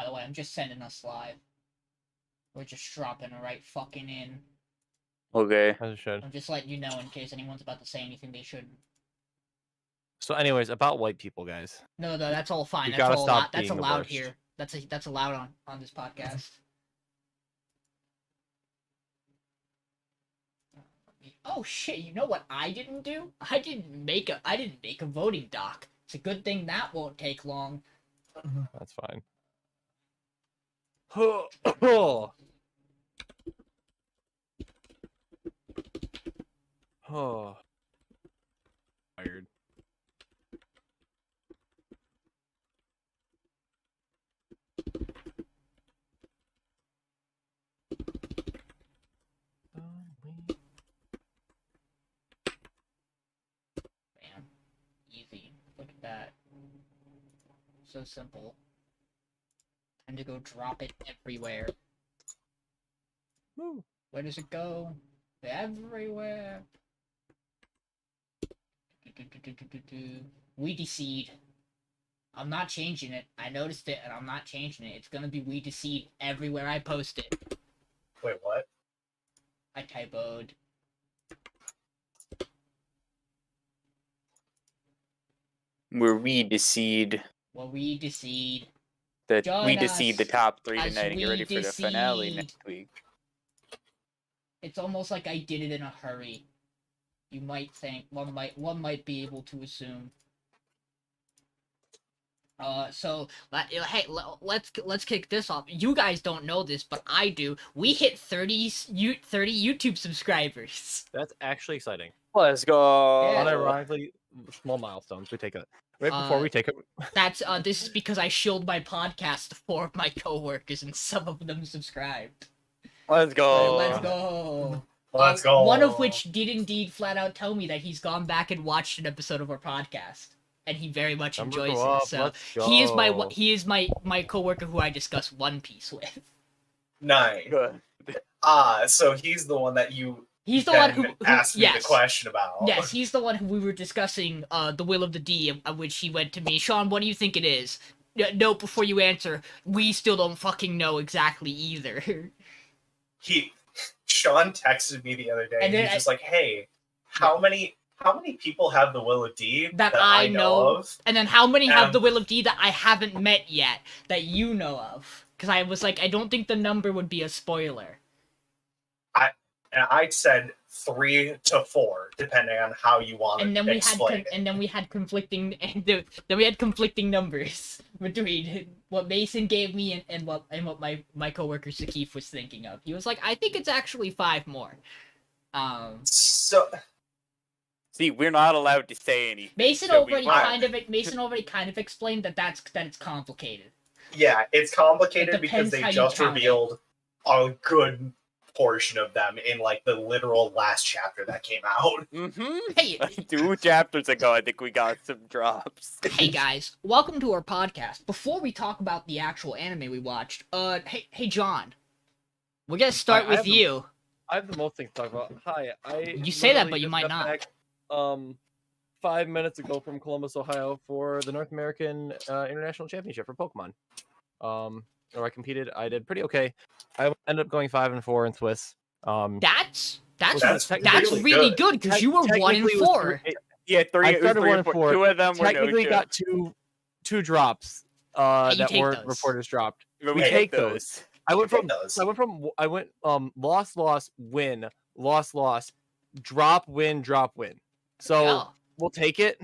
By the way, I'm just sending us live. We're just dropping it right fucking in. Okay. As it should. I'm just letting you know in case anyone's about to say anything they shouldn't. So, anyways, about white people, guys. No, that's all fine. You That's gotta all stop that's being the allowed worst. here. That's allowed on this podcast. Oh shit! You know what I didn't do? I didn't make a voting doc. It's a good thing that won't take long. That's fine. Oh. Oh. Tired. Bam. Easy. Look at that. So simple. Time to go drop it everywhere. Woo. Where does it go? Everywhere. Weedy seed. I'm not changing it. I noticed it and I'm not changing it. It's gonna be weedy seed everywhere I post it. Wait, what? I typoed. Where we decide Well, we decide. that Join we decide the us top 3 as tonight and get ready we for the finale decide. next week. It's almost like I did it in a hurry. You might think one might be able to assume. So hey, let's kick this off. You guys don't know this, but I do. We hit 30 YouTube subscribers. That's actually exciting. Let's go. Yeah. Unironically, small milestones. We take it. Right before we take it. That's this is because I shilled my podcast to 4 of my coworkers, and some of them subscribed. Let's go. Let's go. Let's go. One of which did indeed flat out tell me that he's gone back and watched an episode of our podcast, and he very much Number enjoys go it. up, So let's he is my coworker who I discuss One Piece with. Nice. Good. So he's the one that you He's the one who asked me yes. the question about. Yes, he's the one who we were discussing the Will of the D, which he went to me. Sean, what do you think it is? No, before you answer, we still don't fucking know exactly either. Sean texted me the other day, and then he's just like, "Hey, how many people have the Will of D that I know of?" And then how many have the Will of D that I haven't met yet that you know of? Because I was like, I don't think the number would be a spoiler. And I said 3 to 4, depending on how you want And then to we explain it. and then we had conflicting numbers between what Mason gave me and what my coworker Sakif was thinking of. He was like, I think it's actually 5 more. So See, we're not allowed to say anything. Mason so we already might- kind of explained that it's complicated. yeah, it's complicated It because depends they how you just count it. revealed a good portion of them in like the literal last chapter that came out. Hey, Like 2 chapters ago, I think we got some drops. hey guys, welcome to our podcast. Before we talk about the actual anime we watched, hey John, we're gonna start I with have the- you. I have the most things to talk about. Hi, You say that, literally but you just might got not. back, 5 minutes ago from Columbus, Ohio, for the North American International Championship for Pokemon. Where I competed, I did pretty okay. I ended up going 5-4 in Swiss. That's That's really good. good because you were 1 and Technically, it was 4. Yeah, 3. I it was started 3 1 or and 4. 2 of them were Technically no got two drops you that take were those. reporters dropped. But we we take take those. I went from those. loss win, loss drop win drop win. So Yeah. we'll take it.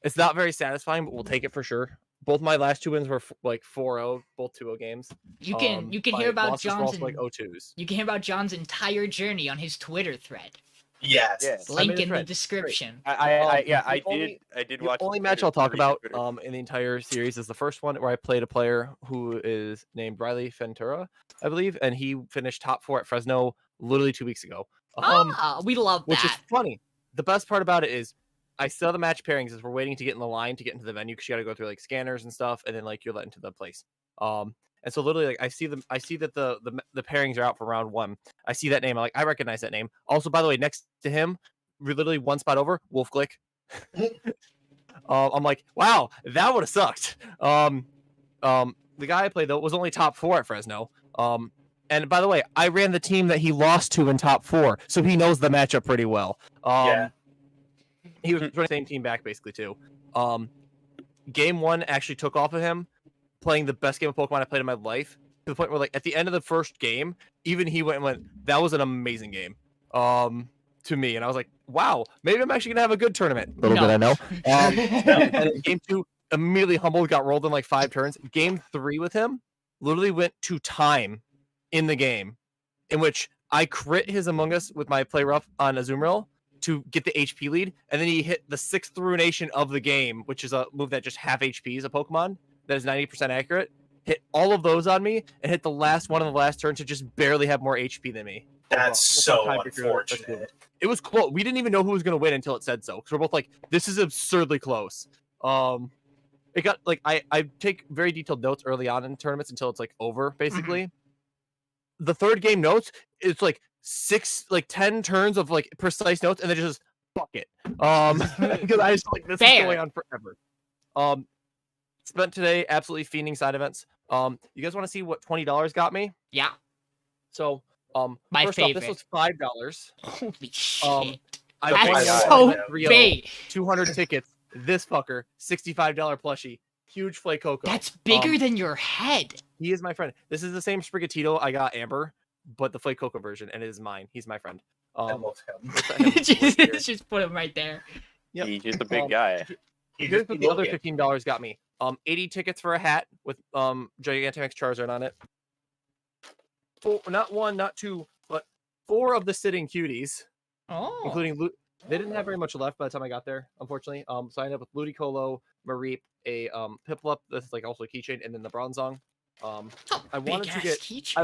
It's not very satisfying, but we'll take it for sure. Both my last 2 wins were like 4-0, both 2-0 games. You can my hear about losses were John's also like 0-2s. you can hear about John's entire journey on his Twitter thread. Yes. Yes. Link made a in the thread. description. I The only- did The watch only the match I'll talk Twitter about Twitter. in the entire series is the first one where I played a player who is named Riley Ventura, I believe, and he finished top 4 at Fresno literally 2 weeks ago. We love Which is that. funny. The best part about it is I still have the match pairings as we're waiting to get in the line to get into the venue because you got to go through like scanners and stuff, and then like you're let into the place. And so literally, like I see that the pairings are out for round 1. I see that name. I'm like, I recognize that name. Also, by the way, next to him, we're literally 1 spot over, Wolf Glick. I'm like, wow, that would have sucked. the guy I played though was only top 4 at Fresno. And by the way, I ran the team that he lost to in top 4, so he knows the matchup pretty well. Yeah. He was running the same team back basically too. Game 1 actually took off of him playing the best game of Pokemon I played in my life, to the point where like at the end of the first game, even he went, that was an amazing game. To me, and I was like, wow, maybe I'm actually gonna have a good tournament. Little did I know. And game 2 immediately humbled, got rolled in like 5 turns. Game 3 with him literally went to time in the game, in which I crit his Among Us with my play rough on Azumarill to get the HP lead, and then he hit the 6th ruination of the game, which is a move that just half HP is a Pokemon that is 90% accurate. Hit all of those on me, and hit the last one on the last turn to just barely have more HP than me. That's so unfortunate. It was close. We didn't even know who was going to win until it said so. Because we're both like, this is absurdly close. It got like I take very detailed notes early on in tournaments until it's like over, basically. Mm-hmm. The third game notes, it's like 10 turns of like precise notes, and then just fuck it. Because I just like this is going on forever. Spent today absolutely fiending side events. You guys want to see what $20 got me? Yeah. So my first favorite. off, this was $5. Holy shit. That's so big. 200 tickets. This fucker, $65 plushie. Huge Flay Coco. That's bigger than your head. He is my friend. This is the same Sprigatito I got Amber, but the Flay Coco version, and it is mine. He's my friend. I love him. Just put him right there. Yep. He's just a big guy. Here's what the other $15 got me. 80 tickets for a hat with Gigantamax Charizard on it. 4, not 1, not 2, but 4 of the sitting cuties. Oh. Including they didn't have very much left by the time I got there, unfortunately. So I ended up with Ludicolo, Mareep, a Piplup that's like also a keychain, and then the Bronzong. I wanted to get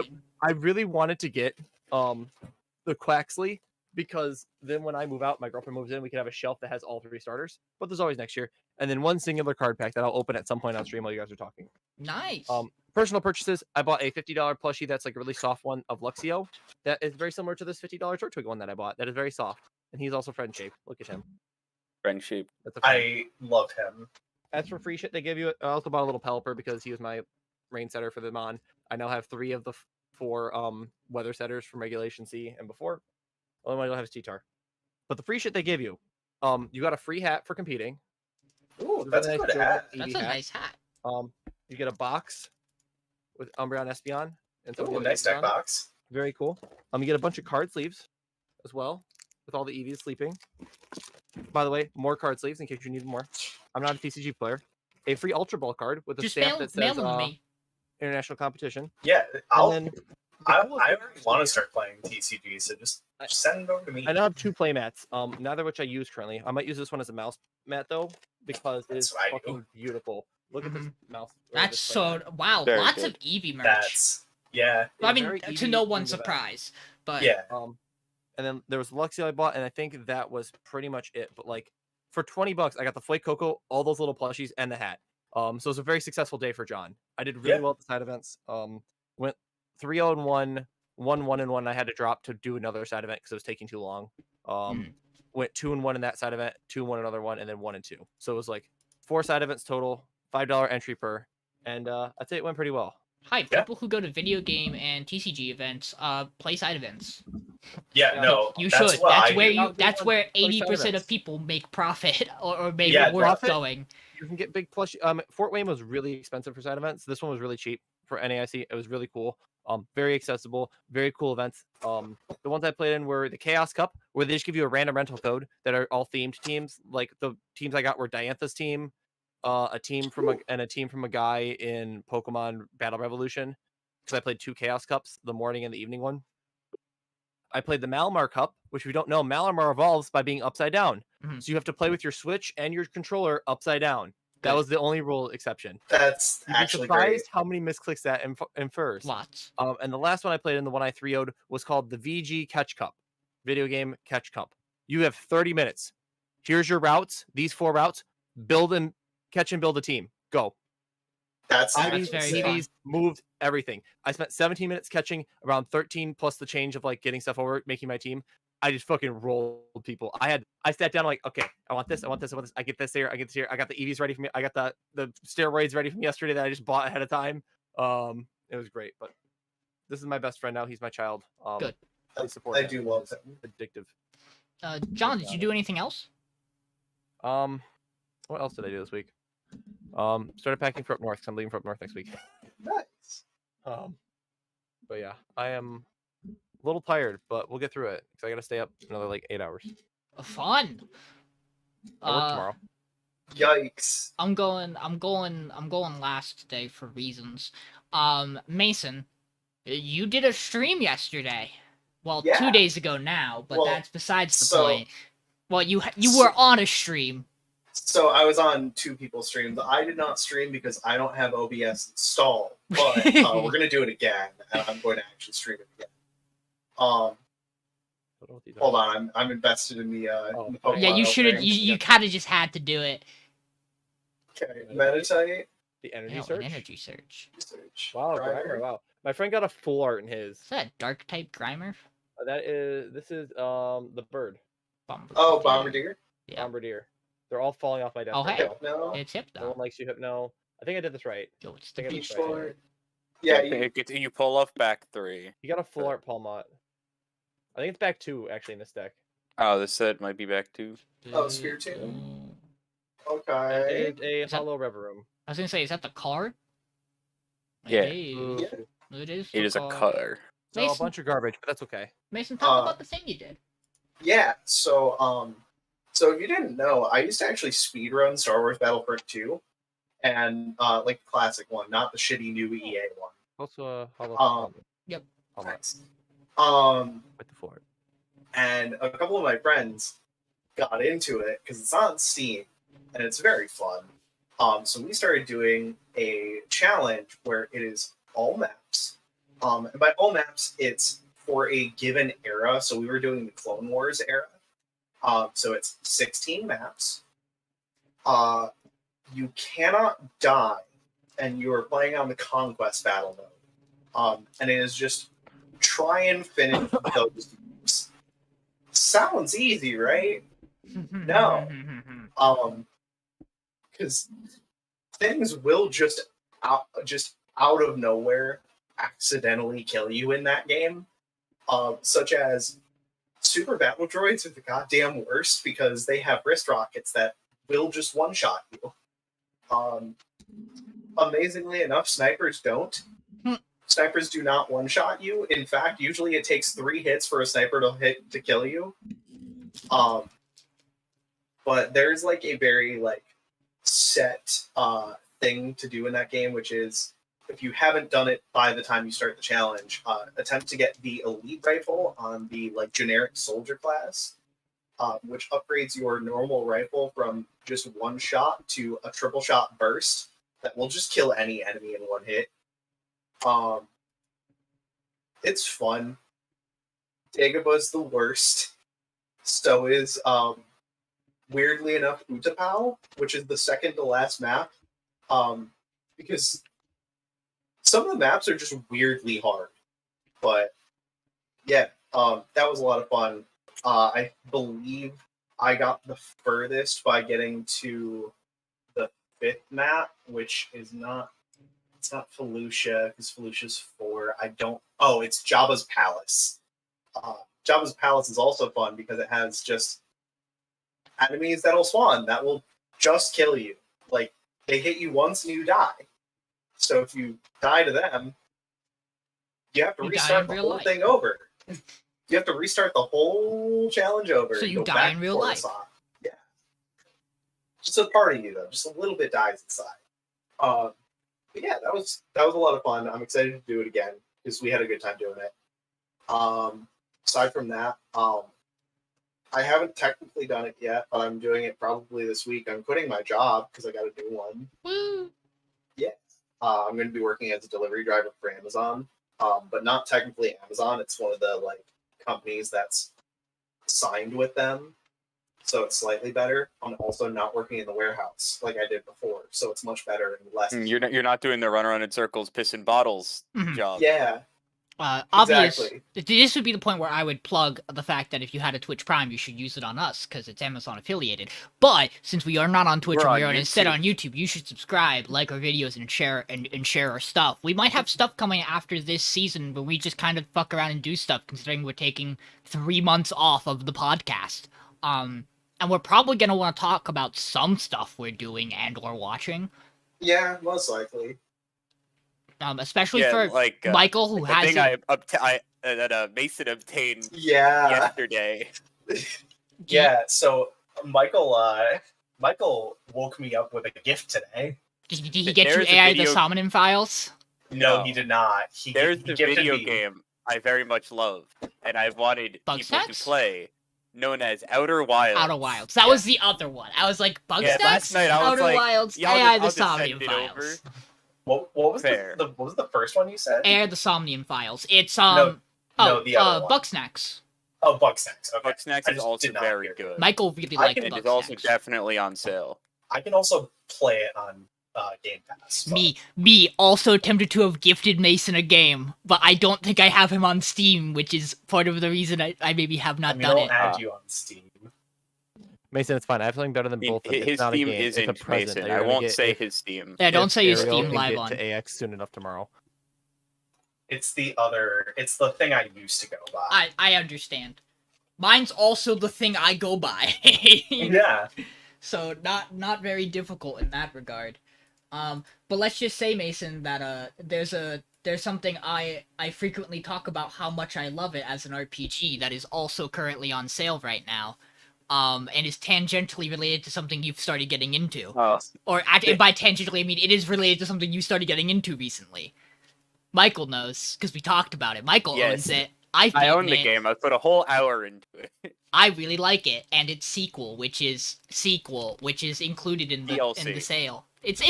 I really wanted to get the Quaxley, because then when I move out, my girlfriend moves in, we can have a shelf that has all 3 starters. But there's always next year. And then 1 singular card pack that I'll open at some point on stream while you guys are talking. Nice. Personal purchases, I bought a $50 plushie that's like a really soft one of Luxio. That is very similar to this $50 Turtwig one that I bought. That is very soft. And he's also friend shaped. Look at him. Friend shaped. I love him. As for free shit they give you, I also bought a little Pelipper because he was my rain setter for the Mon. I now have 3 of the 4 weather setters from Regulation C and before. Only one I don't have is T-Tar. But the free shit they give you, you got a free hat for competing. Ooh, that's a good hat. That's a nice hat. You get a box with Umbreon Espeon. And Ooh, nice deck box. Very cool. You get a bunch of card sleeves as well, with all the EVs sleeping. By the way, more card sleeves in case you need more. I'm not a TCG player. A free Ultra Ball card with a stamp that says international competition. Yeah, I already want to start playing TCG, so just send it over to me. I now have 2 play mats, neither of which I use currently. I might use this one as a mouse mat though, because it is fucking beautiful. Look at this mouse. That's so wow. Very lots good. of Eevee merch. That's I mean, to no one's surprise, but yeah. And then there was Luxio I bought, and I think that was pretty much it. But like for $20, I got the Flake Coco, all those little plushies, and the hat. So it was a very successful day for John. I did really well at the side events. Went 3-0-1, 1-1-1. I had to drop to do another side event because it was taking too long. Went 2-1 in that side event, 2-1 another one, and then 1-2. So it was like 4 side events total, $5 entry per, and I'd say it went pretty well. Hi, people who go to video game and TCG events, play side events. Yeah, no, you should. That's where 80% of people make profit or make it worth going. You can get big plush. Fort Wayne was really expensive for side events. This one was really cheap for NAIC. It was really cool. Very accessible, very cool events. The ones I played in were the Chaos Cup, where they just give you a random rental code that are all themed teams. Like the teams I got were Diantha's team, a team from a guy in Pokemon Battle Revolution, because I played 2 Chaos Cups, the morning and the evening one. I played the Malamar Cup, which if you don't know, Malamar evolves by being upside down. Mm-hmm. So you have to play with your Switch and your controller upside down. That was the only rule exception. That's actually great. Surprised how many misclicks that infers. Lots. And the last one I played in, the one I 3-0'd, was called the VG Catch Cup. Video game Catch Cup. You have 30 minutes. Here's your routes. These 4 routes. Build and catch and build a team. Go. That's CDs, moved, everything. I spent 17 minutes catching, around 13 plus the change of like getting stuff over, making my team. I just fucking rolled people. I sat down like, okay, I want this. I get this here. I get this here. I got the EVs ready for me. I got the steroids ready from yesterday that I just bought ahead of time. It was great, but this is my best friend now. He's my child. Good. Please support I him. do love It's him. addictive. John, did you do anything else? What else did I do this week? Started packing for up north because I'm leaving for up north next week. Nice. But yeah, I am a little tired, but we'll get through it because I gotta stay up another like 8 hours. Fun. I work tomorrow. Yikes. I'm going last today for reasons. Mason, you did a stream yesterday. Well, Yeah. 2 days ago now, but Well, that's besides the so- point. Well, you so- were on a stream. So I was on two people's streams. I did not stream because I don't have OBS installed, but we're gonna do it again, and I'm going to actually stream it again. Hold on, I'm invested in the. In the Pokemon Yeah, you should have. opening. You kind of just had to do it. Okay, meditate. The energy Ew, an search. energy search. Research. Wow, Grimer. Grimer, wow. My friend got a full art in his. Is that a dark type Grimer? This is the bird. Bombardier. Oh, Bombardier. Yeah. Bombardier. They're all falling off my desk. Oh, right hey. now. No. It's hip No though. one likes you, Hypno. I think I did this right. Yo, it's I the think I did beach this right. Before- Yeah, You pull off back 3. You got a full art Palmot. I think it's back 2 actually in this deck. Oh, this set might be back 2. Oh, Sphere 2. It okay. is a Is that- hollow Reverum. I was gonna say, is that the card? Yeah. It is. Yeah. It is. It the is a card. color. So a Mason, bunch of garbage, but that's okay. Mason, talk about the thing you did. Yeah. So if you didn't know, I used to actually speedrun Star Wars Battlefront 2, and like the classic one, not the shitty new EA one. Also a hollow Yep. Palmot Nice. with the full art. And a couple of my friends got into it because it's on Steam and it's very fun. So we started doing a challenge where it is all maps. And by all maps, it's for a given era. So we were doing the Clone Wars era. So it's 16 maps. You cannot die, and you are playing on the Conquest battle mode. And it is just try and finish those games. Sounds easy, right? No. Because things will just out of nowhere accidentally kill you in that game. Such as super battle droids are the goddamn worst because they have wrist rockets that will just one-shot you. Amazingly enough, snipers don't. Snipers do not one-shot you. In fact, usually it takes 3 hits for a sniper to kill you. But there's like a very like set thing to do in that game, which is if you haven't done it by the time you start the challenge, attempt to get the elite rifle on the like generic soldier class, which upgrades your normal rifle from just one shot to a triple shot burst that will just kill any enemy in one hit. It's fun. Dagoba's the worst. So is weirdly enough Utapau, which is the second to last map. Because some of the maps are just weirdly hard. But yeah, that was a lot of fun. I believe I got the furthest by getting to the 5th map, which is not. It's not Felucia, because Felucia's 4. It's Jabba's Palace. Jabba's Palace is also fun because it has just enemies that'll spawn that will just kill you. Like, they hit you once and you die. So if you die to them, you have to You die restart in the real whole life. thing over. You have to restart the whole challenge over. So and you go die back in to real life. Coruscant. Yeah. Just a part of you, though. Just a little bit dies inside. But yeah, that was a lot of fun. I'm excited to do it again because we had a good time doing it. Aside from that, I haven't technically done it yet, but I'm doing it probably this week. I'm quitting my job because I got a new one. Woo! Yeah. I'm going to be working as a delivery driver for Amazon, but not technically Amazon. It's one of the like companies that's signed with them, so it's slightly better. I'm also not working in the warehouse like I did before, so it's much better and less. You're not doing the run around in circles, pissing bottles Mhm. job. Yeah. Obvious. Exactly. This would be the point where I would plug the fact that if you had a Twitch Prime, you should use it on us because it's Amazon affiliated. But since we are not on Twitch We're and on we are instead YouTube. on YouTube, you should subscribe, like our videos, and share our stuff. We might have stuff coming after this season, but we just kind of fuck around and do stuff, considering we're taking 3 months off of the podcast. And we're probably gonna want to talk about some stuff we're doing and or watching. Yeah, most likely. Especially Yeah, for like Michael, who the has thing it. that Mason obtained Yeah. yesterday. Yeah, so Michael woke me up with a gift today. Did he get you There's a AI the video- Salmon files? No, No. he did not. There's he the gifted video me- game I very much love, and I've wanted people to Bugsnax? play, known as Outer Wilds. Outer Wilds. That Yeah. was the other one. I was like, Bugsnax? Yeah, last night I was Outer like, Wilds, yeah, I'll AI just- the I'll just Somnium send it files. over. What was Fair. what was the first one you said? AI the Somnium files. It's no, the other one. Bugsnax. Oh, Bugsnax. Okay. Bugsnax I is just also did not very hear. good. Michael really I liked can- And it's also Bugsnax. definitely on sale. I can also play it on Game Pass. but- Me also tempted to have gifted Mason a game, but I don't think I have him on Steam, which is part of the reason I maybe have not I mean, done I'll it. add you on Steam. Mason, it's fine. I have something better than I mean, both of them. It's his not a Steam game. It's a isn't present Mason. that I you're gonna won't get say if- his Steam. Yeah, don't if say your Ariel Steam can live get on. to AX soon enough tomorrow. It's the thing I used to go by. I understand. Mine's also the thing I go by. Yeah. So not very difficult in that regard. But let's just say, Mason, that there's something I frequently talk about how much I love it as an RPG that is also currently on sale right now. And is tangentially related to something you've started getting into. Oh, Or by tangentially, I mean it is related to something you started getting into recently. Michael knows, because we talked about it. Michael Yes. owns it. I've I own beaten the it. game. I put a whole hour into it. I really like it, and its sequel, which is included in the DLC. sale. It's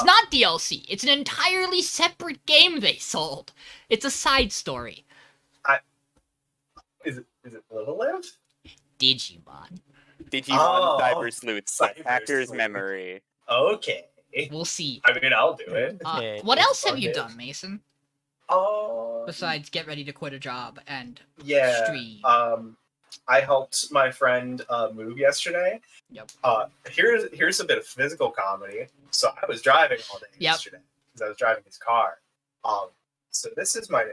not DLC. It's an entirely separate game they sold. It's a side story. Is it Little Live? Digimon. Digimon Oh, Cyber Sleuths, Cyber Hacker's Sleuth. Memory. Okay. We'll see. I mean, I'll do it. Okay, What it's else have you okay. done, Mason? Besides get ready to quit a job and Yeah. stream. I helped my friend move yesterday. Yep. Here's a bit of physical comedy. So I was driving all day Yep. yesterday because I was driving his car. So this is my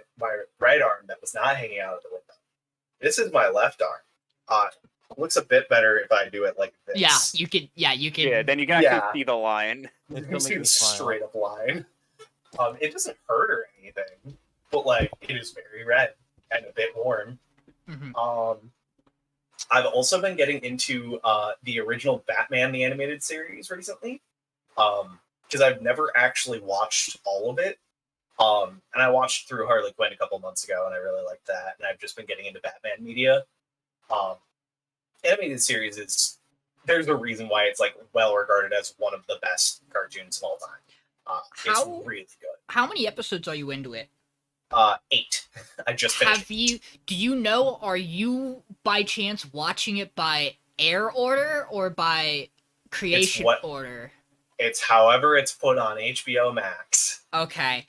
right arm that was not hanging out of the window. This is my left arm. Looks a bit better if I do it like this. Yeah, you can. Yeah, then you can actually Yeah. see the line. You It's can gonna see make the me smile. straight up line. It doesn't hurt or anything, but like it is very red and a bit warm. Mhm. I've also been getting into the original Batman the Animated Series recently, because I've never actually watched all of it. And I watched through Harley Quinn a couple months ago, and I really liked that. And I've just been getting into Batman media. Animated series there's a reason why it's like well regarded as one of the best cartoons of all time. It's How- really good. How many episodes are you into it? 8. I just finished. Do you know, are you by chance watching it by air order or by creation what- order? It's however it's put on HBO Max. Okay.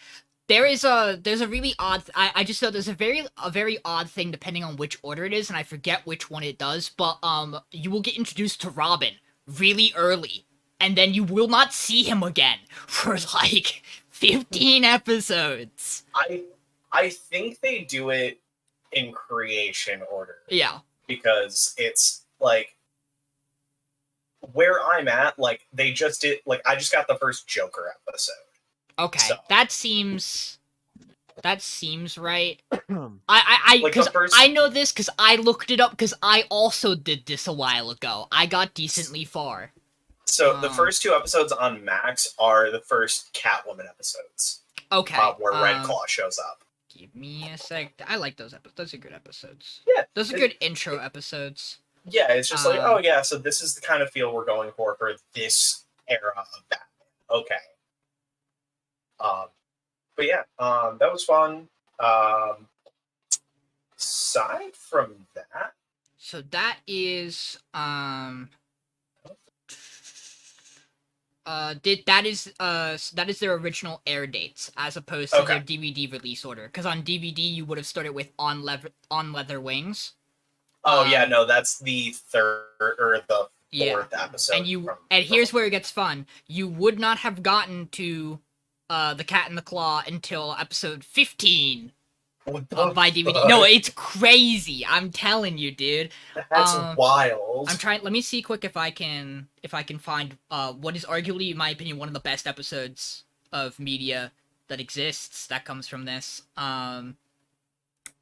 There's a really odd I just know there's a very odd thing depending on which order it is, and I forget which one it does, but you will get introduced to Robin really early, and then you will not see him again for like 15 episodes. I think they do it in creation order Yeah. because it's like where I'm at, like they just did like I just got the first Joker episode. Okay. So- That seems right. Hmm. I Like the because first- I know this because I looked it up because I also did this a while ago. I got decently far. So the first 2 episodes on Max are the first Catwoman episodes, Okay. where Red Claw shows up. Give me a sec. I like those episodes. Those are good episodes. Yeah, Those are good intro episodes. Yeah, it's just like, Um, oh yeah, so this is the kind of feel we're going for this era of Batman. Okay. But yeah, that was fun. Aside from that, So that is That is their original air dates as opposed to Okay. their DVD release order. Because on DVD you would have started with on leather wings. Oh yeah, Um, no, that's the third or the Yeah. fourth episode. And here's where it gets fun. You would not have gotten to the Cat in the Claw until episode 15 by DVD. No, it's crazy. I'm telling you, dude. That's wild. I'm trying. Let me see quick if I can find what is arguably, in my opinion, one of the best episodes of media that exists that comes from this.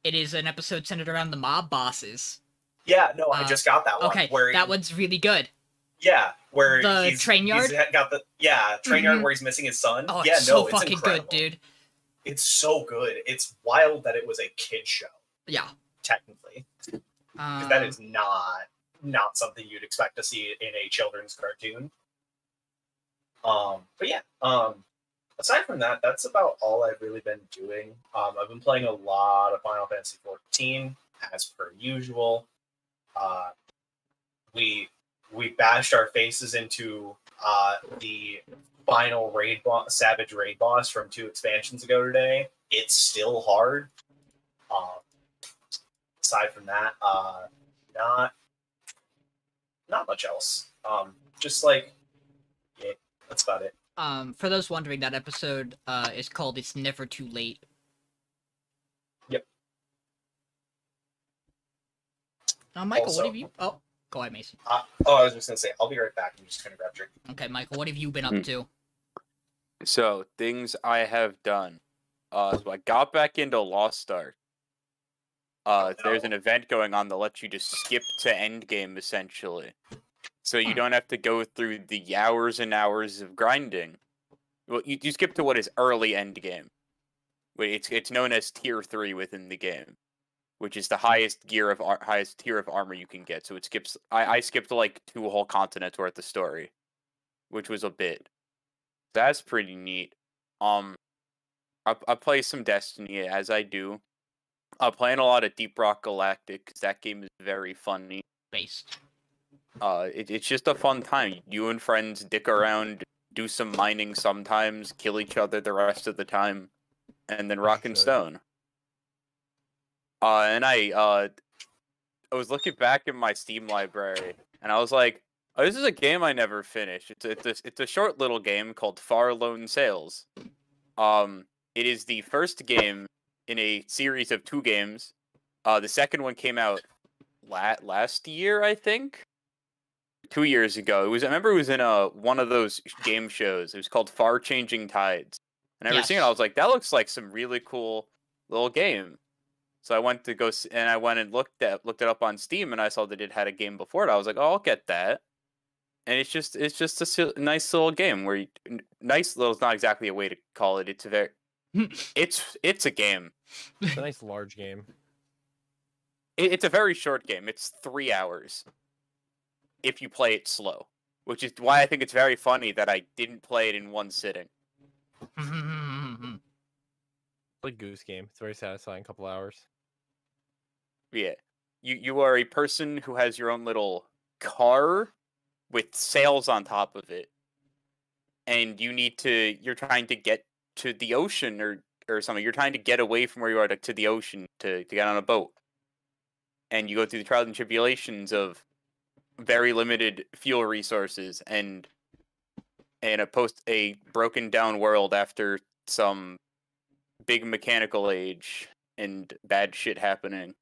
It is an episode centered around the mob bosses. Yeah, no, I just got that one. Okay, Where that one's really good. Yeah, where The train yard? He's got the train yard where he's missing his son. Oh, yeah, it's so it's fucking incredible. good, dude. It's so good. It's wild that it was a kid show. Yeah. Technically, because that is not something you'd expect to see in a children's cartoon. But yeah. Aside from that, that's about all I've really been doing. I've been playing a lot of Final Fantasy XIV as per usual. We bashed our faces into the final savage raid boss from 2 expansions ago today. It's still hard. Aside from that, not much else. Just like, yeah, that's about it. For those wondering, that episode is called "It's Never Too Late." Yep. Now, Michael, Also- what have you? Oh, go ahead, Mason. I was just gonna say, I'll be right back. I'm just gonna grab a drink. Okay, Michael, what have you been up to? So things I have done. So I got back into Lost Ark. There's an event going on that lets you just skip to endgame essentially, so you don't have to go through the hours and hours of grinding. Well, you skip to what is early endgame. It's known as tier 3 within the game, which is the highest tier of armor you can get. So it skips. I skipped like 2 whole continents worth of story, which was a bit. That's pretty neat. I play some Destiny as I do. I'm playing a lot of Deep Rock Galactic because that game is very funny. Based. It's just a fun time. You and friends dick around, do some mining sometimes, kill each other the rest of the time, and then rock and stone. And I was looking back in my Steam library, and I was like, oh, this is a game I never finished. It's a short little game called Far Lone Sails. It is the first game in a series of 2 games. The second one came out last year, I think. 2 years ago. I remember it was in one of those game shows. It was called Far Changing Tides. And I remember seeing it, I was like, that looks like some really cool little game. So I went and looked it up on Steam, and I saw that it had a game before it. I was like, oh, I'll get that. And it's just a nice little game where nice little is not exactly a way to call it. It's a very it's a game. It's a nice large game. It's a very short game. It's 3 hours if you play it slow, which is why I think it's very funny that I didn't play it in one sitting. Like Goose Game. It's very satisfying. Couple hours. Yeah, you are a person who has your own little car with sails on top of it, and you're trying to get to the ocean or something. You're trying to get away from where you are to the ocean to get on a boat, and you go through the trials and tribulations of very limited fuel resources and a broken down world after some big mechanical age and bad shit happening.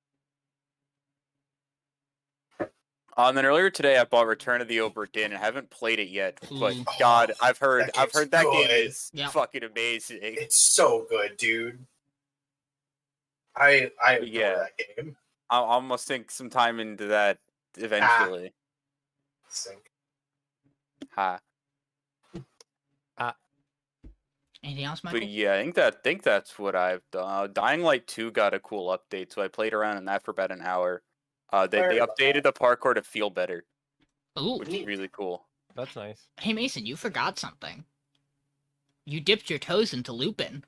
And then earlier today, I bought Return of the Obra Dinn. I haven't played it yet, but God, I've heard that game is fucking amazing. It's so good, dude. I adore that game. I'll almost sink some time into that eventually. Sink. Ha. Anything else, Michael? But yeah, I think that's what I've done. Dying Light 2 got a cool update, so I played around in that for about an hour. They updated the parkour to feel better, which is really cool. That's nice. Hey Mason, you forgot something. You dipped your toes into Lupin.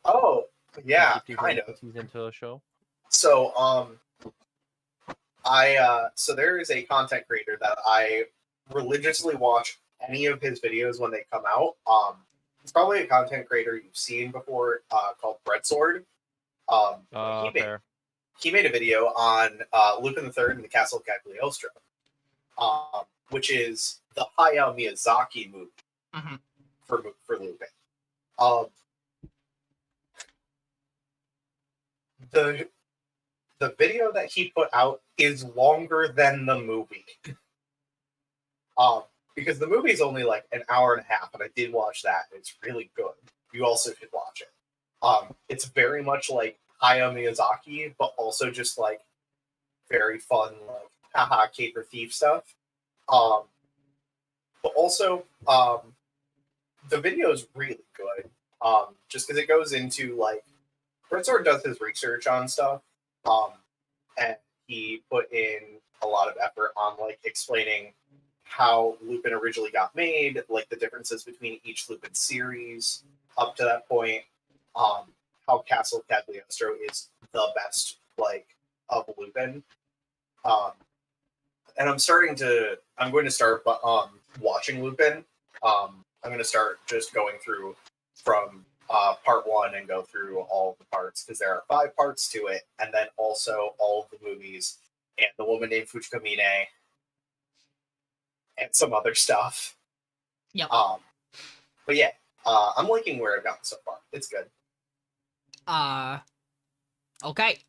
Oh, yeah, kind of. He's into a show. So, so there is a content creator that I religiously watch any of his videos when they come out. It's probably a content creator you've seen before called Breadsword. Fair. He made a video on Lupin the Third and the Castle of Cagliostro, which is the Hayao Miyazaki movie for Lupin. The video that he put out is longer than the movie. Because the movie is only like an hour and a half, and I did watch that. It's really good. You also should watch it. It's very much like Hayao Miyazaki, but also just like very fun, like haha caper thief stuff. But also, the video is really good. Just because it goes into like Breadsword does his research on stuff, and he put in a lot of effort on like explaining how Lupin originally got made, like the differences between each Lupin series up to that point, how Castle Cagliostro is the best like of Lupin. And I'm going to start watching Lupin. I'm going to start just going through from part 1 and go through all of the parts, because there are 5 parts to it, and then also all of the movies and The Woman Named Fujikamine and some other stuff. Yep. But yeah, I'm liking where I've gotten so far. It's good. Okay.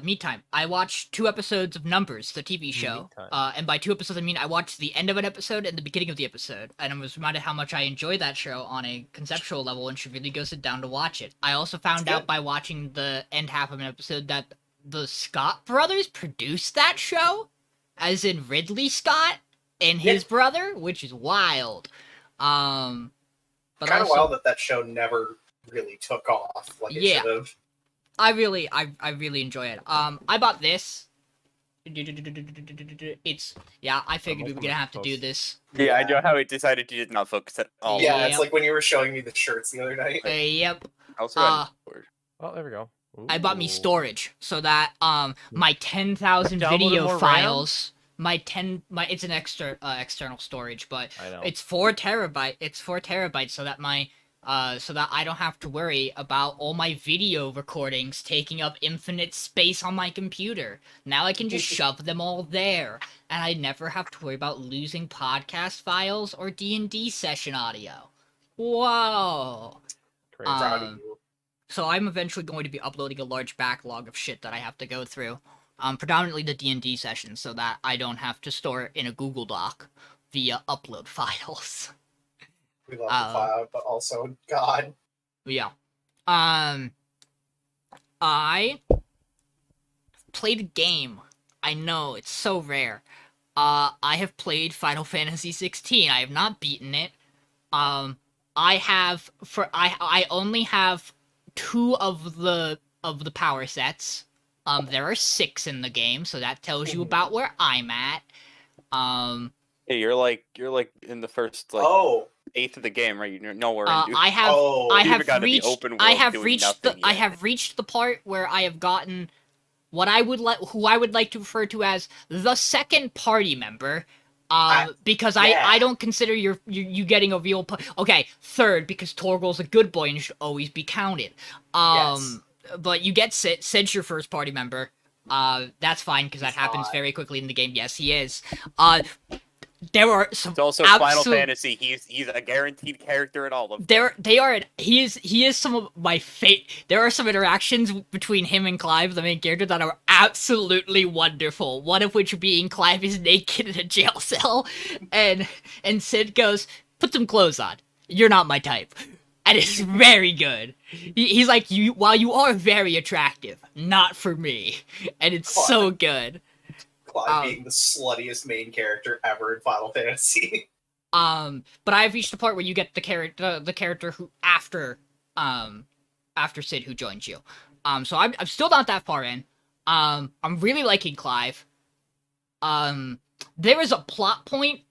Me time. I watched 2 episodes of Numbers, the TV show. And by 2 episodes, I mean I watched the end of an episode and the beginning of the episode. And I was reminded how much I enjoy that show on a conceptual level and should really go sit down to watch it. I also found out by watching the end half of an episode that the Scott brothers produced that show, as in Ridley Scott and his brother, which is wild. But kind of also, wild that show never really took off like it should have. I really enjoy it. I bought this. It's I figured we were gonna have to do this. Yeah, I know how it decided you did not focus at all. Yeah, it's like when you were showing me the shirts the other night. Yep. Also, oh, there we go. Ooh. I bought me storage so that my 10,000 video files. It's an external storage, but it's 4 terabyte. It's 4 terabytes, so that so that I don't have to worry about all my video recordings taking up infinite space on my computer. Now I can just shove them all there, and I never have to worry about losing podcast files or D&D session audio. Whoa! Proud of you. So I'm eventually going to be uploading a large backlog of shit that I have to go through. Predominantly the D&D sessions, so that I don't have to store it in a Google Doc via upload files. We love the cloud, but also God. Yeah. I played a game. I know, it's so rare. I have played Final Fantasy 16. I have not beaten it. I only have 2 of the power sets. There are 6 in the game, so that tells you about where I'm at. Hey, you're like in the first 8th of the game, right? You're nowhere in. I have reached the part where I have gotten what who I would like to refer to as the second party member. Because I don't consider you getting a real okay, third, because Torgal's a good boy and should always be counted. Yes. But you get Sid's your first party member. That's fine, because that happens very quickly in the game. Yes, he is. There are some. It's also Final Fantasy. He's a guaranteed character in all of them. He is some of my There are some interactions between him and Clive, the main character, that are absolutely wonderful. One of which being Clive is naked in a jail cell, and Sid goes, "Put some clothes on. You're not my type." And it's very good. He's like, while you are very attractive, not for me. And it's so good. Clive being the sluttiest main character ever in Final Fantasy. But I've reached the part where you get the character who after Sid, who joins you. So I'm still not that far in. I'm really liking Clive. There is a plot point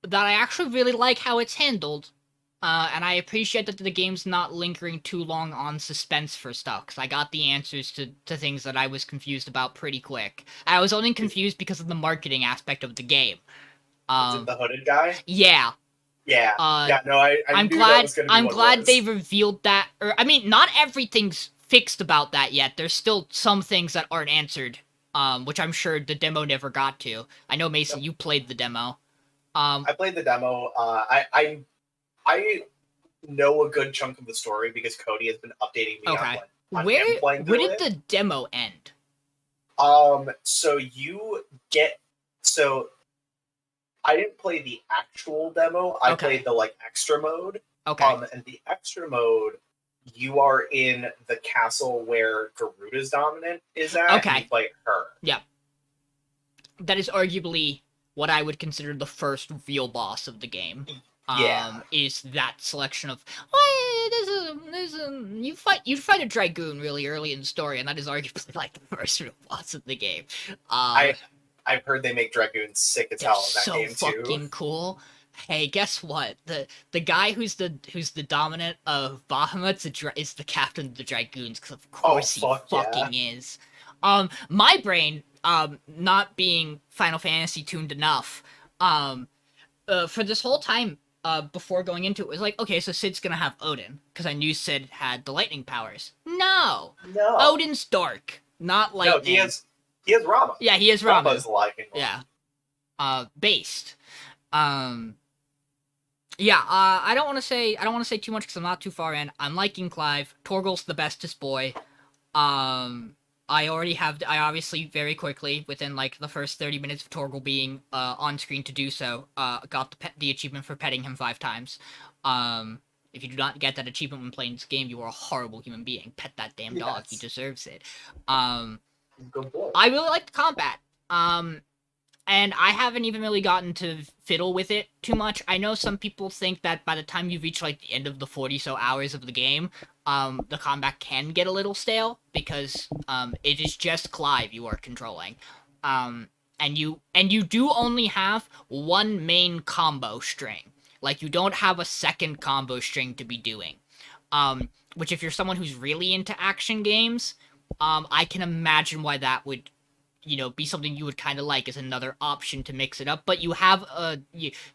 that I actually really like how it's handled. And I appreciate that the game's not lingering too long on suspense for stuff, because I got the answers to things that I was confused about pretty quick. I was only confused because of the marketing aspect of the game. Is it the hooded guy? Yeah. Yeah. Uh, No, I I'm knew glad. that was gonna be I'm what it glad was. they revealed that. Or I mean, not everything's fixed about that yet. There's still some things that aren't answered. Which I'm sure the demo never got to. I know Mason, you played the demo. I played the demo. I know a good chunk of the story because Cody has been updating me Okay. on Where him playing where through did the demo end? So you get so I didn't play the actual demo. I Okay. played the like extra mode. Okay. And the extra mode, you are in the castle where Garuda's dominant is at. Okay. And you play her. That is arguably what I would consider the first real boss of the game. Yeah. Is that selection of you fight a dragoon really early in the story, and that is arguably like the first real boss of the game. I've heard they make dragoons sick as they're hell in that so game too. fucking cool. Hey, guess what? The guy who's the dominant of Bahamut's is the captain of the dragoons, because of course he fucking is. My brain, not being Final Fantasy tuned enough, for this whole time, before going into it, was like, okay, so Cid's gonna have Odin, because I knew Cid had the lightning powers. No, Odin's dark, not lightning. No, he has Rama. Yeah, he has Rama. Rama's the lightning one. Yeah, based. Yeah, I don't want to say too much because I'm not too far in. I'm liking Clive. Torgal's the bestest boy. I obviously very quickly, within like the first 30 minutes of Torgal being on screen to do so, got the achievement for petting him 5 times. If you do not get that achievement when playing this game, you are a horrible human being. Pet that damn dog. He deserves it. Good boy. I really like the combat. And I haven't even really gotten to fiddle with it too much. I know some people think that by the time you reach like the end of the 40 hours of the game, the combat can get a little stale because it is just Clive you are controlling. And you do only have one main combo string. Like, you don't have a second combo string to be doing. Which, if you're someone who's really into action games, I can imagine why that would, be something you would kind of like as another option to mix it up. But you have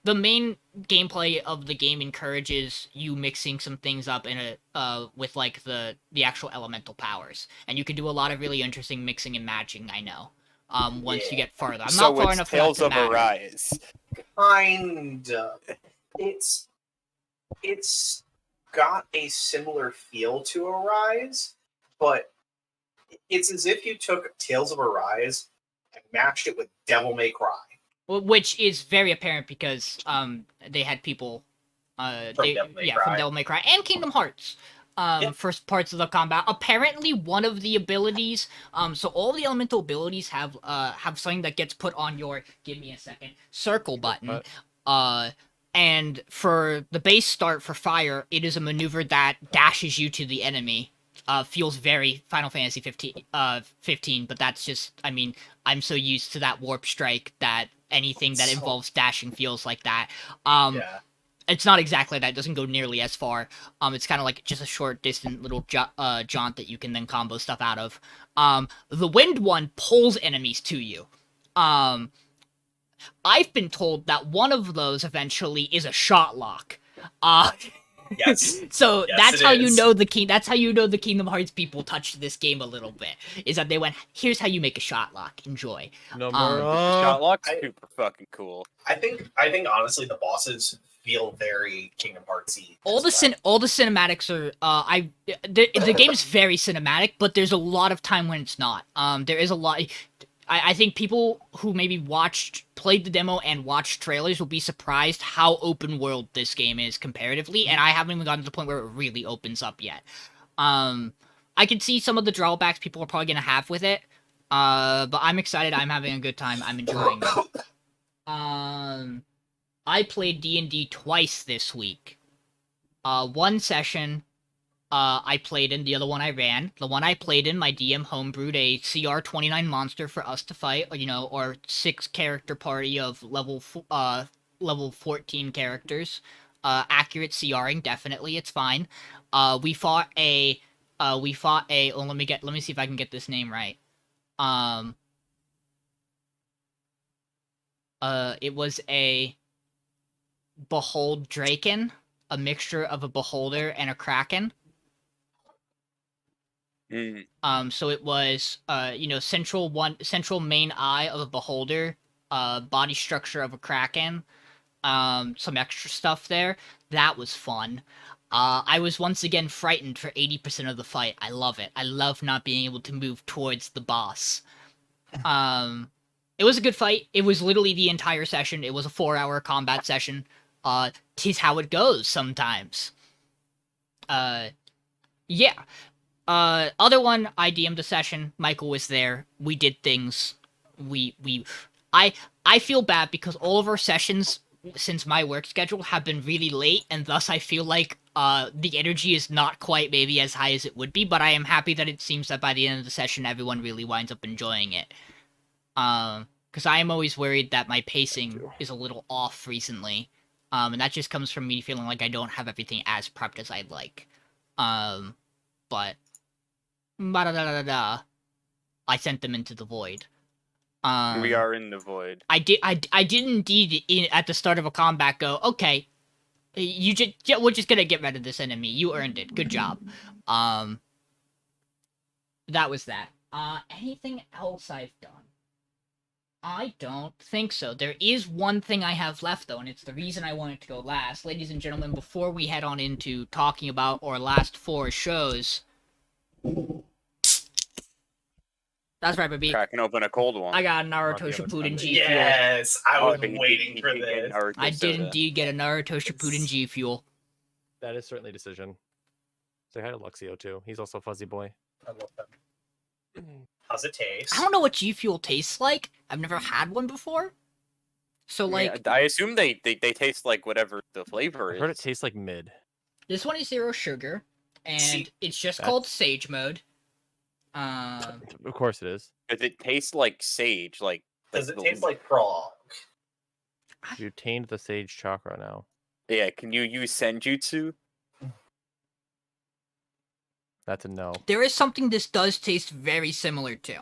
the main gameplay of the game encourages you mixing some things up in with like the actual elemental powers, and you can do a lot of really interesting mixing and matching. I know. Once you get farther, I'm not far enough. Tales for of that to matter. Arise. Kind of. It's got a similar feel to Arise, but it's as if you took Tales of Arise and matched it with Devil May Cry. Which is very apparent because they had people from Devil May Cry and Kingdom Hearts. First parts of the combat. Apparently, one of the abilities. So all the elemental abilities have something that gets put on your circle button. And for the base start for fire, it is a maneuver that dashes you to the enemy. Feels very Final Fantasy 15, but that's just, I'm so used to that warp strike that anything that involves dashing feels like that. It's not exactly that. It doesn't go nearly as far. It's kind of like just a short, distant little jaunt that you can then combo stuff out of. The wind one pulls enemies to you. I've been told that one of those eventually is a shot lock. Yes. So yes, that's how is. you know the Kingdom Hearts people touched this game a little bit. Is that they went, here's how you make a shot lock. Enjoy. Shot lock's super fucking cool. I think honestly the bosses feel very Kingdom Heartsy. All the cinematics are the game's very cinematic, but there's a lot of time when it's not. There is a lot. I think people who maybe played the demo and watched trailers will be surprised how open world this game is comparatively, and I haven't even gotten to the point where it really opens up yet. I can see some of the drawbacks people are probably gonna have with it, but I'm excited. I'm having a good time. I'm enjoying it. I played D&D twice this week. One session I played in, the other one I ran. The one I played in, my DM homebrewed a CR29 monster for us to fight, or 6-character party of level 14 characters. Accurate CRing, definitely, it's fine. We fought a, let me see if I can get this name right. It was a Behold Draken, a mixture of a Beholder and a Kraken. So it was, central main eye of a Beholder, body structure of a Kraken, some extra stuff there. That was fun. I was once again frightened for 80% of the fight. I love it. I love not being able to move towards the boss. It was a good fight. It was literally the entire session. It was a 4-hour combat session. 'Tis how it goes sometimes. Yeah. Other one, I DM'd a session. Michael was there. We did things. I feel bad because all of our sessions since my work schedule have been really late, and thus I feel like the energy is not quite maybe as high as it would be, but I am happy that it seems that by the end of the session everyone really winds up enjoying it. Because I am always worried that my pacing is a little off recently. And that just comes from me feeling like I don't have everything as prepped as I'd like. But I sent them into the void. We are in the void. I did indeed at the start of a combat go, okay, we're just gonna get rid of this enemy. You earned it. Good job. That was that. Anything else I've done? I don't think so. There is one thing I have left, though, and it's the reason I wanted to go last. Ladies and gentlemen, before we head on into talking about our last 4 shows... That's right, baby. Cracking open a cold one. I got a Naruto Shippuden G Fuel. Yes, I was waiting for this. I did indeed get a Naruto Shippuden G Fuel. That is certainly a decision. Say hi to Luxio, too. He's also a fuzzy boy. I love them. How's it taste? I don't know what G Fuel tastes like. I've never had one before. So, like... Yeah, I assume they taste like whatever the flavor is. I heard it tastes like mid. This one is 0 sugar, and it's just called Sage Mode. Of course it is. Does it taste like sage? Does it taste like frog? You tamed the sage chakra now. Yeah, can you use senjutsu? That's a no. There is something this does taste very similar to.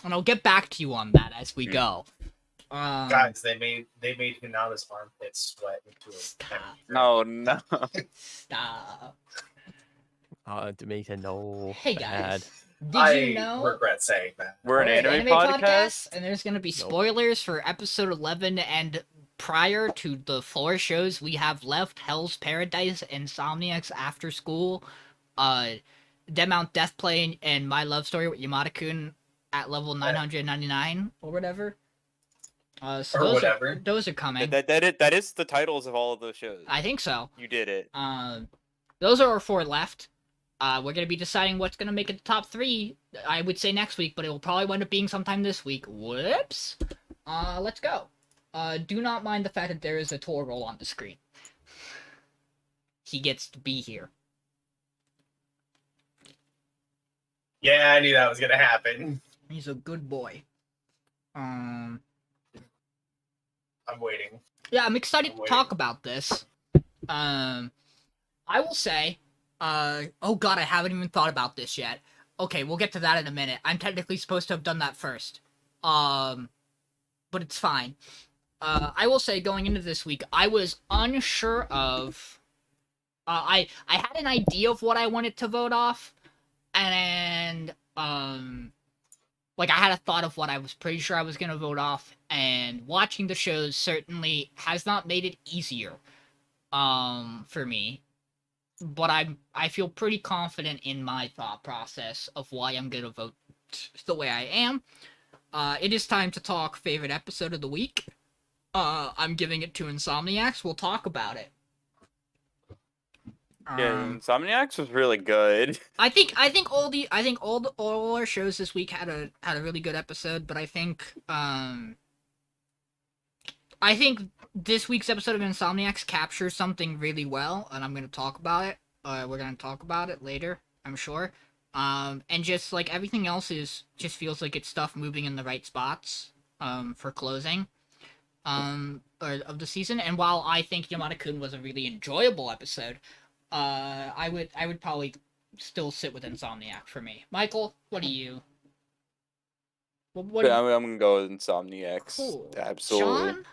And I'll get back to you on that as we go. Guys, they made Hinata's armpits sweat into a Stop. No. Stop. To make a no. Hey bad. guys, did you know I regret saying that. We're an anime podcast? and there's gonna be spoilers for episode 11 and prior to the 4 shows we have left: Hell's Paradise, Insomniacs After School, Dead Mount Deathplay, and My Love Story with Yamada-Kun at level 999 or whatever. Those are coming. That is the titles of all of those shows. I think so. You did it. Those are our 4 left. We're gonna be deciding what's gonna make it the top 3. I would say next week, but it will probably wind up being sometime this week. Whoops. Let's go. Do not mind the fact that there is a Torgal on the screen. He gets to be here. Yeah, I knew that was gonna happen. He's a good boy. I'm waiting. Yeah, I'm excited to talk about this. I will say, oh god, I haven't even thought about this yet. Okay, we'll get to that in a minute. I'm technically supposed to have done that first. But it's fine. I will say, going into this week, I was unsure of... I had an idea of what I wanted to vote off, and, like, I had a thought of what I was pretty sure I was gonna vote off, and watching the shows certainly has not made it easier, for me. But I feel pretty confident in my thought process of why I'm gonna vote the way I am. It is time to talk favorite episode of the week. I'm giving it to Insomniacs. We'll talk about it. Yeah, Insomniacs was really good. I think all our shows this week had a really good episode, but I think this week's episode of Insomniacs captures something really well, and I'm gonna talk about it. We're gonna talk about it later, I'm sure. And just like everything else just feels like it's stuff moving in the right spots for closing of the season. And while I think Yamada-Kun was a really enjoyable episode, I would probably still sit with Insomniac for me. Michael, what do you? What? Yeah, I'm gonna go with Insomniacs. Cool. Absolutely. Sean?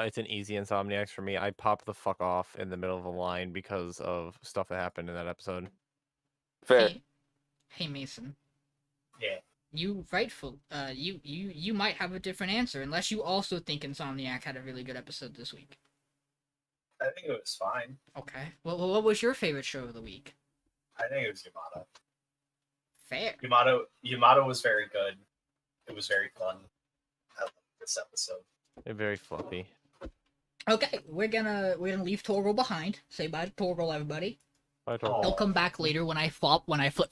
It's an easy Insomniacs for me. I popped the fuck off in the middle of a line because of stuff that happened in that episode. Fair. Hey, Mason. Yeah. You might have a different answer unless you also think Insomniac had a really good episode this week. I think it was fine. Okay. Well, what was your favorite show of the week? I think it was Yamada. Fair. Yamada was very good. It was very fun. I liked this episode. They're very fluffy. Okay, we're gonna leave Torgal behind. Say bye to Torgal, everybody. Bye, Oh. He'll come back later when I flip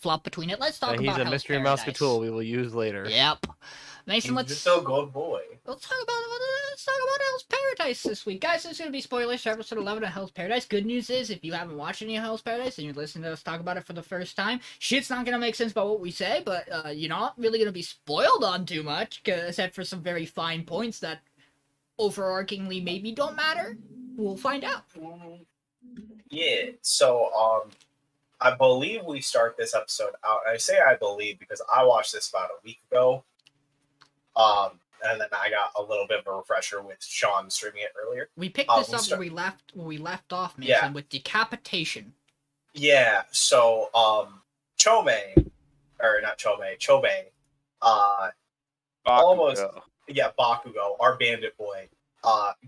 flop between it. Let's talk he's about a Hell's mystery Paradise. Muscatool we will use later. Yep. Mason, He's let's still a good boy. talk about Hell's Paradise this week, guys. There's gonna be spoilers for episode 11 of Hell's Paradise. Good news is, if you haven't watched any of Hell's Paradise and you're listening to us talk about it for the first time, shit's not gonna make sense about what we say, but you're not really gonna be spoiled on too much, except for some very fine points that overarchingly maybe don't matter. We'll find out. Yeah. So I believe we start this episode out. I say I believe because I watched this about a week ago. And then I got a little bit of a refresher with Sean streaming it earlier. We picked this up where we left off, Mason, with decapitation. Yeah, so Chobe, almost Bakugo, our bandit boy,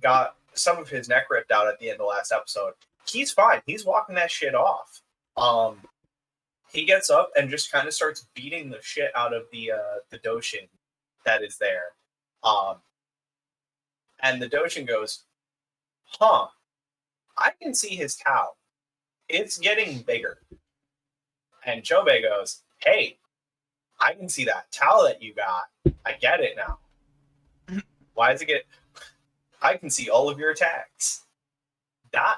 got some of his neck ripped out at the end of the last episode. He's fine. He's walking that shit off. He gets up and just kind of starts beating the shit out of the Doshin that is there. And the Doshin goes, huh, I can see his cow. It's getting bigger. And Chobe goes, hey, I can see that towel that you got. I get it now. Why does it get... I can see all of your attacks. Die.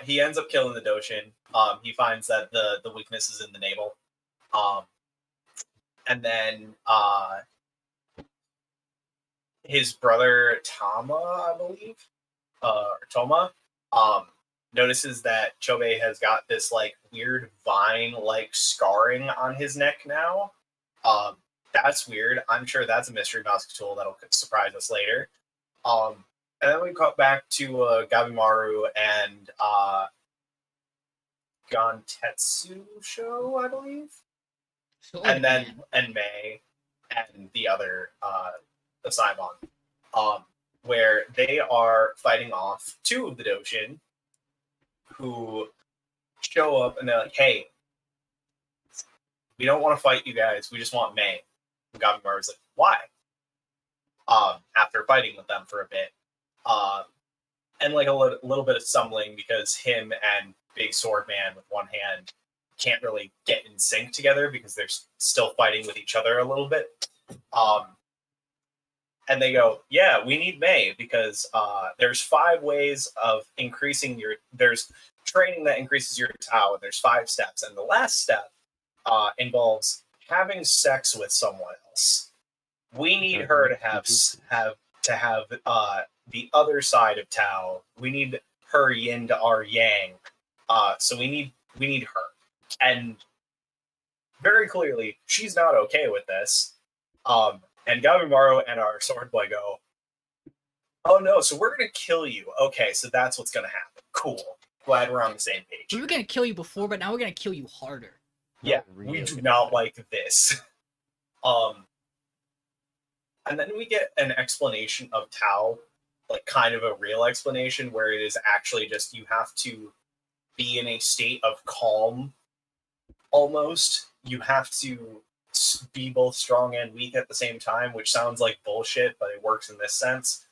He ends up killing the Doshin. He finds that the weakness is in the navel. And then his brother Tama, I believe, or Toma, notices that Chobe has got this like weird vine-like scarring on his neck now. That's weird. I'm sure that's a mystery Muscatool that'll surprise us later. And then we cut back to Gabimaru and Gantetsu show, I believe. And May and the other the Saimon, where they are fighting off two of the Doshin who show up and they're like, hey, we don't want to fight you guys, we just want May. And Gabimaru's like, why? After fighting with them for a bit. And like a little bit of stumbling because him and Big Sword Man with one hand can't really get in sync together because they're still fighting with each other a little bit. And they go, yeah, we need May because there's 5 ways of increasing there's training that increases your Tao, and there's 5 steps. And the last step involves having sex with someone else. We need her to have the other side of Tao. We need her yin to our yang. So we need her. And very clearly, she's not okay with this. And Gabimaru and our sword boy go, oh no, so we're going to kill you. Okay, so that's what's going to happen. Cool. Glad we're on the same page. We were going to kill you before, but now we're going to kill you harder. Yeah, we do not like this. And then we get an explanation of Tao, like kind of a real explanation, where it is actually just you have to be in a state of calm, almost. You have to be both strong and weak at the same time, which sounds like bullshit, but it works in this sense.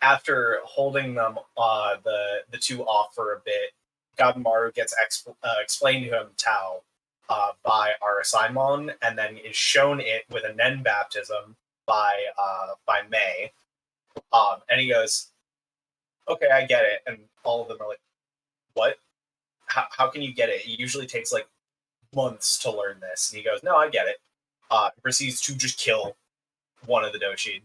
After holding them, the two off for a bit, Gabimaru gets explained to him Tao by Arasaimon, and then is shown it with a Nen baptism by May. And he goes, okay, I get it. And all of them are like, what? How can you get it? It usually takes like months to learn this. And he goes, no, I get it. Proceeds to just kill one of the Doshin.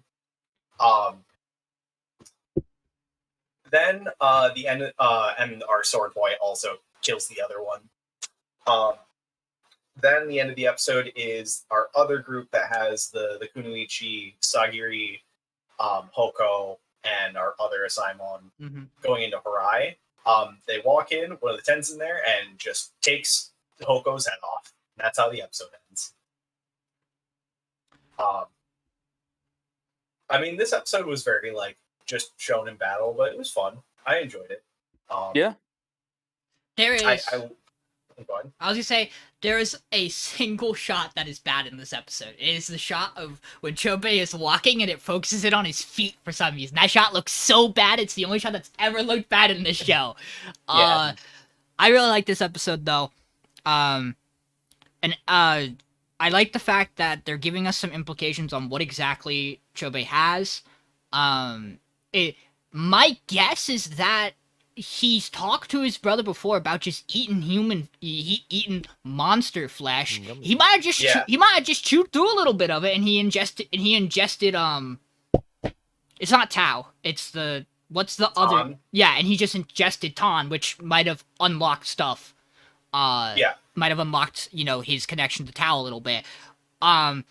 Then the end, and our sword boy also kills the other one. Um, then the end of the episode is our other group that has the Kunoichi, Sagiri, Hoko, and our other Asaimon going into Harai. They walk in, one of the Tens there, and just takes Hoko's head off. That's how the episode ends. I mean, this episode was very, like, just shown in battle, but it was fun. I enjoyed it. Yeah. There is. Go ahead. I was gonna say, there is a single shot that is bad in this episode. It is the shot of when Chobei is walking and it focuses it on his feet for some reason. That shot looks so bad. It's the only shot that's ever looked bad in this show. Yeah. I really like this episode though. And I like the fact that they're giving us some implications on what exactly Chobei has. My guess is that he's talked to his brother before about just eating monster flesh. Yummy. He might have just chewed through a little bit of it, and he ingested. It's not Tau. It's what's the other? Ton. Yeah, and he just ingested Ton, which might have unlocked stuff. Might have unlocked his connection to Tau a little bit. I'm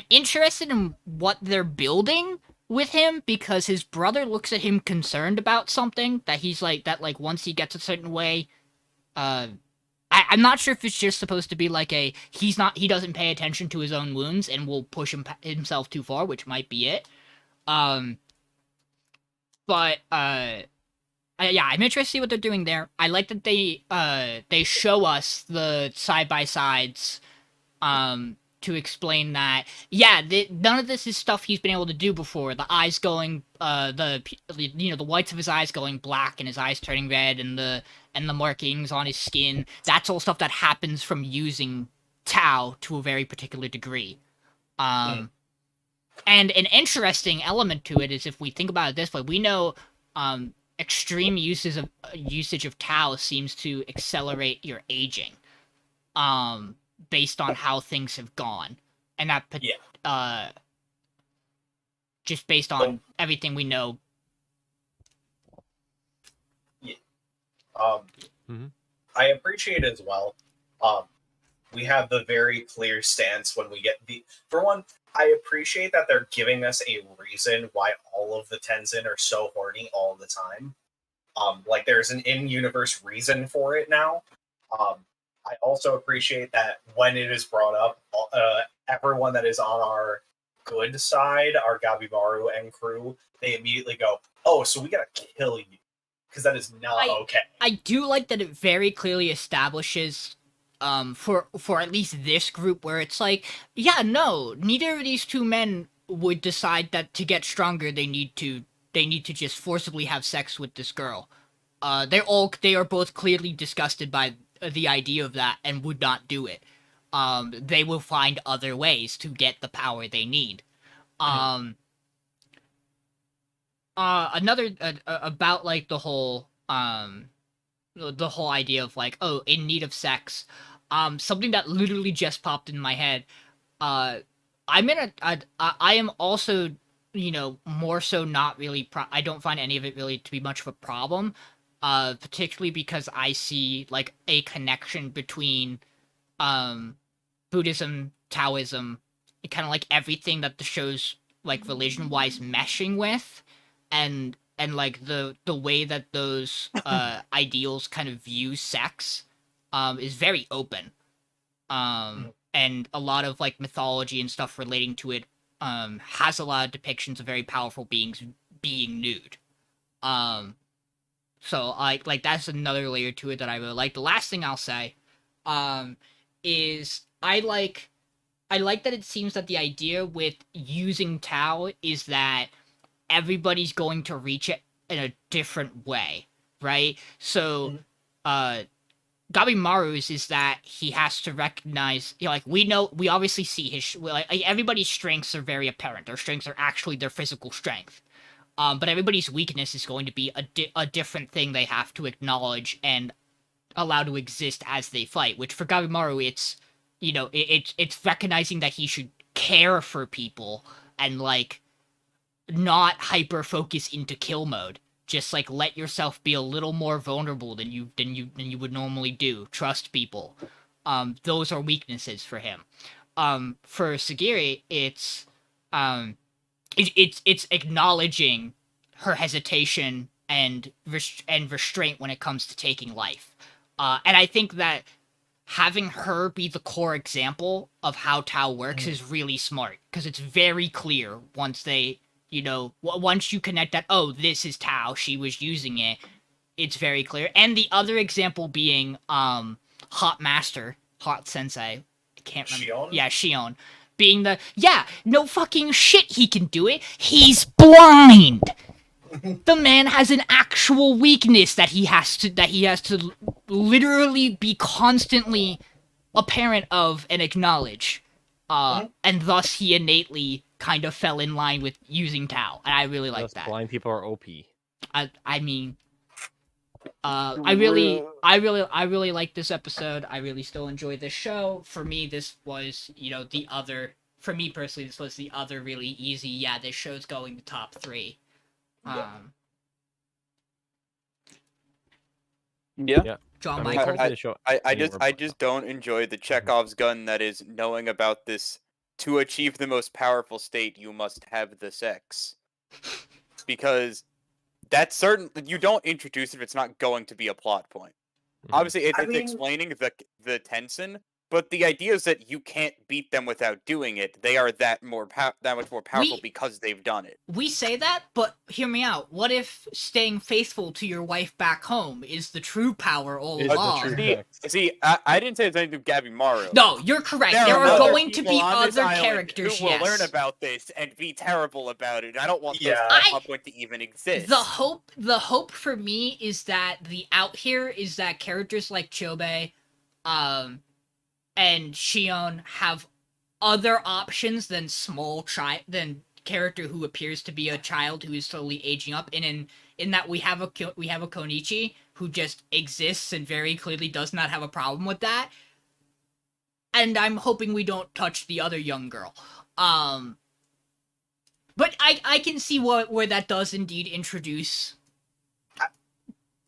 interested in what they're building with him, because his brother looks at him concerned about something that he's like once he gets a certain way, I'm not sure if it's just supposed to be like he doesn't pay attention to his own wounds and will push himself too far, which might be it. I'm interested to see what they're doing there. I like that they show us the side by sides to explain that, none of this is stuff he's been able to do before. The eyes going, the whites of his eyes going black and his eyes turning red, and the markings on his skin. That's all stuff that happens from using Tau to a very particular degree. And an interesting element to it is, if we think about it this way, we know extreme usage of Tau seems to accelerate your aging. Based on how things have gone, and that just based on everything we know. I appreciate it as well. We have the very clear stance when we get for one, I appreciate that they're giving us a reason why all of the Tenzin are so horny all the time. Like, there's an in-universe reason for it now. I also appreciate that when it is brought up, everyone that is on our good side, our Gabimaru and crew, they immediately go, "Oh, so we gotta kill you," because that is not okay. I do like that it very clearly establishes, for at least this group, where it's like, neither of these two men would decide that to get stronger they need to just forcibly have sex with this girl. They are both clearly disgusted by the idea of that and would not do it. They will find other ways to get the power they need. Another about like the whole idea of like, in need of sex. Something that literally just popped in my head. I am also, more so not really. I don't find any of it really to be much of a problem. Particularly because I see like a connection between Buddhism, Taoism, kind of like everything that the show's like religion-wise meshing with, and like the way that those ideals kind of view sex is very open. And a lot of like mythology and stuff relating to it has a lot of depictions of very powerful beings being nude. So like that's another layer to it that I really like. The last thing I'll say is I like that it seems that the idea with using Tau is that everybody's going to reach it in a different way, right? So Gabimaru's is that he has to recognize, we obviously see everybody's strengths are very apparent. Their strengths are actually their physical strength. But everybody's weakness is going to be a different thing they have to acknowledge and allow to exist as they fight. Which for Gabimaru, it's it's recognizing that he should care for people and like not hyper focus into kill mode. Just like let yourself be a little more vulnerable than you would normally do. Trust people. Those are weaknesses for him. For Sagiri, it's acknowledging her hesitation and restraint when it comes to taking life. And I think that having her be the core example of how Tao works is really smart, because it's very clear once they, once you connect that, oh, this is Tao, she was using it, it's very clear. And the other example being Hot Master, Hot Sensei, I can't remember. Shion? Yeah, Shion. Being no fucking shit he can do it. He's blind. The man has an actual weakness that he has to literally be constantly apparent of and acknowledge. And thus he innately kind of fell in line with using Tao. And I really like that. Blind people are OP. I mean, I really like this episode. I really still enjoy this show. For me, this was, for me personally, this was the other really easy, yeah, this show's going to top 3. Yeah. John I mean, Michael. I I just don't enjoy the Chekhov's gun that is knowing about this. To achieve the most powerful state, you must have the sex. Because that's certain. You don't introduce it if it's not going to be a plot point. Obviously, it's explaining the Tensen, but the idea is that you can't beat them without doing it. They are that much more powerful because they've done it. We say that, but hear me out. What if staying faithful to your wife back home is the true power all along? See, I didn't say it's anything to do with Gabimaru. No, you're correct. There are going to be other characters, who will learn about this and be terrible about it. I don't want this plot point to even exist. The hope for me is that the out here is that characters like Chobe, and Shion have other options than than character who appears to be a child who is slowly aging up. And in that we have a Konichi who just exists and very clearly does not have a problem with that. And I'm hoping we don't touch the other young girl. But I can see where that does indeed introduce.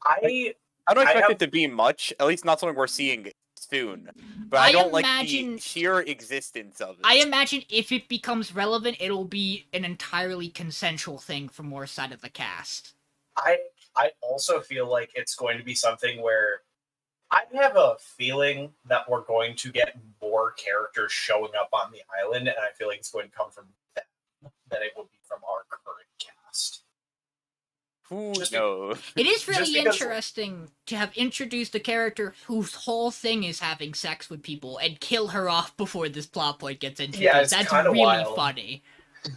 I don't expect it to be much, at least not something we're seeing soon. But I don't like the sheer existence of it. I imagine if it becomes relevant, it'll be an entirely consensual thing from more side of the cast. I also feel like it's going to be something where I have a feeling that we're going to get more characters showing up on the island, and I feel like it's going to come from them than it would be from our current cast. Who knows? It is really interesting to have introduced a character whose whole thing is having sex with people and kill her off before this plot point gets introduced. Yeah, it's That's really wild. Funny. I'm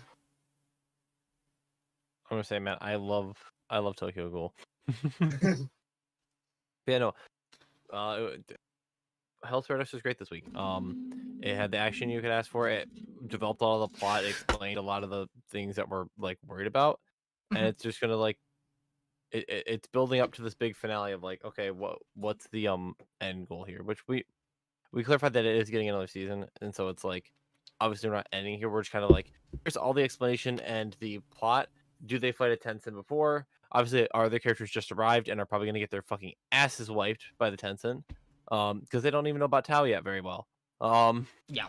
gonna say, man, I love Tokyo Ghoul. Yeah, no. Hell's Paradise was great this week. It had the action you could ask for. It developed all the plot. It explained a lot of the things that we're like worried about, and it's just gonna like, it's building up to this big finale of like, okay, what's the end goal here? Which we clarified that it is getting another season, and so it's like, obviously we're not ending here. We're just kind of like, here's all the explanation and the plot. Do they fight a Tensen before? Obviously, are the characters just arrived and are probably going to get their fucking asses wiped by the Tensen? Because they don't even know about Tao yet very well. Yeah.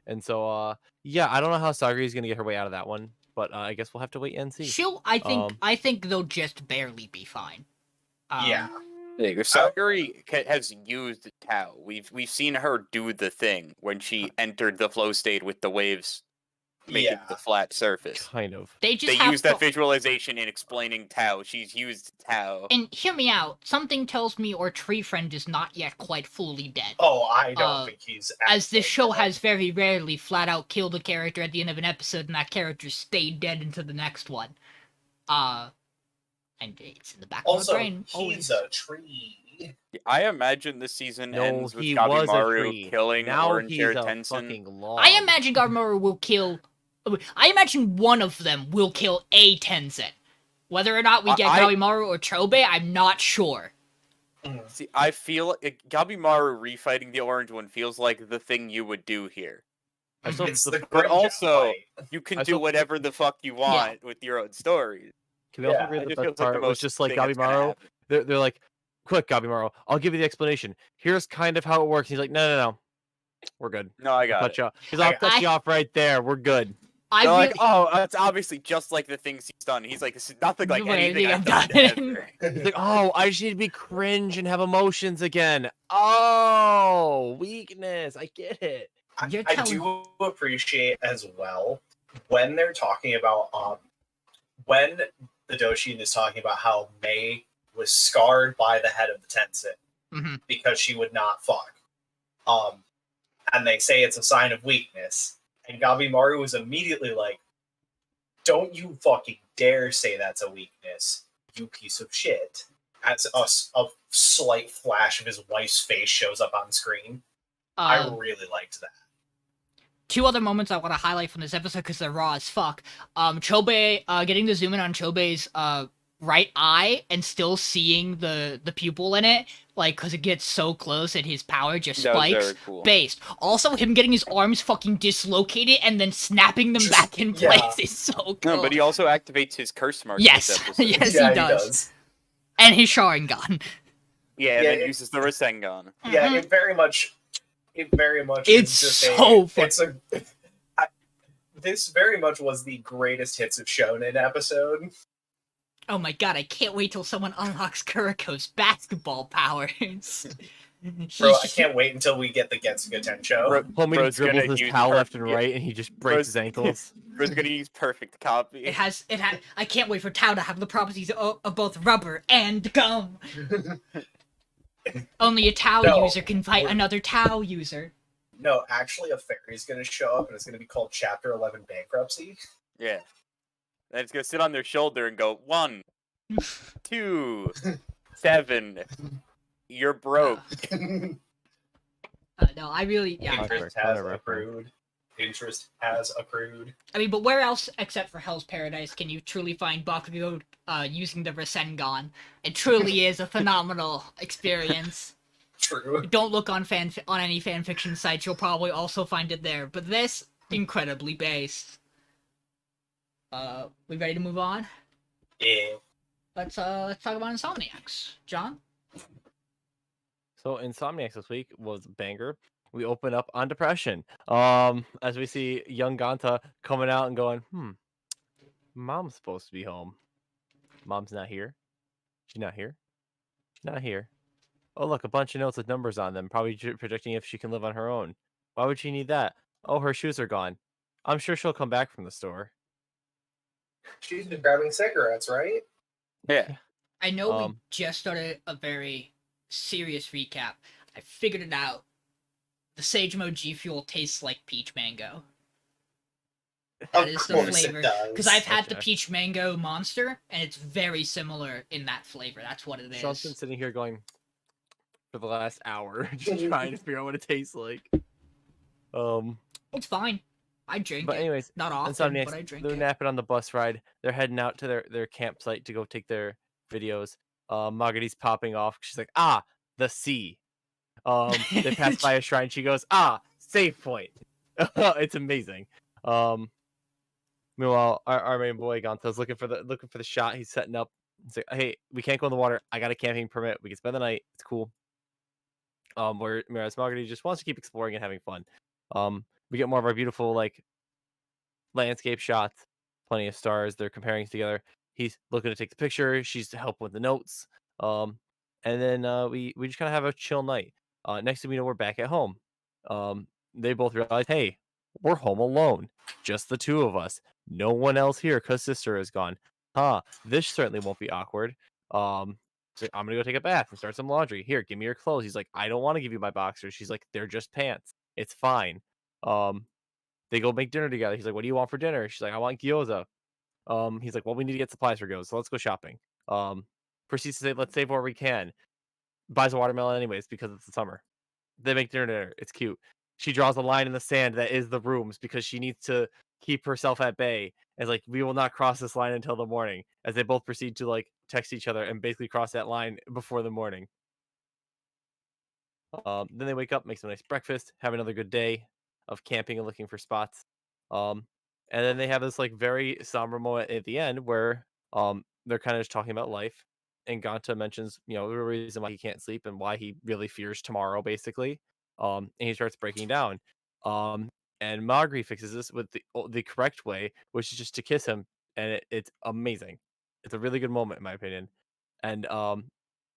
And so, I don't know how Sagiri is going to get her way out of that one, but I guess we'll have to wait and see. I think they'll just barely be fine. Yeah. Sagiri has used Tao. We've seen her do the thing when she entered the flow state with the waves making the flat surface. Kind of. They use that visualization in explaining Tao. She's used Tao. And hear me out. Something tells me our tree friend is not yet quite fully dead. Oh, I don't think he's... As this show has very rarely flat out killed a character at the end of an episode and that character stayed dead into the next one. And it's in the back of my brain. He's a tree. I imagine this season ends with Gabimaru killing Orange Hair Tensen. I imagine Gabimaru will kill... I imagine one of them will kill a Tensen. Whether or not we get Gabimaru or Chobe, I'm not sure. See, I feel like Gabimaru refighting the orange one feels like the thing you would do here. But also, you can do whatever the fuck you want with your own stories. Can we also Yeah, agree It the just feels best like the part was most just like thing that's gonna Gabimaru? happen. They're like, quick, Gabimaru, I'll give you the explanation. Here's kind of how it works. He's like, no. We're good. No, I got Cut it. you off. He's I'll cut you off right there. We're good. I They're really like, oh, it's obviously just like the things he's done. He's like, this is nothing like Wait, anything you I've got done done. ever. He's like, oh, I just need to be cringe and have emotions again. Oh, weakness. I get it. You're I telling- do appreciate as well when they're talking about when the Doshin is talking about how Mei was scarred by the head of the Tensei Mhm. because she would not fuck. And they say it's a sign of weakness. And Gabimaru was immediately like, don't you fucking dare say that's a weakness, you piece of shit. As a slight flash of his wife's face shows up on screen. I really liked that. Two other moments I want to highlight from this episode because they're raw as fuck. Chobe, getting to zoom in on Chobe's right eye and still seeing the pupil in it, like, because it gets so close and his power just That was spikes. very cool. Based. Also, him getting his arms fucking dislocated and then snapping them back in place is so cool. No, but he also activates his curse mark. Yes, This episode. yes, Yeah, he does. And his Sharingan. Yeah, and Yeah, then it- uses the Rasengan. Yeah, Mhm. it very much It's is just so fun. it's a this very much was the greatest hits of shonen episode. Oh my god, I can't wait till someone unlocks Kuriko's basketball powers. Bro, I can't wait until we get the Getsuga Tensho. Bro, Homie Bro's dribbles gonna his use towel left perfect- and yeah. right, and he just breaks Bro's- his ankles. Bro's gonna use perfect copy. It has. I can't wait for Tao to have the properties of both rubber and gum. Only a Tao No, user can fight we're- another Tao user. No, actually, a fairy's going to show up, and it's going to be called Chapter 11 Bankruptcy. Yeah. And it's gonna sit on their shoulder and go 1, 2, 7. You're broke. No, I really. Yeah. Interest has accrued. Interest has accrued. I mean, but where else except for Hell's Paradise can you truly find Bakugo using the Rasengan? It truly is a phenomenal experience. True. Don't look on any fanfiction sites. You'll probably also find it there. But this incredibly based. We ready to move on? Yeah. Let's talk about Insomniacs. John? So Insomniacs this week was a banger. We open up on depression. As we see young Ganta coming out and going, Mom's supposed to be home. Mom's not here. She's not here. She's not here. Oh, look, a bunch of notes with numbers on them, probably predicting if she can live on her own. Why would she need that? Oh, her shoes are gone. I'm sure she'll come back from the store. She's been grabbing cigarettes, right? Yeah. I know we Um, just started a very serious recap. I figured it out. The Sagemo G Fuel tastes like peach mango. That is the flavor. Because I've had the Okay. peach mango monster, and it's very similar in that flavor. That's what it is. Sean's been sitting here going for the last hour, just trying to figure out what it tastes like. It's fine. I drink But it. anyways, Not often, Insomniacs, but I drink they're it. napping on the bus ride. They're heading out to their campsite to go take their videos. Margarity's popping off. She's like, the sea. They pass by a shrine. She goes, save point. It's amazing. Meanwhile, our main boy Ganto's looking for the shot. He's setting up. He's like, hey, we can't go in the water. I got a camping permit. We can spend the night. It's cool. Whereas Margarity just wants to keep exploring and having fun. We get more of our beautiful landscape shots, plenty of stars. They're comparing together. He's looking to take the picture. She's to help with the notes. And then we just kind of have a chill night. Next thing we know, we're back at home. They both realize, hey, we're home alone, just the two of us. No one else here because sister is gone. This certainly won't be awkward. So I'm gonna go take a bath and start some laundry. Here, give me your clothes. He's like, I don't want to give you my boxers. She's like, they're just pants. It's fine. They go make dinner together. He's like, what do you want for dinner? She's like, I want gyoza. He's like, well, we need to get supplies for gyoza, so let's go shopping. Proceeds to say, let's save where we can. Buys a watermelon anyways because it's the summer. They make dinner. It's cute. She draws a line in the sand that is the rooms because she needs to keep herself at bay. As like, we will not cross this line until the morning. As they both proceed to text each other and basically cross that line before the morning. Then they wake up, make some nice breakfast, have another good day of camping and looking for spots. And then they have this very somber moment at the end where they're kind of just talking about life, and Ganta mentions, the reason why he can't sleep and why he really fears tomorrow, basically. And he starts breaking down. Um, and Magri fixes this with the correct way, which is just to kiss him, and it's amazing. It's a really good moment, in my opinion. And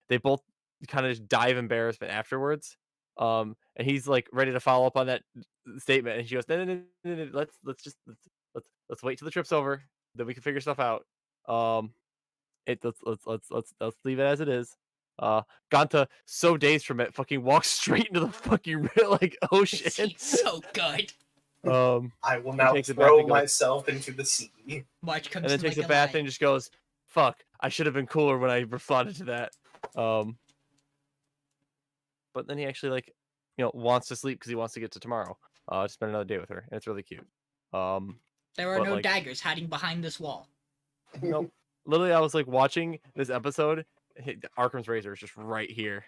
they both kind of just die of embarrassment afterwards. And he's like ready to follow up on that statement, and she goes, no, let's wait till the trip's over, then we can figure stuff out. Let's leave it as it is. Ganta, so dazed from it, fucking walks straight into the fucking like ocean. It's so good. I will now takes a bath throw and goes- myself into the sea. March comes and then to takes like a bath lie. and just goes, "Fuck, I should have been cooler when I responded to that." But then he actually wants to sleep because he wants to get to tomorrow. To spend another day with her, and it's really cute. There are but, no like- daggers hiding behind this wall. Nope. Literally, I was like watching this episode. Arkham's razor is just right here.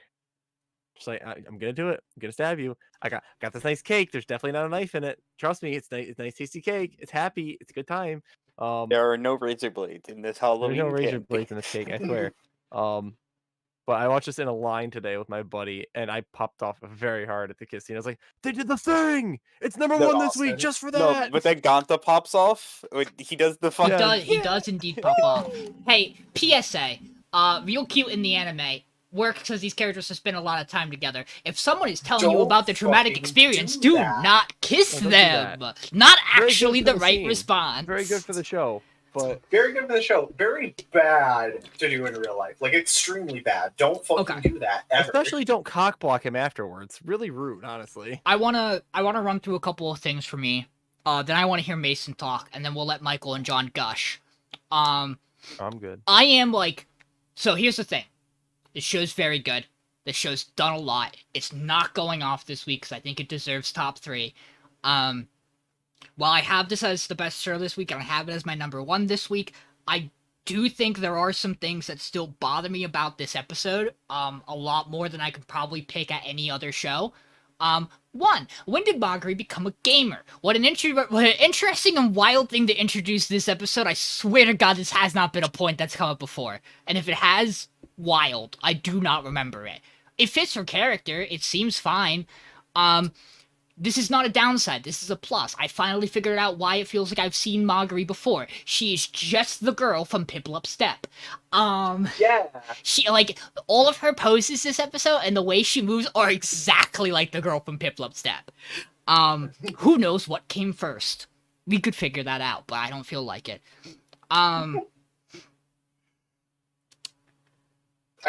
Just like I'm gonna do it. I'm gonna stab you. I got this nice cake. There's definitely not a knife in it. Trust me, it's nice. It's nice, tasty cake. It's happy. It's a good time. There are no razor blades in this Halloween. There's no razor candy. blades in this cake. I swear. But I watched this in a line today with my buddy, and I popped off very hard at the kiss scene. I was like, "They did the thing! It's number They're one this week awesome. just for No, that." but then Ganta pops off. He does the fucking. Yeah. He does indeed pop off. Hey, PSA. Real cute in the anime. Works because these characters have spent a lot of time together. If someone is telling you Don't about the traumatic fucking experience, do do that. not kiss No, don't do them. that. Not Very good actually for the the right scene. response. Very good for the show, but Very good for the show. Very bad to do in real life. Like, extremely bad. Don't fucking Okay. do that, ever. especially don't cock block him afterwards. Really rude, honestly. I wanna run through a couple of things for me. Then I wanna hear Mason talk, and then we'll let Michael and John gush. I'm good. I am like, so here's the thing. This show's very good. This show's done a lot. It's not going off this week because I think it deserves top 3. While I have this as the best show this week, and I have it as my number 1 this week, I do think there are some things that still bother me about this episode. A lot more than I could probably pick at any other show. One, when did Magri become a gamer? What an interesting and wild thing to introduce this episode. I swear to God, this has not been a point that's come up before. And if it has, wild. I do not remember it. It fits her character. It seems fine. This is not a downside. This is a plus. I finally figured out why it feels like I've seen Magri before. She is just the girl from Piplup Step. Yeah. She, like, all of her poses this episode and the way she moves are exactly like the girl from Piplup Step. Who knows what came first? We could figure that out, but I don't feel like it. I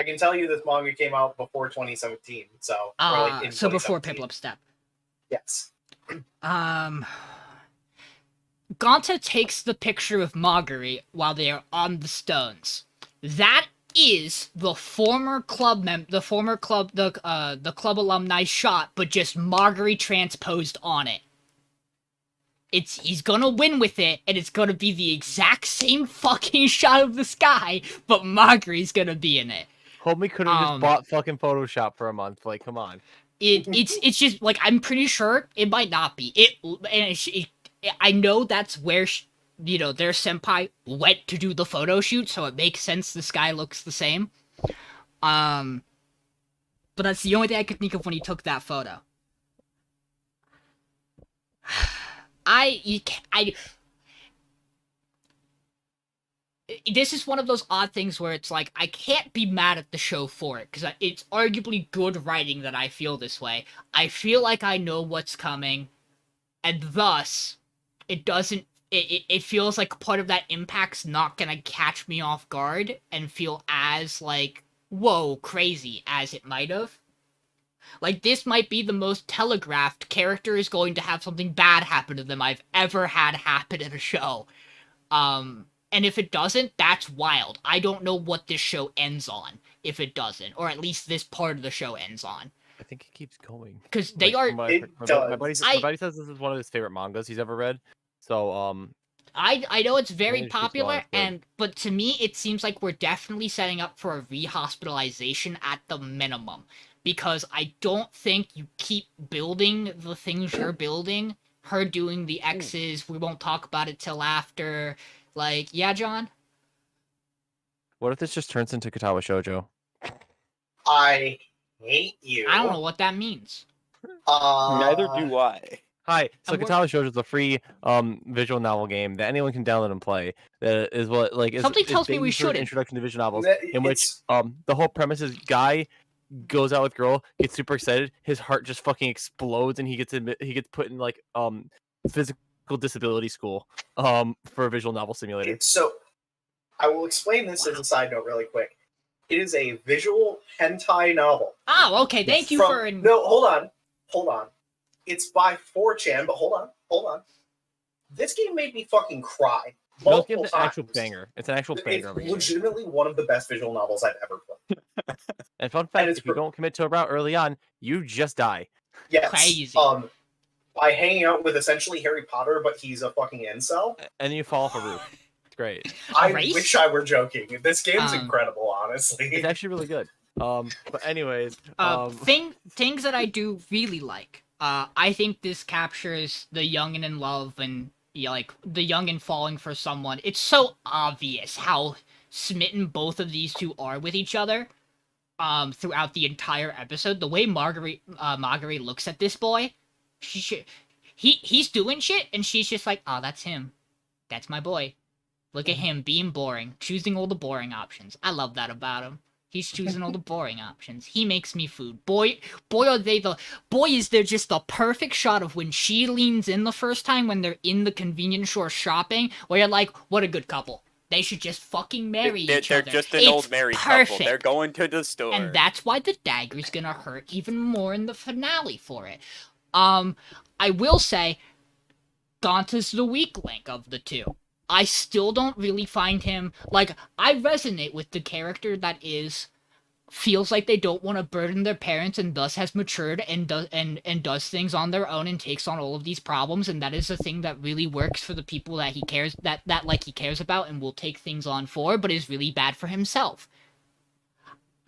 can tell you this manga came out before 2017, so... or, like, in So before 2017. Piplup Step. Yes. Ganta takes the picture of Magari while they are on the stones. That is the former club the club alumni shot, but just Marguerite transposed on it. He's gonna win with it, and it's gonna be the exact same fucking shot of the sky, but Marguerite's gonna be in it. Homie could have just bought fucking Photoshop for a month. Like, come on. It's just like, I'm pretty sure it might not be I know that's where their senpai went to do the photo shoot, so it makes sense the sky looks the same. But that's the only thing I could think of when he took that photo. This is one of those odd things where it's like, I can't be mad at the show for it, because it's arguably good writing that I feel this way. I feel like I know what's coming, and thus, it feels like part of that impact's not gonna catch me off guard and feel as, like, whoa, crazy as it might have. Like, this might be the most telegraphed character is going to have something bad happen to them I've ever had happen in a show. And if it doesn't, that's wild. I don't know what this show ends on, if it doesn't. Or at least this part of the show ends on. I think it keeps going. Because they are... My does. buddy says this is one of his favorite mangas he's ever read. So, I know it's very it keeps going, popular, it's good. but to me, it seems like we're definitely setting up for a rehospitalization at the minimum. Because I don't think you keep building the things you're building. Her doing the X's, we won't talk about it till after... Like, yeah, John? What if this just turns into Katawa Shoujo? I hate you. I don't know what that means. Neither do I. Hi, so And what- Katawa Shoujo is a free visual novel game that anyone can download and play. That is what like is Something tells me we based for shouldn't. introduction to visual novels, That- in which it's- the whole premise is guy goes out with girl, gets super excited, his heart just fucking explodes, and he gets put in like physical disability school for a visual novel simulator. So, I will explain this as a side note really quick. It is a visual hentai novel. Oh, okay. Thank you for. No, hold on. It's by 4chan, but hold on. This game made me fucking cry No, multiple it's an actual times. banger. It's an actual banger. It's legitimately one of the best visual novels I've ever played. And fun fact, it's if you don't commit to a route early on, you just die. Yes. Crazy. By hanging out with essentially Harry Potter, but he's a fucking incel. And then you fall off a roof. It's great. I race? wish I were joking. This game's Um, incredible, honestly. It's actually really good. But anyways, Things that I do really like. I think this captures the young and in love and like the young and falling for someone. It's so obvious how smitten both of these two are with each other. Throughout the entire episode, the way Marguerite looks at this boy, he's doing shit, and she's just like, oh, that's him. That's my boy. Look at him being boring, choosing all the boring options. I love that about him. He's choosing all the boring options. He makes me food. Boy, is there just the perfect shot of when she leans in the first time when they're in the convenience store shopping, where you're like, what a good couple. They should just fucking marry each They're other. just an It's old married perfect. couple. They're going to the store. And that's why the dagger's gonna hurt even more in the finale for it. I will say, Gonta's the weak link of the two. I still don't really find him, like, I resonate with the character that feels like they don't want to burden their parents and thus has matured and does things on their own and takes on all of these problems, and that is a thing that really works for the people that he cares he cares about and will take things on for, but is really bad for himself.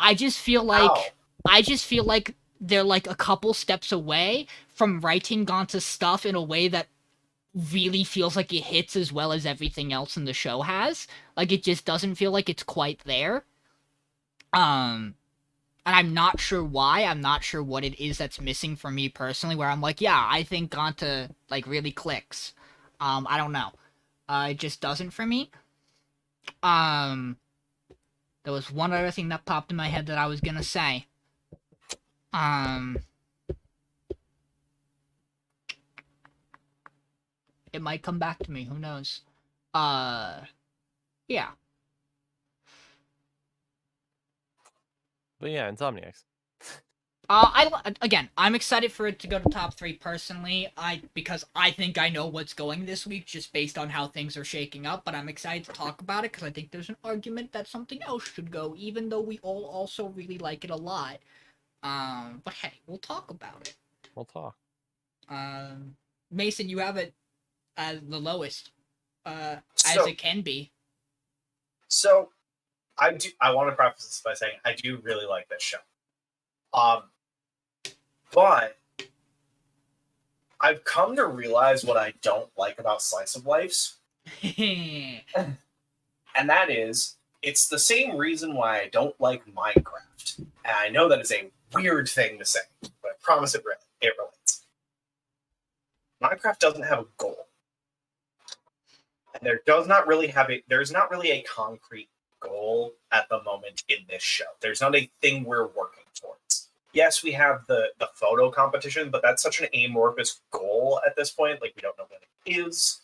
I just feel like they're like a couple steps away from writing Gonta's stuff in a way that really feels like it hits as well as everything else in the show has. Like, it just doesn't feel like it's quite there. And I'm not sure why. I'm not sure what it is that's missing for me personally, where I'm like, yeah, I think Gonta, like, really clicks. I don't know. It just doesn't for me. There was one other thing that popped in my head that I was gonna say. It might come back to me, who knows. Yeah. but yeah, Insomniacs. I'm excited for it to go to top 3 personally. Because I think I know what's going this week just based on how things are shaking up, but I'm excited to talk about it because I think there's an argument that something else should go, even though we all also really like it a lot. But hey, we'll talk about it. We'll talk. Mason, you have it as the lowest, as it can be. So, I want to preface this by saying I do really like this show. But I've come to realize what I don't like about slice of lives. And that is, it's the same reason why I don't like Minecraft. And I know that is a weird thing to say, but I promise it relates. Minecraft doesn't have a goal. And there's not really a concrete goal at the moment in this show. There's not a thing we're working towards. Yes, we have the photo competition, but that's such an amorphous goal at this point. Like, we don't know when it is.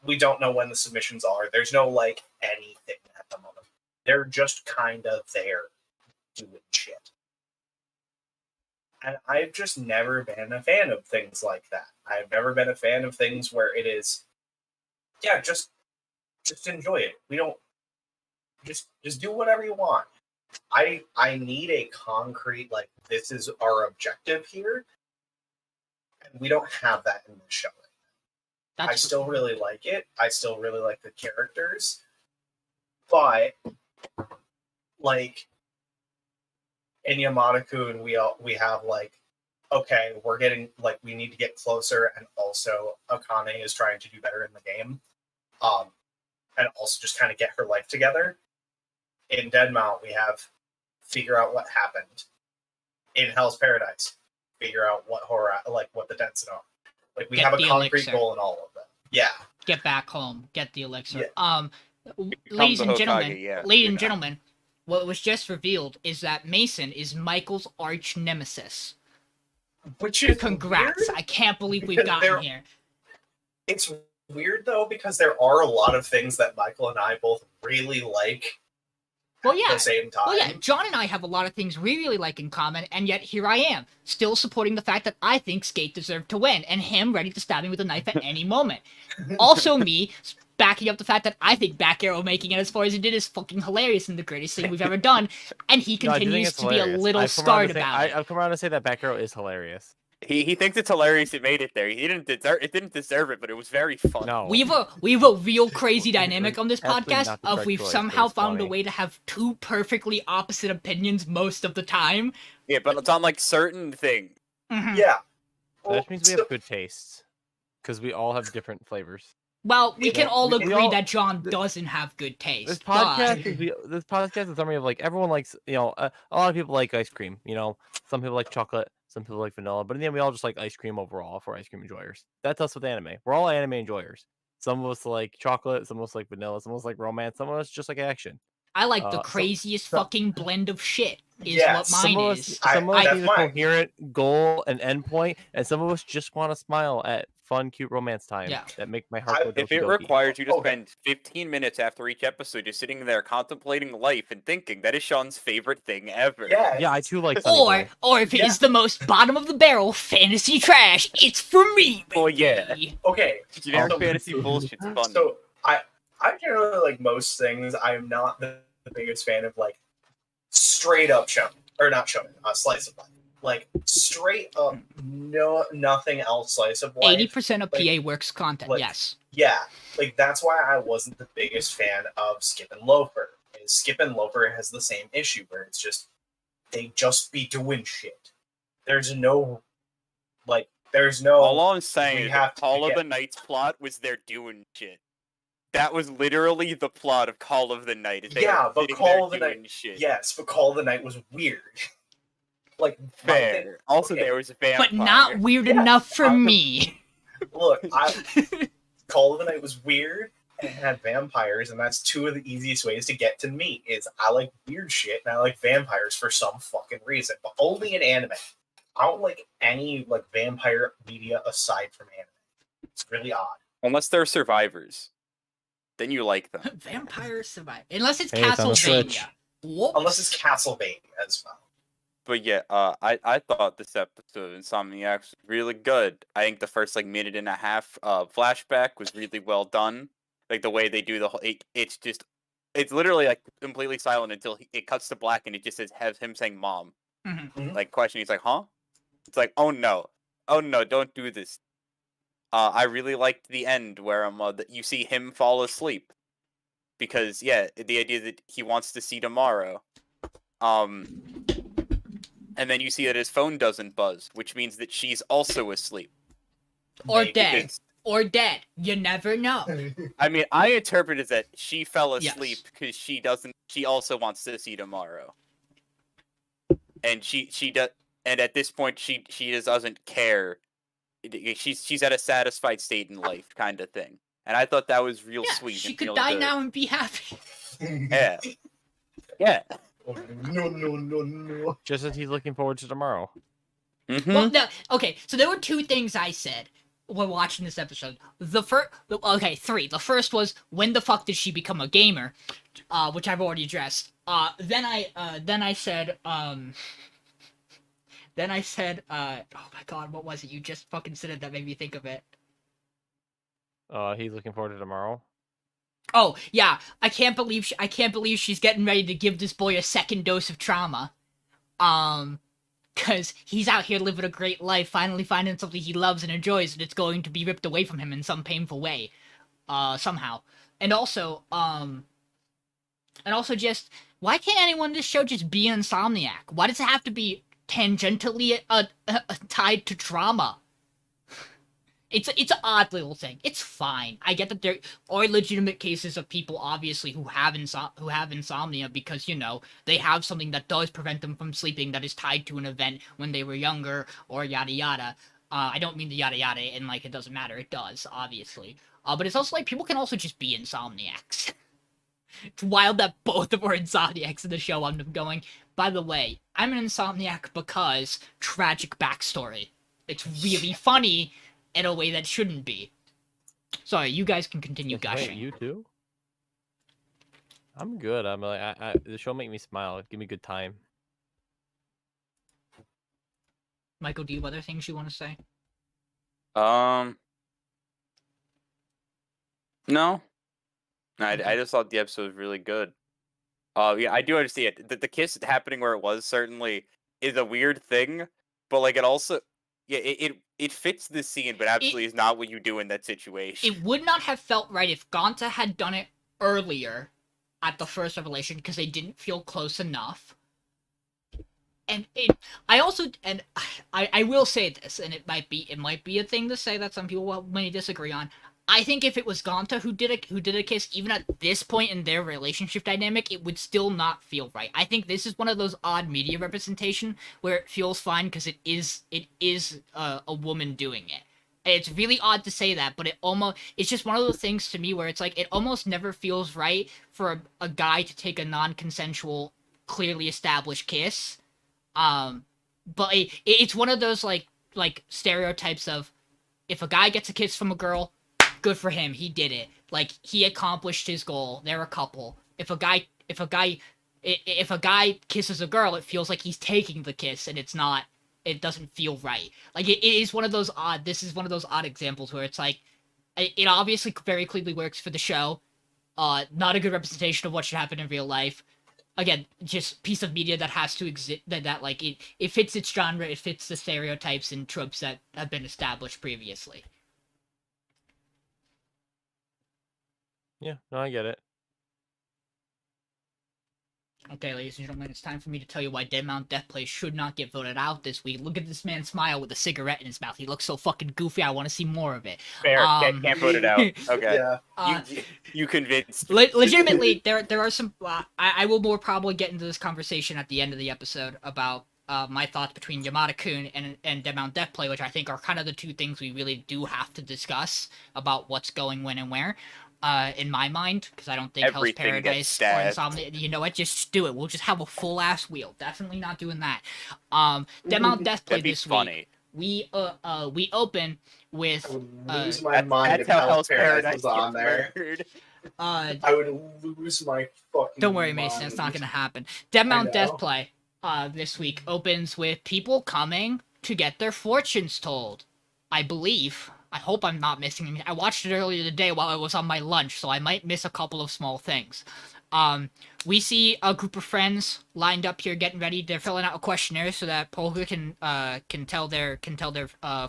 We don't know when the submissions are. There's no, like, anything at the moment. They're just kind of there doing shit. And I've just never been a fan of things like that. I've never been a fan of things where it is, yeah, just enjoy it. We don't just do whatever you want. I need a concrete, like, this is our objective here. And we don't have that in this show. I still really like it. I still really like the characters. But, like, in Yamada-Kun, we have, like, okay, we're getting, like, we need to get closer, and also Akane is trying to do better in the game. And also just kind of get her life together. In Dead Mount, we have figure out what happened. In Hell's Paradise, figure out what what the debts are. Like we Get have a the concrete elixir. goal in all of them. Yeah. Get back home. Get the elixir. Yeah. Ladies the and Hokage, gentlemen, yeah, ladies you're and not. gentlemen, what was just revealed is that Mason is Michael's arch nemesis. Which is Congrats! weird. I can't believe we've Because gotten they're- here. It's weird though because there are a lot of things that Michael and I both really like Well, at yeah. the same time. Well, yeah, John and I have a lot of things we really like in common, and yet here I am, still supporting the fact that I think Skate deserved to win, and him ready to stab me with a knife at any moment. Also, me backing up the fact that I think Back Arrow making it as far as he did is fucking hilarious and the greatest thing we've ever done, and he No, I do think continues it's to be a hilarious. little I've come around scarred to say- about it. I've come around to say that Back Arrow is hilarious. He thinks it's hilarious it made it there. He didn't deserve it. Didn't deserve it, but it was very fun. No. We have a real crazy dynamic on this Absolutely podcast not the of correct we've choice, but somehow it's found a funny. way to have two perfectly opposite opinions most of the time. Yeah, but it's on like certain things. Mhm. Yeah. That means we so- have good tastes because we all have different flavors. Well, we can all we agree all- that John th- doesn't have good taste. This but- podcast is a summary of like everyone likes. A lot of people like ice cream. Some people like chocolate, some people like vanilla, but in the end, we all just like ice cream overall for ice cream enjoyers. That's us with anime. We're all anime enjoyers. Some of us like chocolate, some of us like vanilla, some of us like romance, some of us just like action. I like the so- craziest so- fucking blend of shit. Is Yeah, what Some mine of is. us, some of us that's need a mine. coherent goal and endpoint, and some of us just want to smile at fun, cute romance time Yeah. that make my heart go If it doki-doki. requires you to Okay. spend 15 minutes after each episode just sitting there contemplating life and thinking, that is Sean's favorite thing ever. Yeah. Yeah, I too like Sunny Or, Boy. or if it is Yeah. the most bottom of the barrel fantasy trash, it's for me. Oh, yeah. baby. Okay. Generic So- fantasy bullshit's fun. So I generally like most things. I am not the biggest fan of like straight up shonen or not shonen, slice of life. Like straight up, nothing else slice of life. 80% of like- PA Works content, like- yes. Yeah, like that's why I wasn't the biggest fan of Skip and Loafer. And Skip and Loafer has the same issue where it's just they just be doing shit. There's no All I'm saying we is have that to Call of get- the Night's plot was they're doing shit. That was literally the plot of Call of the Night. Is they Yeah, were but sitting Call there of the doing shit. yes, but Call of the Night was weird. Like my Fair. thing- Also, okay. there was a vampire. But not weird Yeah, enough for I'm- me. Look, Call of the Night was weird and it had vampires, and that's two of the easiest ways to get to me. Is I like weird shit and I like vampires for some fucking reason, but only in anime. I don't like any like vampire media aside from anime. It's really odd. Unless they're survivors. Then you like them. Vampires survive. Unless it's Hey, it's on the Switch. Castlevania. Whoops. Unless it's Castlevania as well. But yeah, I thought this episode of Insomniacs was really good. I think the first like minute and a half flashback was really well done. Like the way they do the whole, it's literally like completely silent until it cuts to black and it just says has him saying "mom." Mhm. Like question, he's like, "Huh?" It's like, "Oh no, don't do this." I really liked the end where that you see him fall asleep because yeah, the idea that he wants to see tomorrow. And then you see that his phone doesn't buzz, which means that she's also asleep. Or Maybe dead. Because- Or dead. You never know. I mean, I interpret it that she fell Yes. asleep because she also wants to see tomorrow. And she does, and at this point she just doesn't care. She's at a satisfied state in life, kind of thing. And I thought that was real Yeah, sweet. she and could real die good. now and be happy. Yeah. Yeah. Oh, no. Just as he's looking forward to tomorrow. Mm-hmm. Well, no, okay, so there were two things I said when watching this episode. Three. The first was, when the fuck did she become a gamer? Which I've already addressed. Then I said, oh my god, what was it? You just fucking said it that made me think of it. He's looking forward to tomorrow. Oh, yeah, I can't believe she's getting ready to give this boy a second dose of trauma. Cause he's out here living a great life, finally finding something he loves and enjoys, and it's going to be ripped away from him in some painful way. Somehow. And also just, why can't anyone in this show just be an insomniac? Why does it have to be tangentially tied to trauma? It's an odd little thing. It's fine. I get that there are legitimate cases of people, obviously, who have insomnia because, they have something that does prevent them from sleeping that is tied to an event when they were younger, or yada yada. I don't mean the yada yada and, it doesn't matter. It does, obviously. But it's also, people can also just be insomniacs. It's wild that both of them are insomniacs in the show. I'm going, by the way, I'm an insomniac because tragic backstory. It's really funny in a way that shouldn't be. Sorry, you guys can continue gushing. Wait, you too? I'm good. I'm like, the show make me smile. Give me a good time. Michael, do you have other things you want to say? No. I just thought the episode was really good. Yeah, I do understand it. The kiss happening where it was certainly is a weird thing, but it also, yeah, it fits the scene, but absolutely is not what you do in that situation. It would not have felt right if Gonta had done it earlier at the first revelation because they didn't feel close enough. And I will say this, and it might be a thing to say that some people may disagree on. I think if it was Gonta who did a kiss, even at this point in their relationship dynamic, it would still not feel right. I think this is one of those odd media representation where it feels fine because it is a woman doing it. And it's really odd to say that, but it's just one of those things to me where it's it almost never feels right for a guy to take a non-consensual, clearly established kiss. But it's one of those stereotypes of if a guy gets a kiss from a girl, good for him, he did it. He accomplished his goal. They're a couple. If a guy kisses a girl, it feels like he's taking the kiss, and it doesn't feel right. It is one of those this is one of those odd examples where it's it obviously very clearly works for the show. Not a good representation of what should happen in real life. Again, just piece of media that has to exist, it fits its genre, it fits the stereotypes and tropes that have been established previously. Yeah, no, I get it. Okay, ladies and gentlemen, it's time for me to tell you why Dead Mount Deathplay should not get voted out this week. Look at this man smile with a cigarette in his mouth. He looks so fucking goofy, I want to see more of it. Fair, can't vote it out. Okay. Yeah. You convinced. Legitimately, there are some... I will more probably get into this conversation at the end of the episode about my thoughts between Yamada-Kun and Dead Mount Deathplay, which I think are kind of the two things we really do have to discuss about what's going when and where. In my mind, because I don't think Hell's Paradise or Insomnia. You know what? Just do it. We'll just have a full ass wheel. Definitely not doing that. Dead Mount Deathplay this week. We open with. Lose my mind if Hell's Paradise was on there. I would lose my fucking. Don't worry, mind. Mason. It's not gonna happen. Dead Mount Deathplay this week opens with people coming to get their fortunes told. I believe. I hope I'm not missing anything. I watched it earlier today while I was on my lunch, so I might miss a couple of small things. We see a group of friends lined up here getting ready. They're filling out a questionnaire so that Polka can tell their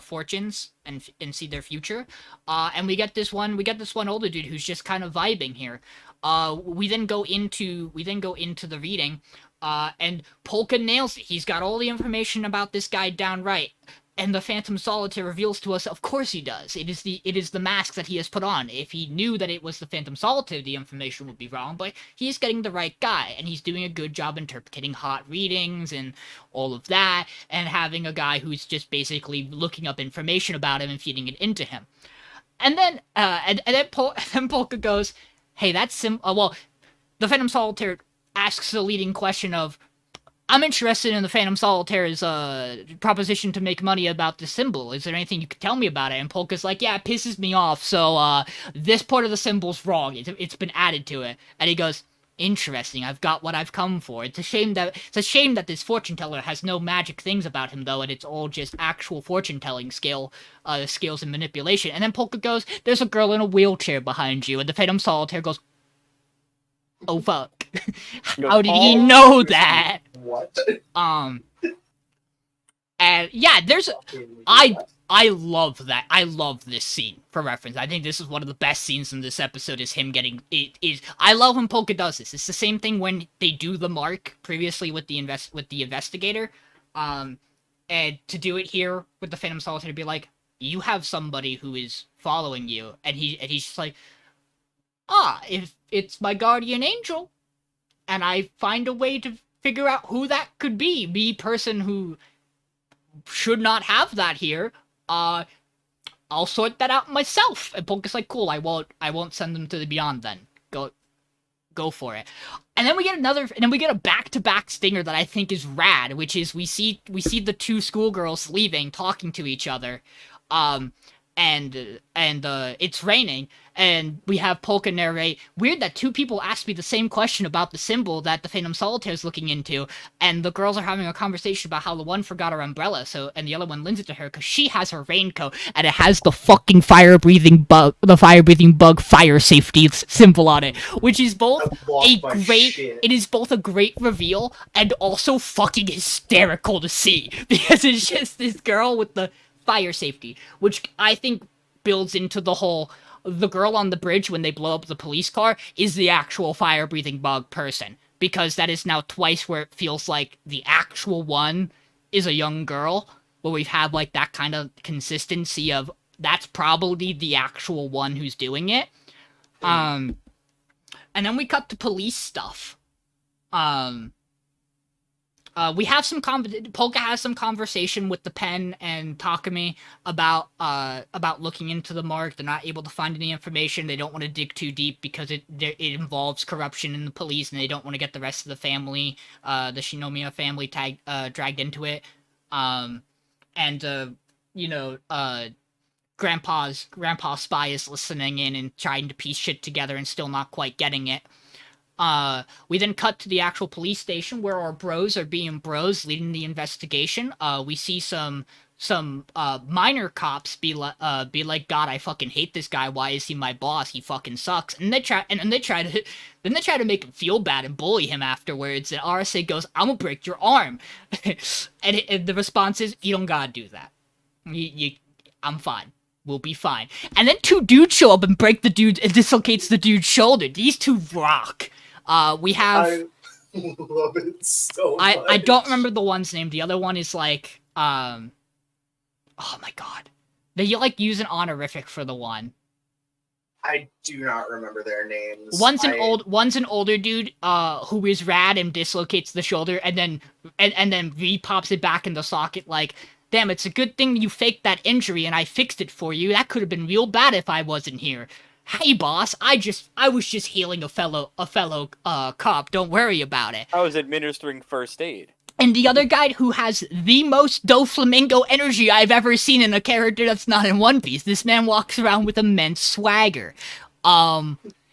fortunes and see their future. And we get this one older dude who's just kind of vibing here. We then go into the reading, and Polka nails it. He's got all the information about this guy down right. And the Phantom Solitaire reveals to us, of course he does. It is the mask that he has put on. If he knew that it was the Phantom Solitaire, the information would be wrong, but he's getting the right guy, and he's doing a good job interpreting hot readings and all of that, and having a guy who's just basically looking up information about him and feeding it into him. And then, then Polka goes, hey, that's the Phantom Solitaire asks the leading question of, I'm interested in the Phantom Solitaire's proposition to make money about the symbol. Is there anything you could tell me about it? And Polka's like, yeah, it pisses me off, so this part of the symbol's wrong. It's been added to it. And he goes, interesting, I've got what I've come for. It's a shame that this fortune teller has no magic things about him, though, and it's all just actual fortune-telling skills and manipulation. And then Polka goes, there's a girl in a wheelchair behind you, and the Phantom Solitaire goes, oh fuck. How did he know that? What? And yeah, I love that. I love this scene for reference. I think this is one of the best scenes in this episode. Is him getting I love when Polka does this. It's the same thing when they do the mark previously with the investigator. And to do it here with the Phantom Solitaire to be like, you have somebody who is following you, and he's just like, if it's my guardian angel, and I find a way to figure out who that could be, me person who should not have that here, I'll sort that out myself. And Polka's like, cool, I won't send them to the beyond then. Go for it. And then we get a back-to-back stinger that I think is rad, which is we see the two schoolgirls leaving, talking to each other. And it's raining, and we have Polka narrate, weird that two people asked me the same question about the symbol that the Phantom Solitaire is looking into, and the girls are having a conversation about how the one forgot her umbrella, and the other one lends it to her because she has her raincoat, and it has the fucking fire-breathing bug fire safety symbol on it, which is both it is both a great reveal and also fucking hysterical to see, because it's just this girl with the fire safety, which I think builds into the girl on the bridge when they blow up the police car is the actual fire-breathing bug person, because that is now twice where it feels like the actual one is a young girl, where we've had like that kind of consistency of that's probably the actual one who's doing it. And then we cut to police stuff. We have Polka has some conversation with the Pen and Takumi about looking into the mark. They're not able to find any information. They don't want to dig too deep because it involves corruption in the police, and they don't want to get the rest of the family, the Shinomiya family, dragged into it. Grandpa's spy is listening in and trying to piece shit together and still not quite getting it. We then cut to the actual police station where our bros are being bros, leading the investigation. We see some minor cops be like, God, I fucking hate this guy. Why is he my boss? He fucking sucks. And they try to make him feel bad and bully him afterwards. And RSA goes, I'm gonna break your arm. and the response is, you don't gotta do that. I'm fine. We'll be fine. And then two dudes show up and break the dude and dislocates the dude's shoulder. These two rock. We have. I love it so much. I don't remember the one's name. The other one is like, oh my god, they like use an honorific for the one. I do not remember their names. One's an older dude, who is rad and dislocates the shoulder, and then re-pops it back in the socket. Like, damn, it's a good thing you faked that injury and I fixed it for you. That could have been real bad if I wasn't here. Hey, boss, I was just healing a fellow cop. Don't worry about it. I was administering first aid. And the other guy who has the most Doflamingo energy I've ever seen in a character that's not in One Piece. This man walks around with immense swagger.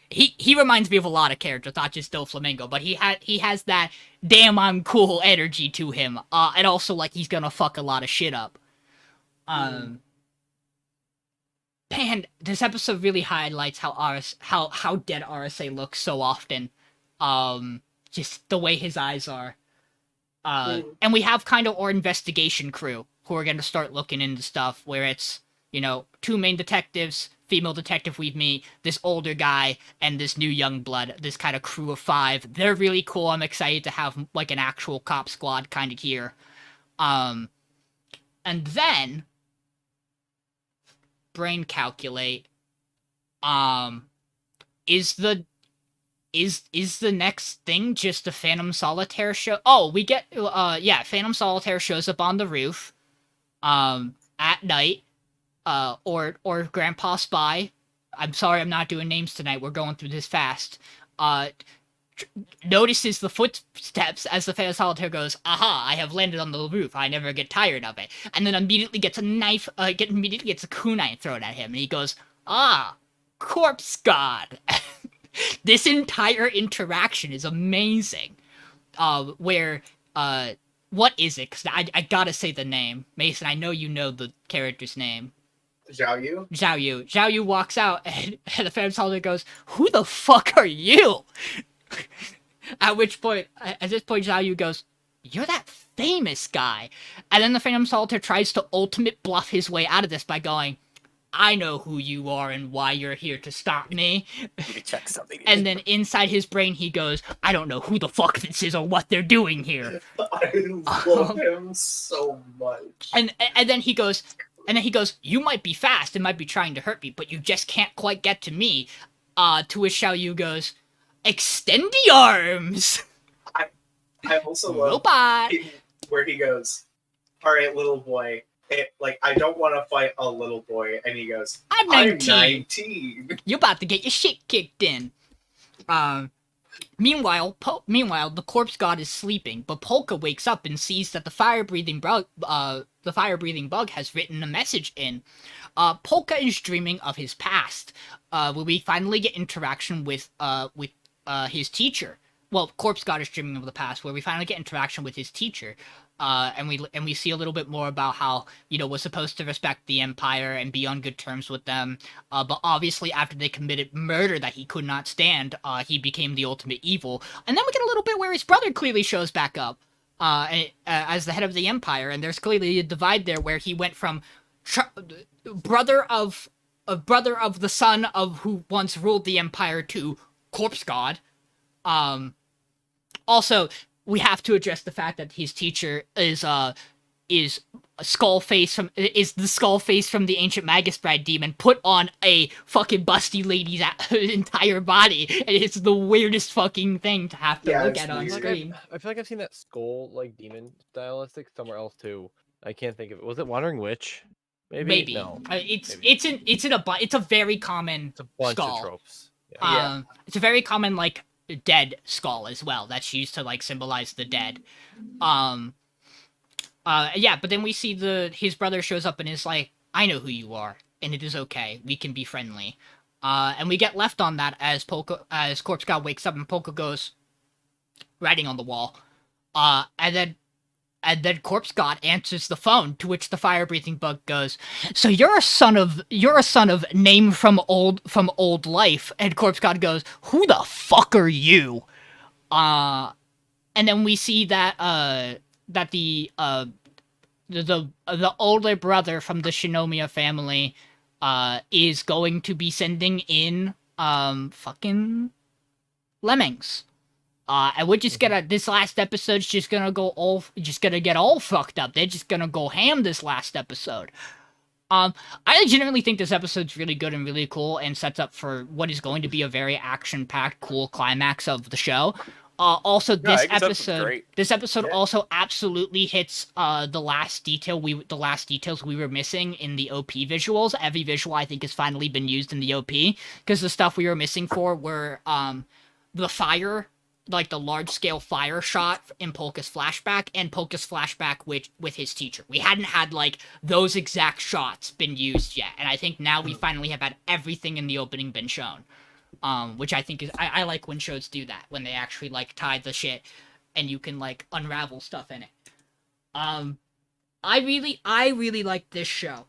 He reminds me of a lot of characters, not just Doflamingo, but he has that damn I'm cool energy to him. And also like he's gonna fuck a lot of shit up. Man, this episode really highlights how dead RSA looks so often. Just the way his eyes are. And we have kind of our investigation crew who are going to start looking into stuff where it's, two main detectives, female detective we meet, this older guy, and this new young blood, this kind of crew of 5. They're really cool. I'm excited to have like an actual cop squad kind of here. And then brain calculate, is the next thing just a Phantom Solitaire show? Oh, we get Phantom Solitaire shows up on the roof at night, or Grandpa Spy. I'm sorry, I'm not doing names tonight. We're going through this fast. Notices the footsteps as the Phantom Solitaire goes, aha, I have landed on the roof. I never get tired of it. And then immediately gets a knife, immediately gets a kunai thrown at him. And he goes, corpse god. This entire interaction is amazing. What is it? Because I gotta say the name. Mason, I know you know the character's name. Zhao Yu? Zhao Yu. Zhao Yu walks out, and the Phantom Solitaire goes, who the fuck are you? At this point, Zhao Yu goes, you're that famous guy. And then the Phantom Solitaire tries to ultimate bluff his way out of this by going, I know who you are and why you're here to stop me. Let me check something. And then inside his brain he goes, I don't know who the fuck this is or what they're doing here. I love him so much. And then he goes, And then he goes, "You might be fast and might be trying to hurt me, but you just can't quite get to me." To which Xiao Yu goes, "Extend the arms!" I also love Robot! where he goes, "All right, little boy. I don't want to fight a little boy," and he goes, I'm "I'm 19. 19." You're about to get your shit kicked in. Meanwhile, the corpse god is sleeping, but Polka wakes up and sees that the fire-breathing bug has written a message in. Polka is dreaming of his past, where we finally get interaction with his teacher. Well, corpse god is dreaming of the past, where we finally get interaction with his teacher. And we see a little bit more about how, was supposed to respect the Empire and be on good terms with them. But obviously, after they committed murder that he could not stand, he became the ultimate evil. And then we get a little bit where his brother clearly shows back up as the head of the Empire, and there's clearly a divide there where he went from brother of the son of who once ruled the Empire to corpse god. Also, we have to address the fact that his teacher is the skull face from the ancient Magus Bride demon put on a fucking busty lady's entire body, and it's the weirdest fucking thing to have to look at on screen. I feel like I've seen that skull demon stylistic somewhere else too. I can't think of it. Was it Wandering Witch? Maybe. No. It's a very common It's a bunch skull. of tropes. Yeah. It's a very common dead skull as well. That's used to symbolize the dead. But then we see his brother shows up and is like, "I know who you are, and it is okay. We can be friendly." And we get left on that as Corpse God wakes up and Polka goes, writing on the wall. And then Corpse God answers the phone, to which the fire-breathing bug goes, "So you're a son of name from old life." And Corpse God goes, "Who the fuck are you?" And then we see that the older brother from the Shinomiya family is going to be sending in fucking lemmings. And we're just this last episode's just gonna get all fucked up. They're just gonna go ham this last episode. I legitimately think this episode's really good and really cool and sets up for what is going to be a very action-packed, cool climax of the show. Also, this episode also absolutely hits the last details we were missing in the OP visuals. Every visual I think has finally been used in the OP, because the stuff we were missing were the fire, the large-scale fire shot in Polka's flashback, and Polka's flashback with his teacher. We hadn't had, those exact shots been used yet, and I think now we finally have had everything in the opening been shown. Which I think is... I like when shows do that, when they actually, tie the shit, and you can, unravel stuff in it. I really like this show.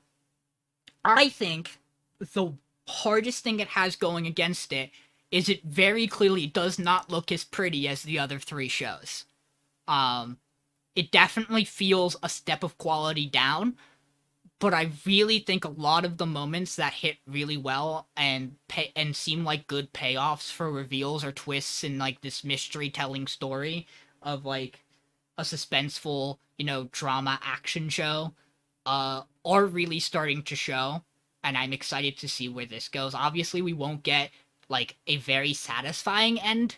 I think the hardest thing it has going against it is it very clearly does not look as pretty as the other three shows. It definitely feels a step of quality down, but I really think a lot of the moments that hit really well and seem like good payoffs for reveals or twists in this mystery-telling story of a suspenseful, drama action show, are really starting to show, and I'm excited to see where this goes. Obviously, we won't get a very satisfying end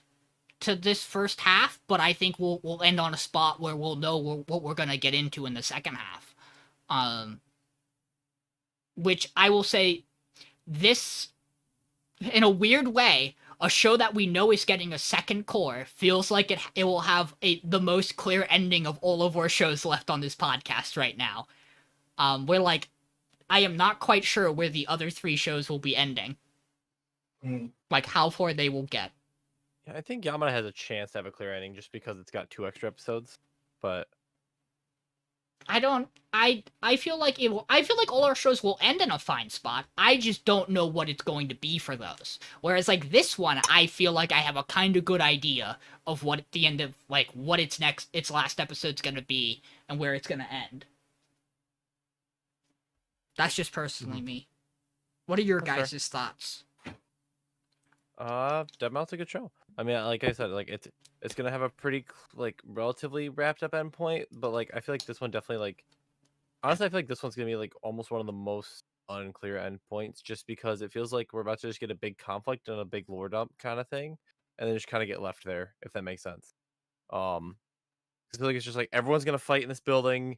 to this first half, but I think we'll end on a spot where we'll know what we're gonna get into in the second half. Which I will say, this, in a weird way, a show that we know is getting a second core feels like it will have the most clear ending of all of our shows left on this podcast right now. Where I am not quite sure where the other three shows will be ending. How far they will get. Yeah, I think Yamada has a chance to have a clear ending just because it's got 2 extra episodes, but I feel like all our shows will end in a fine spot. I just don't know what it's going to be for those. Whereas this one, I feel like I have a kind of good idea of what at the end of what its last episode's gonna be and where it's gonna end. That's just personally me. What are your guys' thoughts? Deadmau5's a good show. I mean, like I said, it's gonna have a pretty relatively wrapped up endpoint, but I feel like this one definitely Honestly, I feel like this one's gonna be like almost one of the most unclear endpoints, just because it feels like we're about to just get a big conflict and a big lore dump kind of thing, and then just kind of get left there, if that makes sense. I feel like it's just like everyone's gonna fight in this building.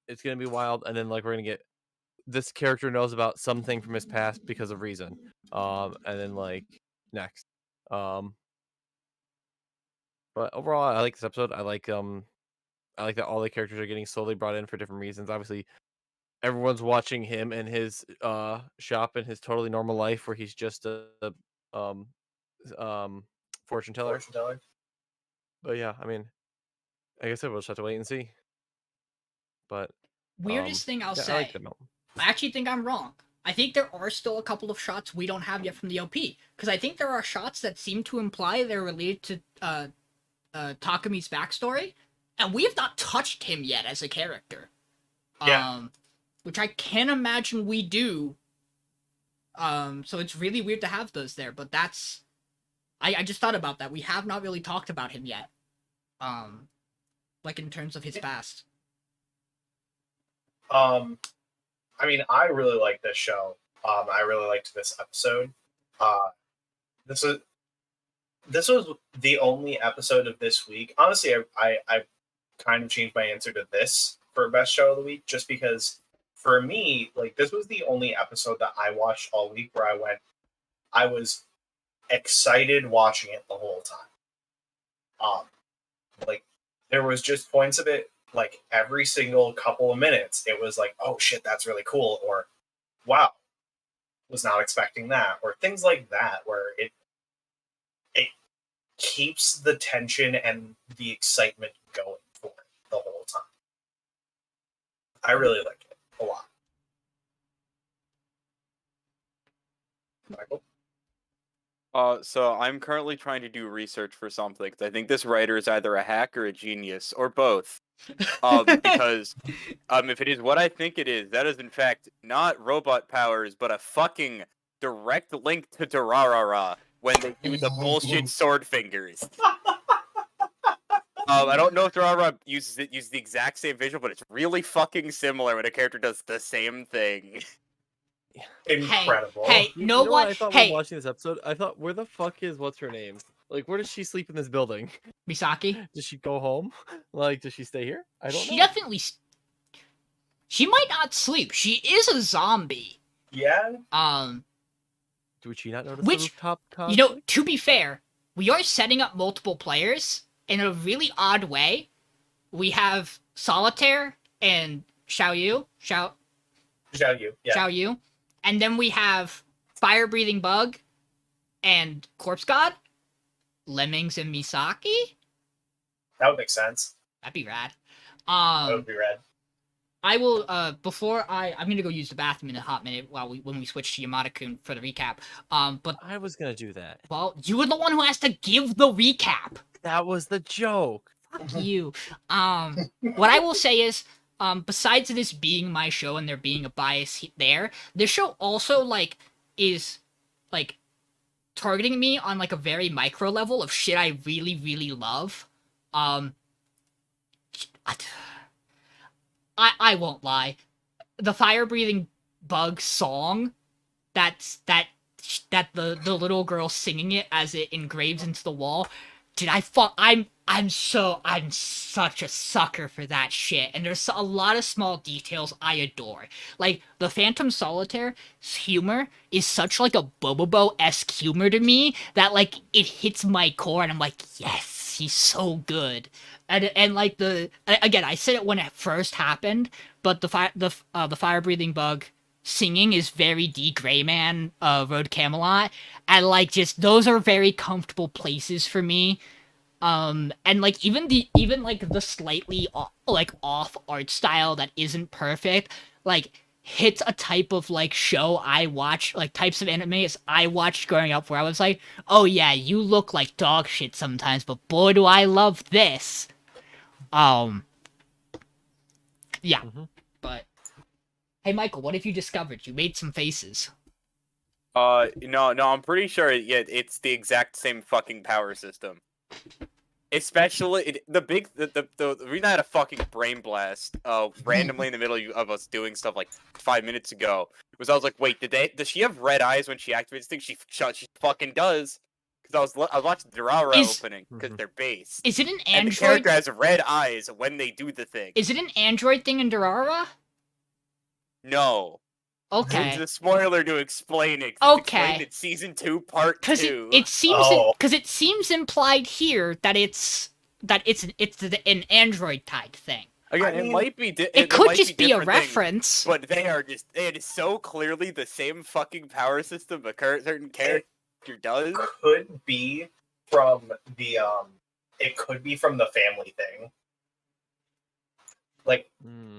It's gonna be wild, and then like we're gonna get this character knows about something from his past because of reason. And then like next. Um, but overall, I like this episode. I like that all the characters are getting slowly brought in for different reasons. Obviously, everyone's watching him and his shop and his totally normal life where he's just a um um fortune teller. Fortune teller. But yeah, I mean, I guess we'll just have to wait and see. But Weirdest thing I'll yeah, say. I like the melt. I actually think I'm wrong. I think there are still a couple of shots we don't have yet from the OP, because I think there are shots that seem to imply they're related to Takami's backstory, and we have not touched him yet as a character. Yeah. Which I can imagine we do. So it's really weird to have those there, but that's... I just thought about that. We have not really talked about him yet. Like in terms of his past. I mean, I really like this show. I really liked this episode. This was the only episode of this week. Honestly, I kind of changed my answer to this for best show of the week, just because for me, like, this was the only episode that I watched all week where I was excited watching it the whole time. Like, there was just points of it, like, every single couple of minutes, it was like, oh shit, that's really cool, or wow, was not expecting that, or things like that, where it keeps the tension and the excitement going for it the whole time. I really like it a lot. Michael? So I'm currently trying to do research for something. I think this writer is either a hack or a genius, or both. Because if it is what I think it is, that is in fact not robot powers, but a fucking direct link to Durarara when they do the bullshit sword fingers. I don't know if Durarara uses the exact same visual, but it's really fucking similar when a character does the same thing. Incredible. Hey, You know know what? I thought Hey, when watching this episode, I thought, where the fuck is what's her name? Like, where does she sleep in this building? Misaki? Does she go home? Like, does she stay here? I don't She know. definitely... She might not sleep. She is a zombie. Yeah? Would she not notice Which, the rooftop you know, conflict? to be fair, we are setting up multiple players in a really odd way. We have Solitaire and Xiao Yu. Xiao Yu. Yeah. Xiao Yu. And then we have Fire Breathing Bug and Corpse God. Lemmings and Misaki? That would make sense. That'd be rad. That would be rad. I will, I'm gonna go use the bathroom in a hot minute when we switch to Yamada-Kun for the recap. But, I was gonna do that. well, you were the one who has to give the recap. That was the joke. Fuck you. What I will say is, besides this being my show and there being a bias there, this show also, like, is, like, targeting me on, like, a very micro level of shit I really, really love. I won't lie. The Fire-Breathing Bug song, that the little girl singing it as it engraves into the wall, dude, I'm such a sucker for that shit, and there's a lot of small details I adore. Like, the Phantom Solitaire's humor is such, like, a Bobobo-esque humor to me that, like, it hits my core, and I'm like, yes, he's so good. And like, again, I said it when it first happened, but the Fire-Breathing Bug singing is very D. Greyman, Road Camelot, and, like, just, those are very comfortable places for me. And like even like the slightly off art style that isn't perfect, like, hits a type of, like, show I watch, like, types of animes I watched growing up where I was like, oh yeah, you look like dog shit sometimes, but boy do I love this. Yeah. But hey, Michael, what have you discovered? You made some faces. No, I'm pretty sure it's the exact same fucking power system. Especially the reason I had a fucking brain blast randomly in the middle of us doing stuff like 5 minutes ago was I was like, wait, does she have red eyes when she activates things? She fucking does. Because I was watching Durara opening because they're base. Is it an And the Android? character has red eyes when they do the thing. Is it an Android thing in Durara? No. Okay. It's a spoiler to explain it. Okay. It's explained in season 2, part 2. It seems implied here that it's an Android type thing. Again, I mean, it might be. It could just be a different things, reference. but they are just. It is so clearly the same fucking power system a certain character does. Could be from the It could be from the family thing. Like,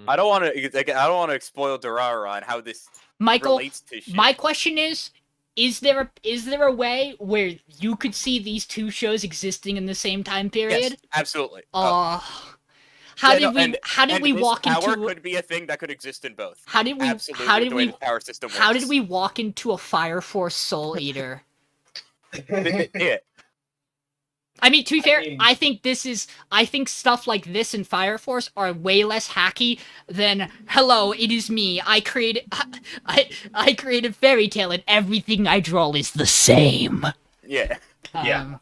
I don't want to spoil Durara on how this Michael, relates to shit. my question is there a way where you could see these two shows existing in the same time period? Yes, absolutely. How did we this walk power into could be a thing that could exist in both. how did we Absolutely, how did the way we the power system works. how did we walk into a Fire Force Soul Eater? Yeah. I mean, to be fair, mean- I think stuff like this in Fire Force are way less hacky than "Hello, it is me. I created Fairy Tale, and everything I draw is the same." Yeah. Yeah.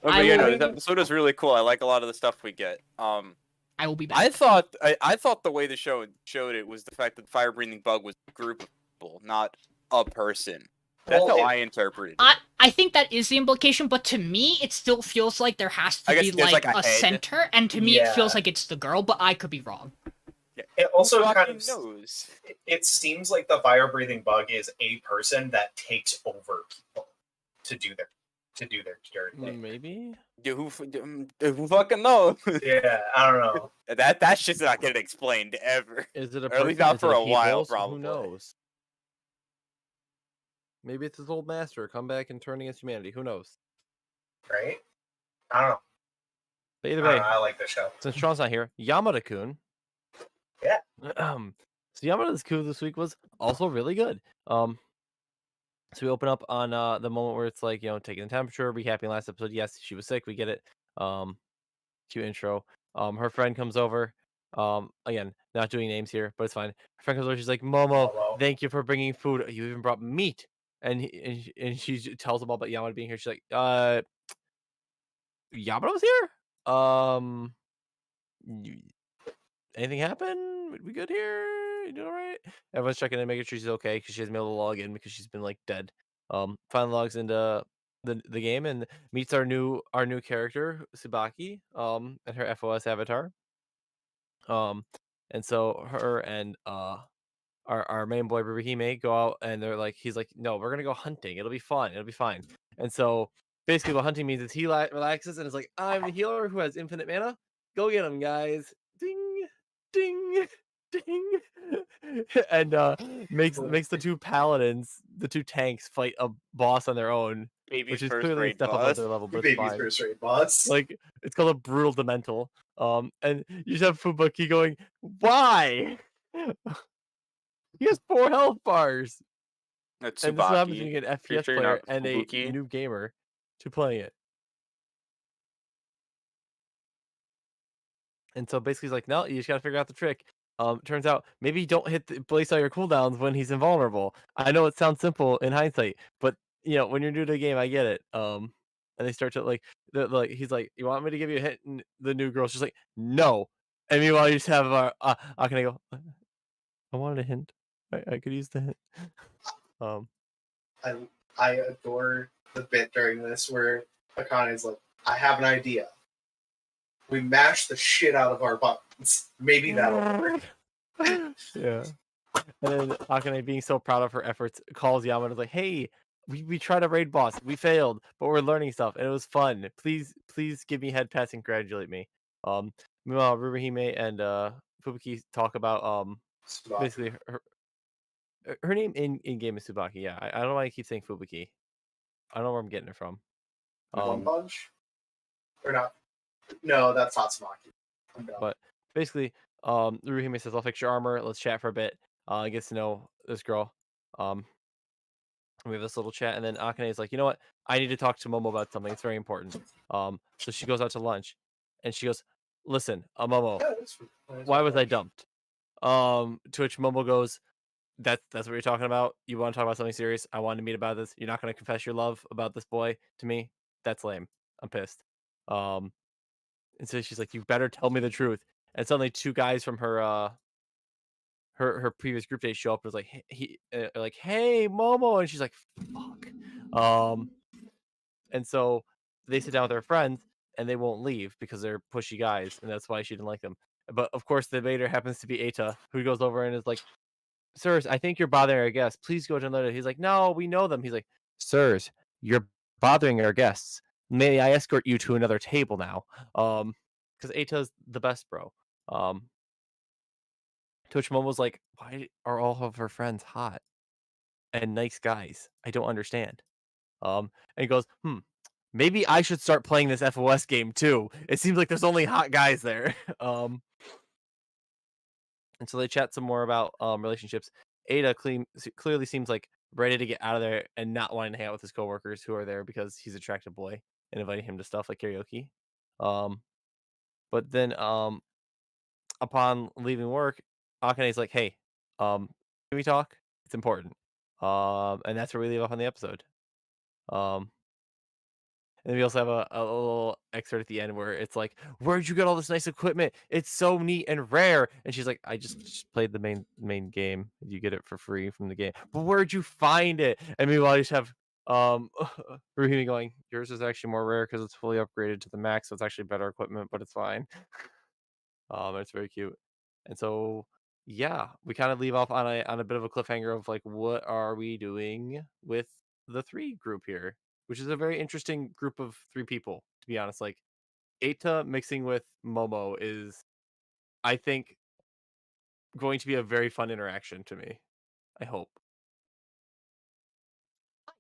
Okay, this episode is really cool. I like a lot of the stuff we get. I will be back. I thought the way the show showed it was the fact that the fire breathing bug was a group of people, not a person. That's Well, how I interpreted it. I think that is the implication, but to me, it still feels like there has to I guess be there's, like like, a a head. center, and to me, it Yeah. feels like it's the girl, but I could be wrong. it also Who kind fucking of knows. it seems like the fire breathing bug is a person that takes over people to do their dirty thing. Maybe. Dude, who fucking knows? Yeah, I don't know. That shit's not getting explained ever. Is it a Or at least person? not Is for it a while, people's? probably. Who knows? Maybe it's his old master come back and turn against humanity. Who knows? Right? I don't know. But either I, way, don't know. I like this show. since Sean's not here, Yamada-Kun. Yeah. So Yamada-Kun this week was also really good. So we open up on the moment where it's like, taking the temperature, recapping last episode. Yes, she was sick. We get it. Cute intro. Her friend comes over. Again, not doing names here, but it's fine. Her friend comes over. She's like, Momo, Momo. thank you for bringing food. You even brought meat. And she tells them all about Yamada being here. She's like, Yamada was here? Anything happen? We good here? You doing all right? Everyone's checking in, making sure she's okay because she hasn't been able to log in because she's been like dead. Finally logs into the game and meets our new character Tsubaki, and her FOS avatar. And so her and our main boy Rihime go out and he's like, no, we're gonna go hunting. It'll be fun. It'll be fine. And so basically what hunting means is he relaxes and is like, I'm the healer who has infinite mana. Go get him, guys. Ding, ding, ding. And makes the two paladins, the two tanks, fight a boss on their own, Baby's which is first clearly a grade step above boss. their level, but it's Baby's fine. first rate boss. Like, it's called a brutal demental. And you just have Fubuki going, why? He has 4 health bars. That's And this is what happens Tsubaki. when you get an Pretty FPS sure you're player not and a Fubuki. new gamer to playing it. And so basically he's like, no, you just gotta figure out the trick. Turns out maybe you don't place all your cooldowns when he's invulnerable. I know it sounds simple in hindsight, but when you're new to the game, I get it. And they start to he's like, you want me to give you a hint? And the new girl's just like, no. And meanwhile, you just have Akane go, I wanted a hint. I could use the hint. I adore the bit during this where Akane's like, I have an idea. We mash the shit out of our buttons. Maybe that'll work. Yeah. And then Akane, being so proud of her efforts, calls Yamada like, hey, we tried a raid boss. We failed, but we're learning stuff, and it was fun. Please give me head pass and congratulate me. Meanwhile, Rihime and Fubuki talk about Tsubaki. basically her name in game is Tsubaki. Yeah, I don't know why I keep saying Fubuki. I don't know where I'm getting it from. One Punch? Or not? No, that's Tatsumaki. But basically, Rihime says, I'll fix your armor. Let's chat for a bit. Gets to know this girl. We have this little chat, and then Akane is like, you know what? I need to talk to Momo about something. It's very important. So she goes out to lunch, and she goes, "Listen, Momo, Yeah, that's why was I fine. dumped?" To which Momo goes, that's what you're talking about. You want to talk about something serious? I wanted to meet about this. You're not going to confess your love about this boy to me? That's lame. I'm pissed. Um, and so she's like, you better tell me the truth. And suddenly, two guys from her previous group date show up and was like, like, hey, Momo, and she's like, fuck. And so they sit down with their friends and they won't leave because they're pushy guys, and that's why she didn't like them. But of course, the invader happens to be Eita, who goes over and is like, sirs, I think you're bothering our guests. Please go to another. He's like, no, we know them. He's like, sirs, you're bothering our guests. May I escort you to another table now? Because Eita's the best, bro. To which Momo's like, why are all of her friends hot and nice guys? I don't understand. And he goes, maybe I should start playing this FOS game too. It seems like there's only hot guys there. And so they chat some more about relationships. Ada clearly seems like ready to get out of there and not wanting to hang out with his coworkers who are there because he's an attractive boy and inviting him to stuff like karaoke. But then upon leaving work, Akane's like, hey, can we talk? It's important. And that's where we leave off on the episode. And then we also have a little excerpt at the end where it's like, where'd you get all this nice equipment? It's so neat and rare. And she's like, I just played the main game. You get it for free from the game. But where'd you find it? And meanwhile, I just have Ruhimi going, yours is actually more rare because it's fully upgraded to the max, so it's actually better equipment, but it's fine. It's very cute. And so yeah, we kind of leave off on a bit of a cliffhanger of like, what are we doing with the 3 group here? Which is a very interesting group of 3 people, to be honest. Like, Eita mixing with Momo is, I think, going to be a very fun interaction to me. I hope.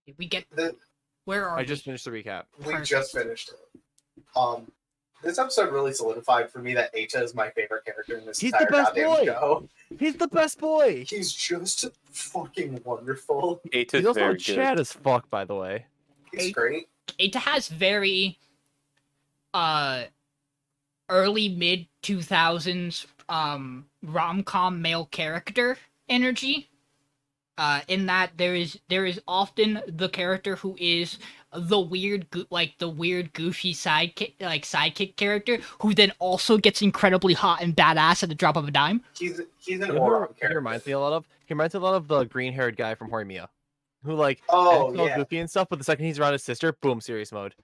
Did we get The- where are I we? just finished the recap. We Perfect. just finished it. This episode really solidified for me that Eita is my favorite character in this He's the entire best goddamn boy! show. He's the best boy! He's just fucking wonderful. Eita's He's also very Chad good. as fuck, by the way. He's great. It has very early mid 2000s rom-com male character energy. In that there is often the character who is the weird goofy sidekick character who then also gets incredibly hot and badass at the drop of a dime. He's an You know who Oron he character. reminds me a lot of? He reminds me a lot of the green-haired guy from Horimiya. Who, like, Oh, acts all yeah. goofy and stuff, but the second he's around his sister, boom, serious mode.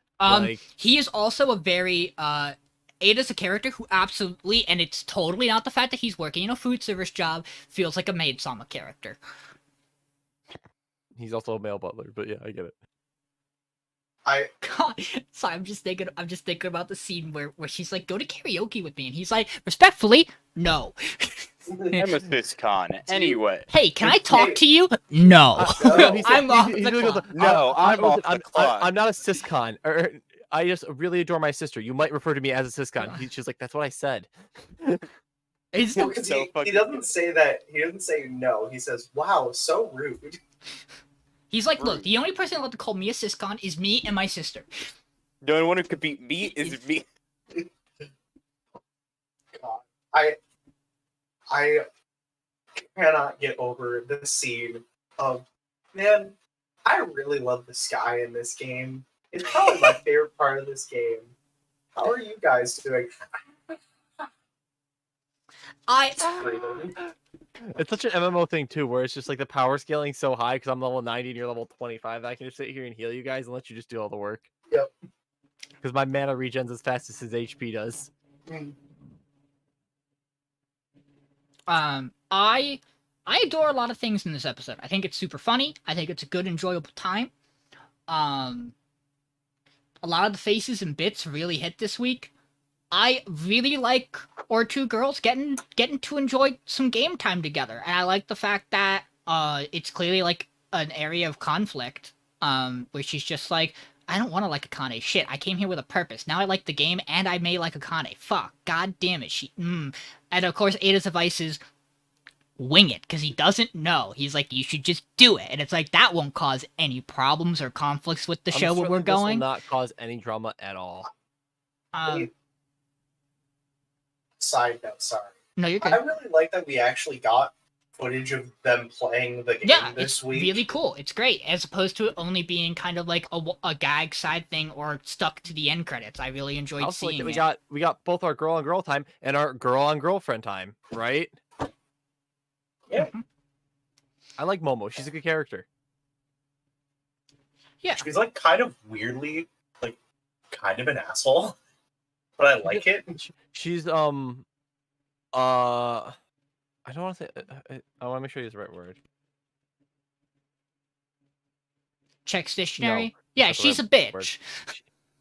He is also a very Ada's a character who absolutely, and it's totally not the fact that he's working in a food service job, feels like a maid-sama character. He's also a male butler, but yeah, I get it. God, sorry, I'm just thinking about the scene where she's like, "Go to karaoke with me," and he's like, "Respectfully, no." I'm a Con. Anyway. Hey, can I talk to you? No. No, I'm off the really clock. goes, No, I'm off the I'm clock. not a siscon. I just really adore my sister. You might refer to me as a siscon. She's like, that's what I said. It's Well, 'cause So he fucking doesn't say that. He doesn't say no. He says, "Wow, so rude." He's like, look, the only person allowed to call me a siscon is me and my sister. The only one who could beat me is me. God, I cannot get over the scene of, man, I really love the sky in this game. It's probably my favorite part of this game. How are you guys doing? It's such an MMO thing too, where it's just like the power scaling so high because I'm level 90 and you're level 25. I can just sit here and heal you guys and let you just do all the work. Yep. Because my mana regens as fast as his HP does. I adore a lot of things in this episode. I think it's super funny. I think it's a good, enjoyable time. A lot of the faces and bits really hit this week. I really like our 2 girls getting to enjoy some game time together, and I like the fact that it's clearly like an area of conflict, where she's just like, I don't want to like Akane. Shit, I came here with a purpose. Now I like the game, and I may like Akane. Fuck, god damn it. And of course, Ada's advice is wing it, because he doesn't know. He's like, you should just do it, and it's like that won't cause any problems or conflicts with the show where we're This will going. not cause any drama at all. side note, sorry. No, you're I good. really like that we actually got footage of them playing the game Yeah, this it's week. really cool. It's great, as opposed to it only being kind of like a gag side thing or stuck to the end credits. I really I enjoyed also like seeing that it. we got both our girl on girl time and our girl on girlfriend time, right? Yeah. Mhm. I like Momo. She's a good character. Yeah, She's like kind of weirdly, like, kind of an asshole. But I like it. She's I don't want to say. I want to make sure I use the right word. Checks No, dictionary. that's Yeah, not the she's a right word.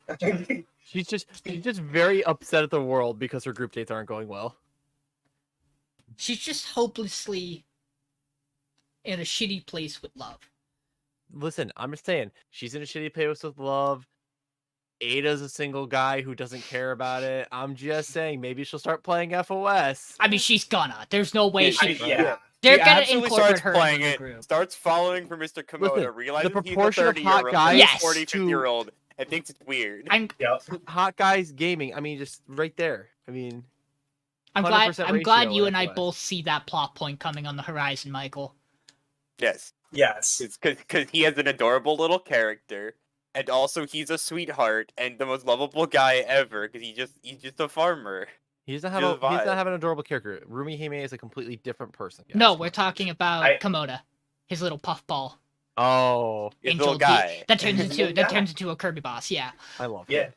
bitch. She's just very upset at the world because her group dates aren't going well. She's just hopelessly in a shitty place with love. Listen, I'm just saying, she's in a shitty place with love. Ada's a single guy who doesn't care about it. I'm just saying, maybe she'll start playing FOS. I mean, she's gonna. There's no way Yeah, she. she- Yeah. They're She gonna absolutely incorporate starts her playing into the it, group. starts following for Mr. Komoda, Listen, realizes the he's a proportion of hot 30-year-old, guys Yes. 40, to 50-year-old, and thinks it's weird. I'm Yep. hot guys gaming. I mean, just right there. I mean, I'm glad 100% you ratio and I FOS. both see that plot point coming on the horizon, Michael. Yes. Yes. It's because he has an adorable little character, and also he's a sweetheart and the most lovable guy ever. Because he's just a farmer. He doesn't Just vibe. have an adorable character. Rumi Hime is a completely different person. Guys. No, we're talking about I- Komoda, his little puffball Oh, His angel little guy. that turns His into little guy. a Kirby boss. Yeah. I love Yeah.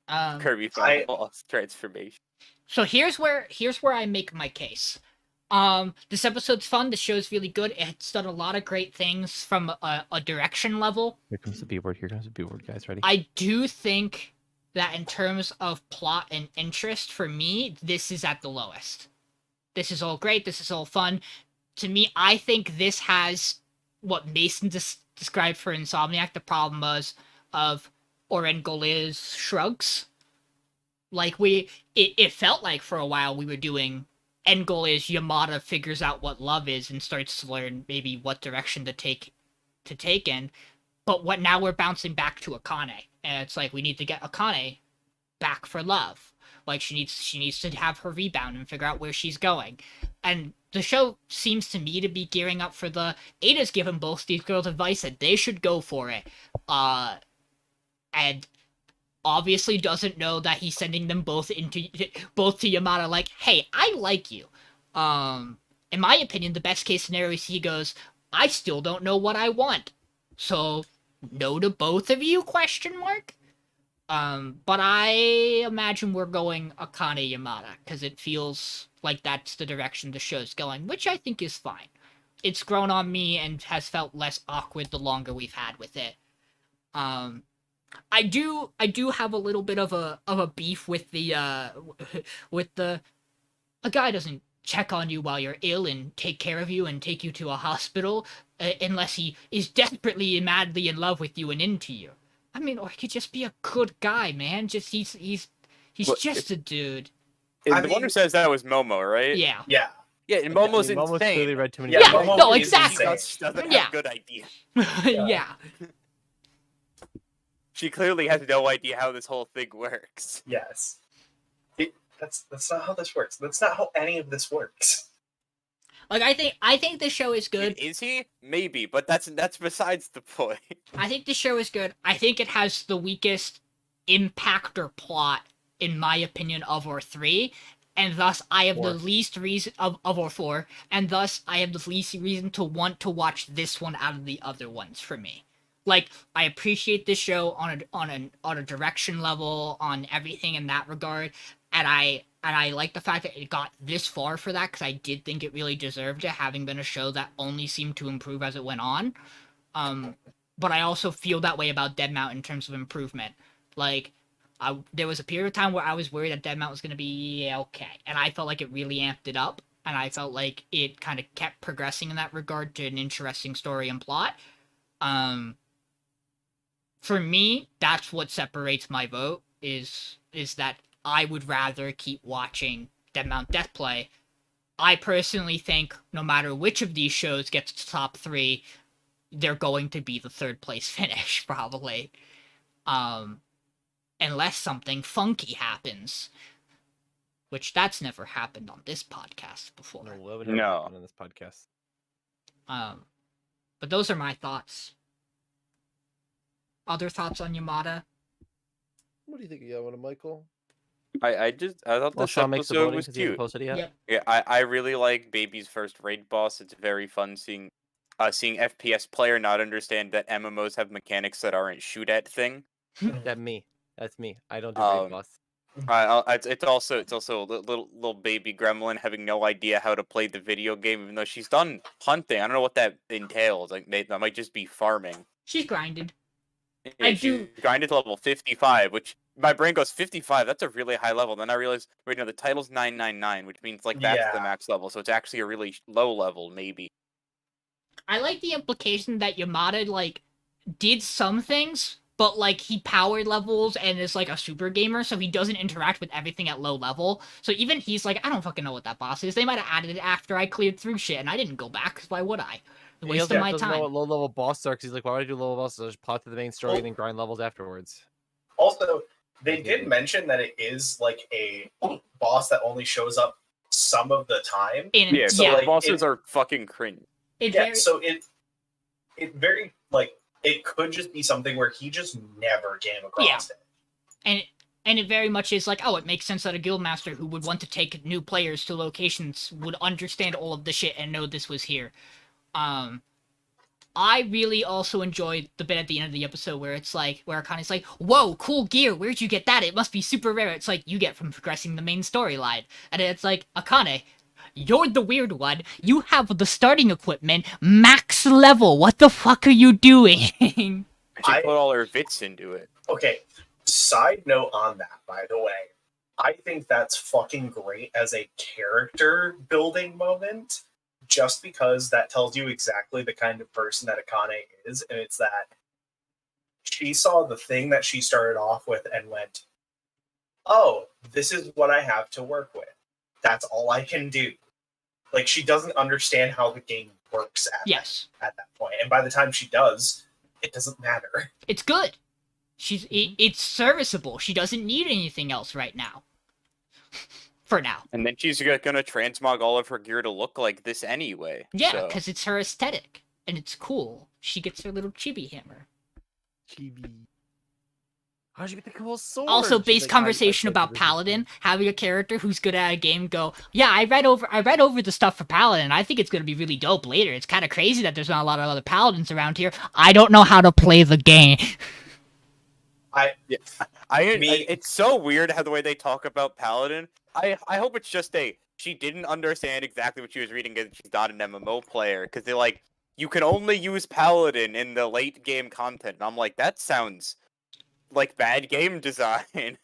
him. Kirby I- boss transformation. So here's where I make my case. This episode's fun. The show's really good. It's done a lot of great things from a direction level. Here comes the B word. Here comes the B word, guys. Ready? I do think that in terms of plot and interest, for me, this is at the lowest. This is all great. This is all fun. To me, I think this has what Mason described for Insomniac. The problem was of Oren Goliz's shrugs. Like it felt like for a while we were doing end goal is Yamada figures out what love is and starts to learn maybe what direction to take in. But what now we're bouncing back to Akane, and it's like we need to get Akane back for love. Like she needs to have her rebound and figure out where she's going. And the show seems to me to be gearing up for the Ada's given both these girls advice that they should go for it. And obviously doesn't know that he's sending them both to Yamada like, hey, I like you. In my opinion, the best case scenario is he goes, I still don't know what I want. So no to both of you, question mark? But I imagine we're going Akane Yamada, because it feels like that's the direction the show's going, which I think is fine. It's grown on me and has felt less awkward the longer we've had with it. I do have a little bit of a beef with the a guy doesn't check on you while you're ill and take care of you and take you to a hospital unless he is desperately and madly in love with you and into you. I mean, or he could just be a good guy, man. Just he's Well, just a dude. I The one who mean- says that was Momo, right? Yeah. Yeah. Yeah, and Momo's Momo's clearly insane. read too many. Yeah, Yeah, books. Momo no, is exactly. insane. Doesn't Yeah. have good ideas. Yeah. She clearly has no idea how this whole thing works. Yes. That's not how this works. That's not how any of this works. Like I think this show is good. Is he? Maybe, but that's besides the point. I think the show is good. I think it has the weakest impact or plot, in my opinion, of our three, and thus I have the least reason of our four, and thus I have the least reason to want to watch this one out of the other ones for me. Like, I appreciate this show on a direction level, on everything in that regard, and I like the fact that it got this far for that, because I did think it really deserved it, having been a show that only seemed to improve as it went on. But I also feel that way about Deadmau5 in terms of improvement. Like, there was a period of time where I was worried that Deadmau5 was going to be okay, and I felt like it really amped it up, and I felt like it kind of kept progressing in that regard to an interesting story and plot. For me, that's what separates my vote, is that I would rather keep watching Deadmau5 Deathplay. I personally think no matter which of these shows gets to top 3, they're going to be the third place finish, probably. Unless something funky happens. which that's never happened on this podcast before. No, what would No. never happen on this podcast. But those are my thoughts. Other thoughts on Yamada? What do you think of Yamada, Michael? I thought Well, this Sean makes the episode voting was because he hasn't cute. posted it yet. Yep. Yeah, I really like Baby's first raid boss. It's very fun seeing FPS player not understand that MMOs have mechanics that aren't shoot at thing. That's me. I don't do Um, raid boss. It's also a little baby gremlin having no idea how to play the video game, even though she's done hunting. I don't know what that entails. Like that might just be farming. She's grinded. Yeah, I she do- grinded to level 55, which my brain goes 55. That's a really high level. Then I realized, wait, no, the title's 999, which means like that's the Yeah. max level. So it's actually a really low level, maybe. I like the implication that Yamada, like, did some things, but, like, he power levels and is, like, a super gamer, so he doesn't interact with everything at low level. So even he's like, I don't fucking know what that boss is. They might have added it after I cleared through shit, and I didn't go back, because why would I? He Waste also of my doesn't know time. what low level boss are because he's like, why would I do low level bosses? I'll just plot to the main story and then grind levels afterwards. Also, they did mention that it is like a boss that only shows up some of the time. Yeah, so yeah, like, bosses are fucking cringe. it Yeah, very, so it very like it could just be something where he just never came across it. and it very much is like, oh, it makes sense that a guildmaster who would want to take new players to locations would understand all of the shit and know this was here. I really also enjoyed the bit at the end of the episode where it's like, where Akane's like, whoa, cool gear, where'd you get that? It must be super rare. It's like, you get from progressing the main storyline. And it's like, Akane, you're the weird one. You have the starting equipment, max level. What the fuck are you doing? She I- put all her bits into it. Okay, side note on that, by the way. I think that's fucking great as a character building moment, just because that tells you exactly the kind of person that Akane is, and it's that she saw the thing that she started off with and went, oh, this is what I have to work with. That's all I can do. Like, she doesn't understand how the game works Yes. at that point. And by the time she does, it doesn't matter. It's good. It's serviceable. She doesn't need anything else right now. For now. And then she's gonna transmog all of her gear to look like this anyway. Yeah, so. because it's her aesthetic. And it's cool. She gets her little chibi hammer. Chibi. How'd you get the cool sword? Also, She's base like, conversation I about this is Paladin, having a character who's good at a game go, yeah, I read over the stuff for Paladin. I think it's gonna be really dope later. It's kind of crazy that there's not a lot of other Paladins around here. I don't know how to play the game. It's so weird how the way they talk about Paladin. I hope it's just she didn't understand exactly what she was reading because she's not an MMO player. Because they're like, you can only use Paladin in the late game content. And I'm like, that sounds like bad game design.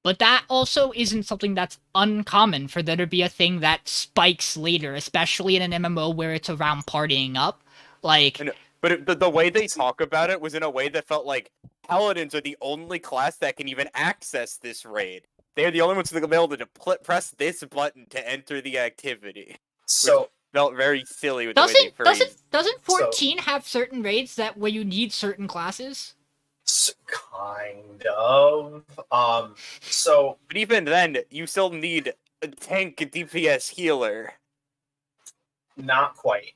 But that also isn't something that's uncommon for there to be a thing that spikes later, especially in an MMO where it's around partying up. Like, But the way they talk about it was in a way that felt like Paladins are the only class that can even access this raid. They're the only ones that will be able to press this button to enter the activity. So Felt very silly with the way they phrased. doesn't 14 have certain raids that where you need certain classes? kind of. So But even then, you still need a tank DPS healer. not quite.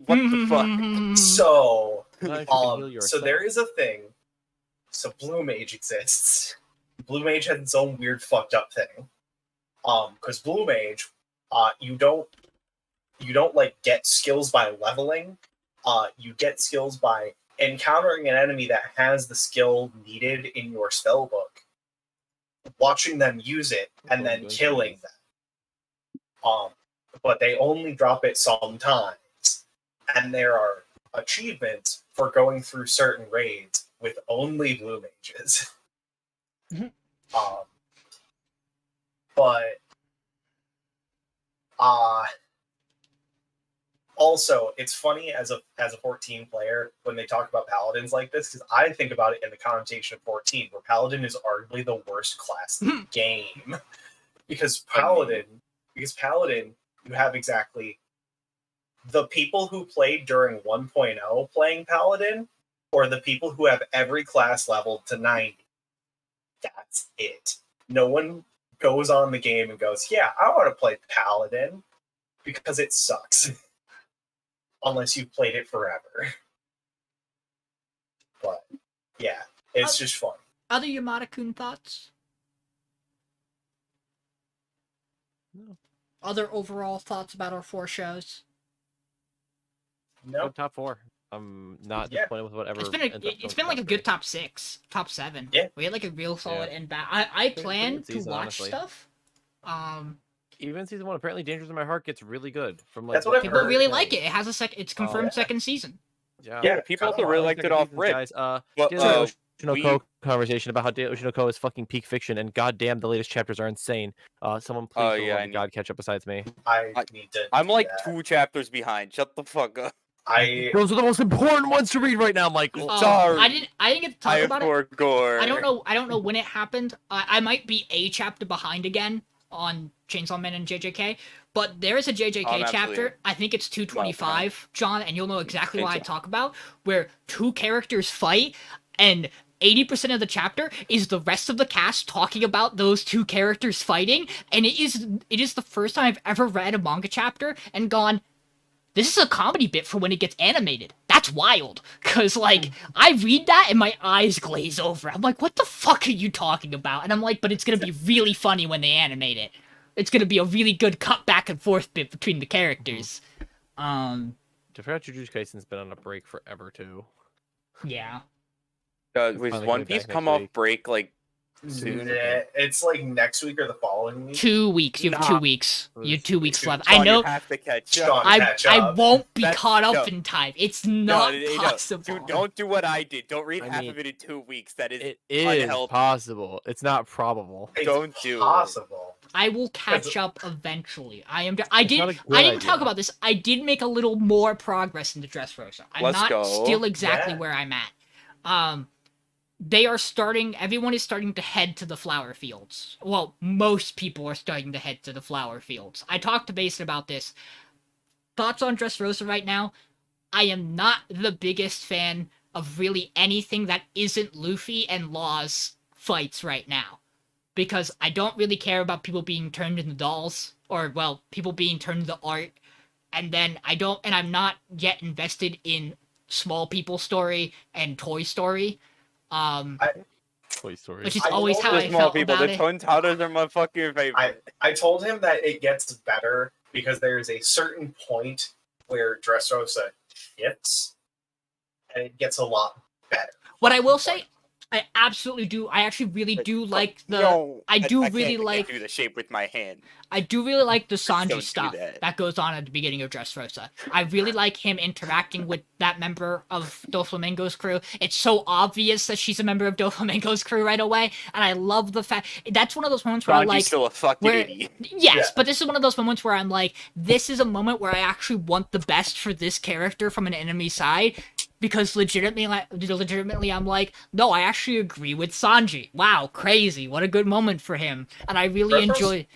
What the fuck? So Not if you can heal so yourself. there is a thing. So Blue Mage exists. Blue Mage has its own weird fucked up thing. Because Blue Mage, you don't like get skills by leveling. You get skills by encountering an enemy that has the skill needed in your spell book, watching them use it, and then killing them. But they only drop it sometimes. And there are achievements for going through certain raids with only Blue Mages. Mhm. But also, it's funny as a 14 player when they talk about paladins like this, because I think about it in the connotation of 14, where paladin is arguably the worst class in the game. Because paladin, you have exactly the people who played during 1.0 playing paladin, or the people who have every class leveled to 90. That's it. No one goes on the game and goes, yeah, I want to play Paladin because it sucks. Unless you've played it forever. But, yeah, it's just fun. Other Yamada-Kun thoughts? No. Other overall thoughts about our 4 shows? No. Top 4. I'm not Yeah. disappointed with whatever. It's been like a good top 6, top 7. Yeah. We had like a real solid end back. I plan good to season, watch honestly. stuff. Even season 1, apparently, Dangerous in My Heart gets really good. From like That's what I've People heard. really like it. It has a it's confirmed yeah. second season. Yeah, people also really liked it off rip. Guys, But, the Oshinoko conversation about how Oshinoko is fucking peak fiction, and goddamn, the latest chapters are insane. Someone please, for the love of God, catch up besides me. I need to. I'm do like that. 2 chapters behind. Shut the fuck up. Those are the most important ones to read right now, Michael. Sorry. I didn't get to talk about it. Gore. I don't know when it happened. I might be a chapter behind again on Chainsaw Man and JJK, but there is a JJK chapter. I think it's 225, John, and you'll know exactly what I talk about, where 2 characters fight, and 80% of the chapter is the rest of the cast talking about those 2 characters fighting, and it is the first time I've ever read a manga chapter and gone, this is a comedy bit for when it gets animated. That's wild. Because, like, I read that and my eyes glaze over. I'm like, what the fuck are you talking about? And I'm like, but it's going to be really funny when they animate it. It's going to be a really good cut back and forth bit between the characters. I forgot Jujutsu Kaisen's been on a break forever, too. Yeah. Was Finally One coming Piece back come next off week. break like soon? Yeah, it's like next week or the following week. 2 weeks. You have Nah. 2 weeks. You have 2 weeks left. Sean, I know. You have to catch up. Sean, catch I up. won't be That's- caught up no. in time. It's not possible. Dude, don't do what I did. Don't read I half mean, of it in 2 weeks. That is It is unhealthy. possible. It's not probable. It's Don't do it. possible. I will catch up eventually. I not a didn't good talk idea. about this. I did make a little more progress in the Dressrosa. I'm Let's not go. still exactly Yeah. where I'm at. They are starting. Everyone is starting to head to the flower fields. Well, most people are starting to head to the flower fields. I talked to Basin about this. Thoughts on Dressrosa right now? I am not the biggest fan of really anything that isn't Luffy and Law's fights right now. Because I don't really care about people being turned into dolls. Or, well, people being turned into art. And then I'm not yet invested in Small People Story and Toy Story. Toy Story. Which is I always how told I Small felt people. about The it. Twin Towers are my fucking favorite. I told him that it gets better because there is a certain point where Dressrosa hits, and it gets a lot better. What I will say, I absolutely do. I actually really do like the. No, I do can't- really I can't like. do the shape with my hand. I do really like the Don't do Sanji stuff that. that goes on at the beginning of Dressrosa. I really like him interacting with that member of Doflamingo's crew. It's so obvious that she's a member of Doflamingo's crew right away, and I love the fact that's one of those moments where I Sanji's like. still a fucking where- idiot. Yes, Yeah. but this is one of those moments where I'm like, this is a moment where I actually want the best for this character from an enemy side, because legitimately, I'm like, no, I actually agree with Sanji. Wow, crazy! What a good moment for him, and I really enjoy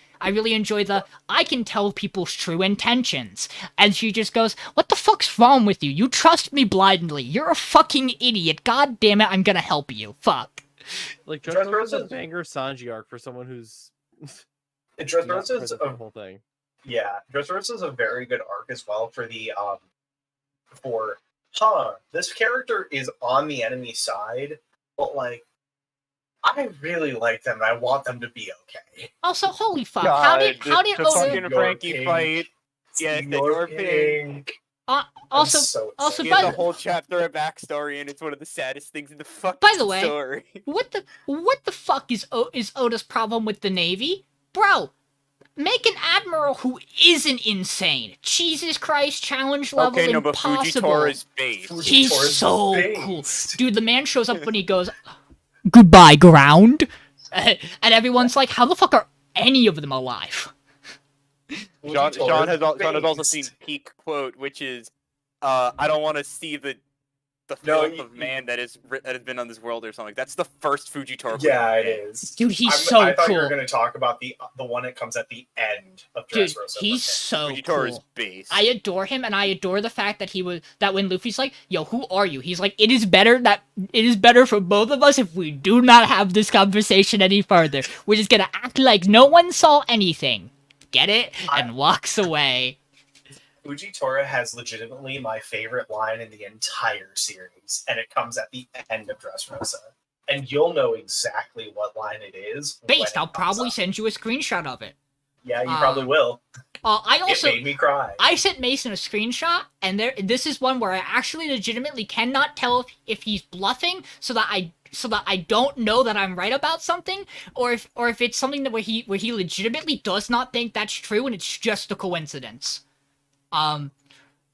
the I can tell people's true intentions. And she just goes, "What the fuck's wrong with you? You trust me blindly. You're a fucking idiot. God damn it, I'm gonna help you. Fuck." Like Dressrosa's a Dressrosa's- banger Sanji arc for someone who's And not Dressrosa is present for the whole thing. Dressrosa is a very good arc as well for the this character is on the enemy side, but like I really like them and I want them to be okay. Also, holy fuck, how did the Oda fucking Frankie King. fight? Yes, you're pink. also so also, He by has the- a whole chapter of backstory, and it's one of the saddest things in the fucking By the way, story. what the fuck is Oda's problem with the Navy? Bro, make an admiral who isn't insane. Jesus Christ, challenge level Okay, no, but impossible. Fujitora is base. He's Fujitora is so based. cool. Dude, the man shows up and he goes, "Goodbye, ground." And everyone's like, how the fuck are any of them alive? Sean has also seen peak quote, which is, "I don't want to see the the No, filth of man that has been on this world or something. That's the first Fujitora. Yeah, it is. Dude, he's I thought you were cool. going to talk about the one that comes at the end of Dude, Dressrosa. he's so Fujitora's cool. base. I adore him, and I adore the fact that that when Luffy's like, "Yo, who are you?" He's like, "It is better for both of us if we do not have this conversation any further. We're just gonna act like no one saw anything. Get it?" And walks away. Fujitora has legitimately my favorite line in the entire series, and it comes at the end of Dressrosa. And you'll know exactly what line it is. Based, when I'll it comes probably up. send you a screenshot of it. Yeah, you probably will. I It made me cry. I sent Mason a screenshot, and this is one where I actually legitimately cannot tell if he's bluffing, so that I don't know that I'm right about something, or if it's something that where he legitimately does not think that's true, and it's just a coincidence.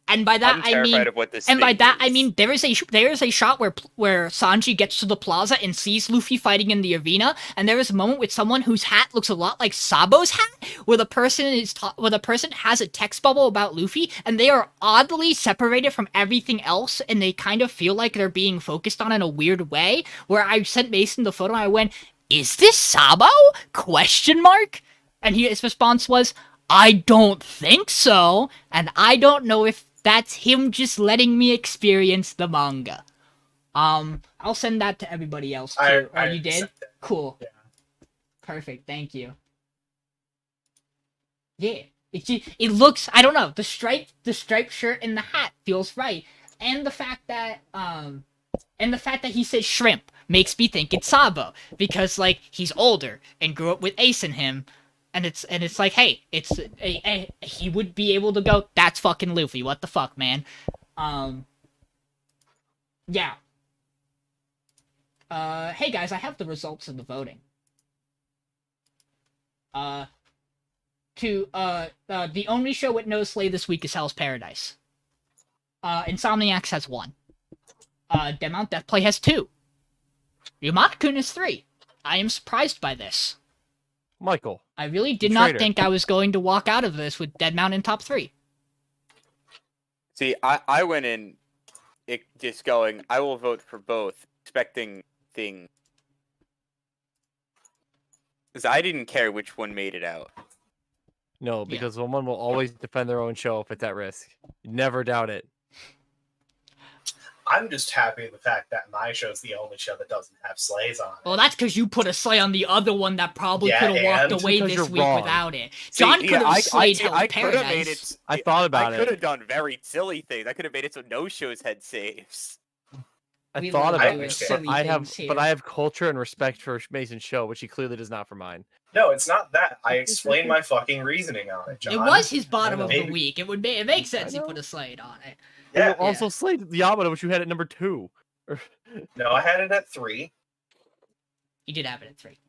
And by that I'm I terrified mean, of what this and by thing that I is. mean there is a shot where Sanji gets to the plaza and sees Luffy fighting in the arena, and there is a moment with someone whose hat looks a lot like Sabo's hat, where the person has a text bubble about Luffy, and they are oddly separated from everything else, and they kind of feel like they're being focused on in a weird way. Where I sent Mason the photo, and I went, "Is this Sabo?" Question mark, and his response was, "I don't think so, and I don't know if that's him just letting me experience the manga." I'll send that to everybody else too. I You did? sent it. Cool. Yeah. Perfect, thank you. Yeah. It looks, I don't know, the striped shirt and the hat feels right. And the fact that he says shrimp makes me think it's Sabo, because like he's older and grew up with Ace and him. And it's like, hey, he would be able to go, "That's fucking Luffy, what the fuck, man?" Yeah. Hey guys, I have the results of the voting. The only show with no Slay this week is Hell's Paradise. Insomniacs has 1. Dead Mount Deathplay has 2. Yamada-Kun has 3. I am surprised by this. Michael. I really did Traitor. not think I was going to walk out of this with Dead Mount in top 3. See, I went in just going, I will vote for both, expecting thing. Because I didn't care which one made it out. No, because someone will always defend their own show if it's at risk. Never doubt it. I'm just happy with the fact that my show's the only show that doesn't have slays on it. Well, that's because you put a slay on the other one that probably Yeah, could have walked and- away Because this you're week wrong. without it. See, John could have I slayed could Hell's have made Paradise. it. I thought about I could it. have done very silly things. I could have made it so no shows had saves. I We thought love about doing it. silly I have, things here. but I have culture and respect for Mason's show, which he clearly does not for mine. No, it's not that. I explained my fucking reasoning on it, John. It was his bottom of the Maybe- week. It makes sense he know. put a slate on it. Yeah. You also slayed Yamada, which you had at number 2. No, I had it at 3. He did have it at 3.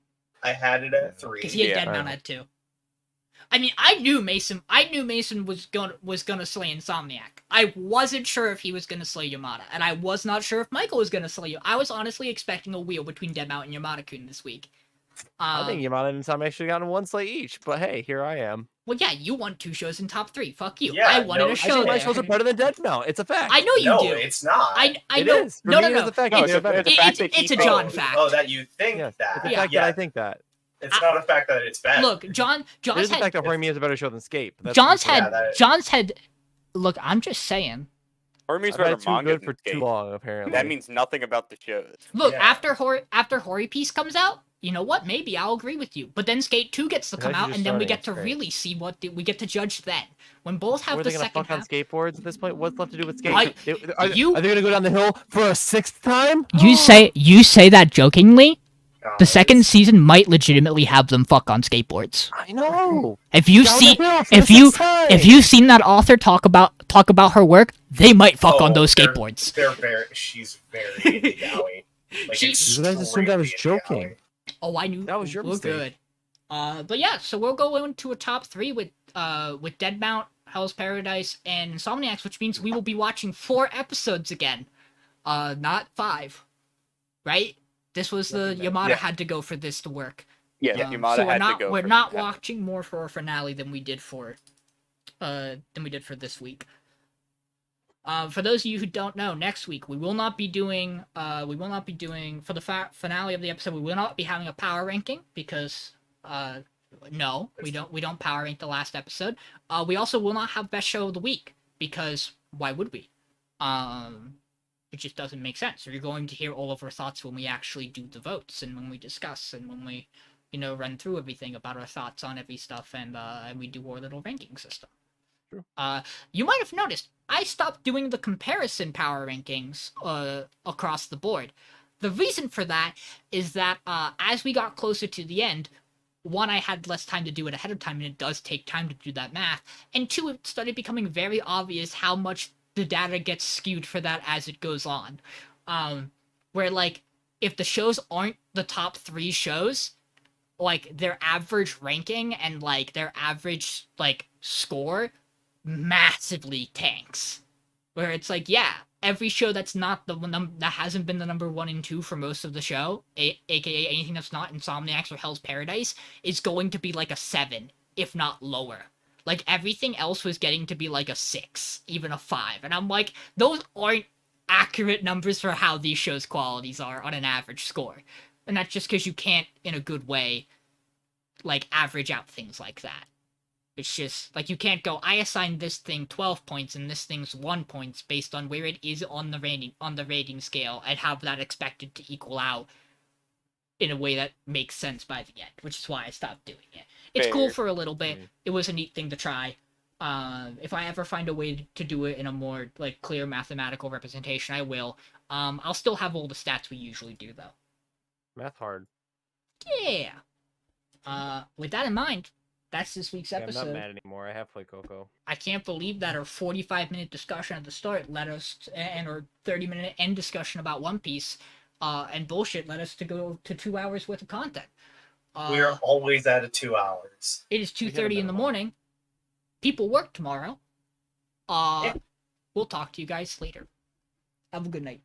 I had it at 3. Because he had Yeah. Dead Mount at 2. I mean, I knew Mason was gonna slay Insomniac. I wasn't sure if he was gonna slay Yamada, and I was not sure if Michael was gonna slay you. I was honestly expecting a wheel between Dead Mount and Yamada-Kun this week. I think Yamada and Insomnia actually gotten 1 slay each, but hey, here I am. Well, yeah, you won 2 shows in top 3. Fuck you. Yeah, I wanted no a I show think my there. shows are better than Dead Mount. It's a fact. I know you No, do. it's not. I It know. is. For No, me, no, it's no. a fact. No, They're better. it's a fact that It's a he John knows. fact. Oh, that you think Yes, that. it's a Yeah. fact Yeah, that I think that. it's not a fact that it's bad. Look, John's It is the had fact that Horimiya is a better show than Scape. That's John's the fact. had that- John's had. Look, I'm just saying. Horimiya's I've better had too manga good than for too Skate. long, apparently. That means nothing about the shows. Look, Yeah. after Hori Piece comes out, you know what? Maybe I'll agree with you. But then Skate 2 gets to It's come actually out, just and then we starting. get to It's great. really see we get to judge then. When both have Were the they gonna second fuck on half. skateboards at this point? What's left to do with skate? I- Are you- they gonna go down the hill for a 6th time? You say that jokingly. No, The second it's- season might legitimately have them fuck on skateboards. I know. If you Down see, the hill for if the you 6th time! if you've seen that author talk about her work, they might fuck on Oh, those they're- skateboards. She's very yaoi. Like, She- You guys assumed I was extremely joking. yaoi. Oh, I knew That was your we're mistake. good. But yeah, so we'll go into a top 3 with Dead Mount, Hell's Paradise, and Insomniacs, which means we will be watching 4 episodes again, not 5, right? This was the Yamada Yeah. had to go for this to work. Yeah, So Yamada we're had not to go. we're for not that. watching more for a finale than we did for this week. For those of you who don't know, next week we will not be doing for the finale of the episode. We will not be having a power ranking because no, we don't power rank the last episode. We also will not have best show of the week because why would we? It just doesn't make sense. You're going to hear all of our thoughts when we actually do the votes and when we discuss and when we, run through everything about our thoughts on every stuff and we do our little ranking system. True. You might have noticed I stopped doing the comparison power rankings across the board. The reason for that is that as we got closer to the end, one, I had less time to do it ahead of time, and it does take time to do that math. And two, it started becoming very obvious how much the data gets skewed for that as it goes on. Where, like, if the shows aren't the top 3 shows, like, their average ranking and, like, their average, like, score massively tanks. Where it's like, yeah, every show that's not the one that hasn't been the number 1 and 2 for most of the show, aka anything that's not Insomniacs or Hell's Paradise, is going to be like a 7, if not lower. Like, everything else was getting to be like a 6, even a 5. And I'm like, those aren't accurate numbers for how these shows' qualities are on an average score. And that's just because you can't, in a good way, like, average out things like that. It's just, like, you can't go, I assign this thing 12 points and this thing's 1 point based on where it is on the rating scale and have that expected to equal out in a way that makes sense by the end, which is why I stopped doing it. It's cool for a little bit. It was a neat thing to try. If I ever find a way to do it in a more, like, clear mathematical representation, I will. I'll still have all the stats we usually do, though. Math hard. Yeah. With that in mind, that's this week's Yeah, I'm episode. not mad anymore. I have played Coco. I can't believe that our 45-minute discussion at the start led us and our 30-minute end discussion about One Piece and bullshit led us to go to 2 hours worth of content. We are always at a 2 hours. It is We hit a 2:30 in the minimum. morning. People work tomorrow. We'll talk to you guys later. Have a good night.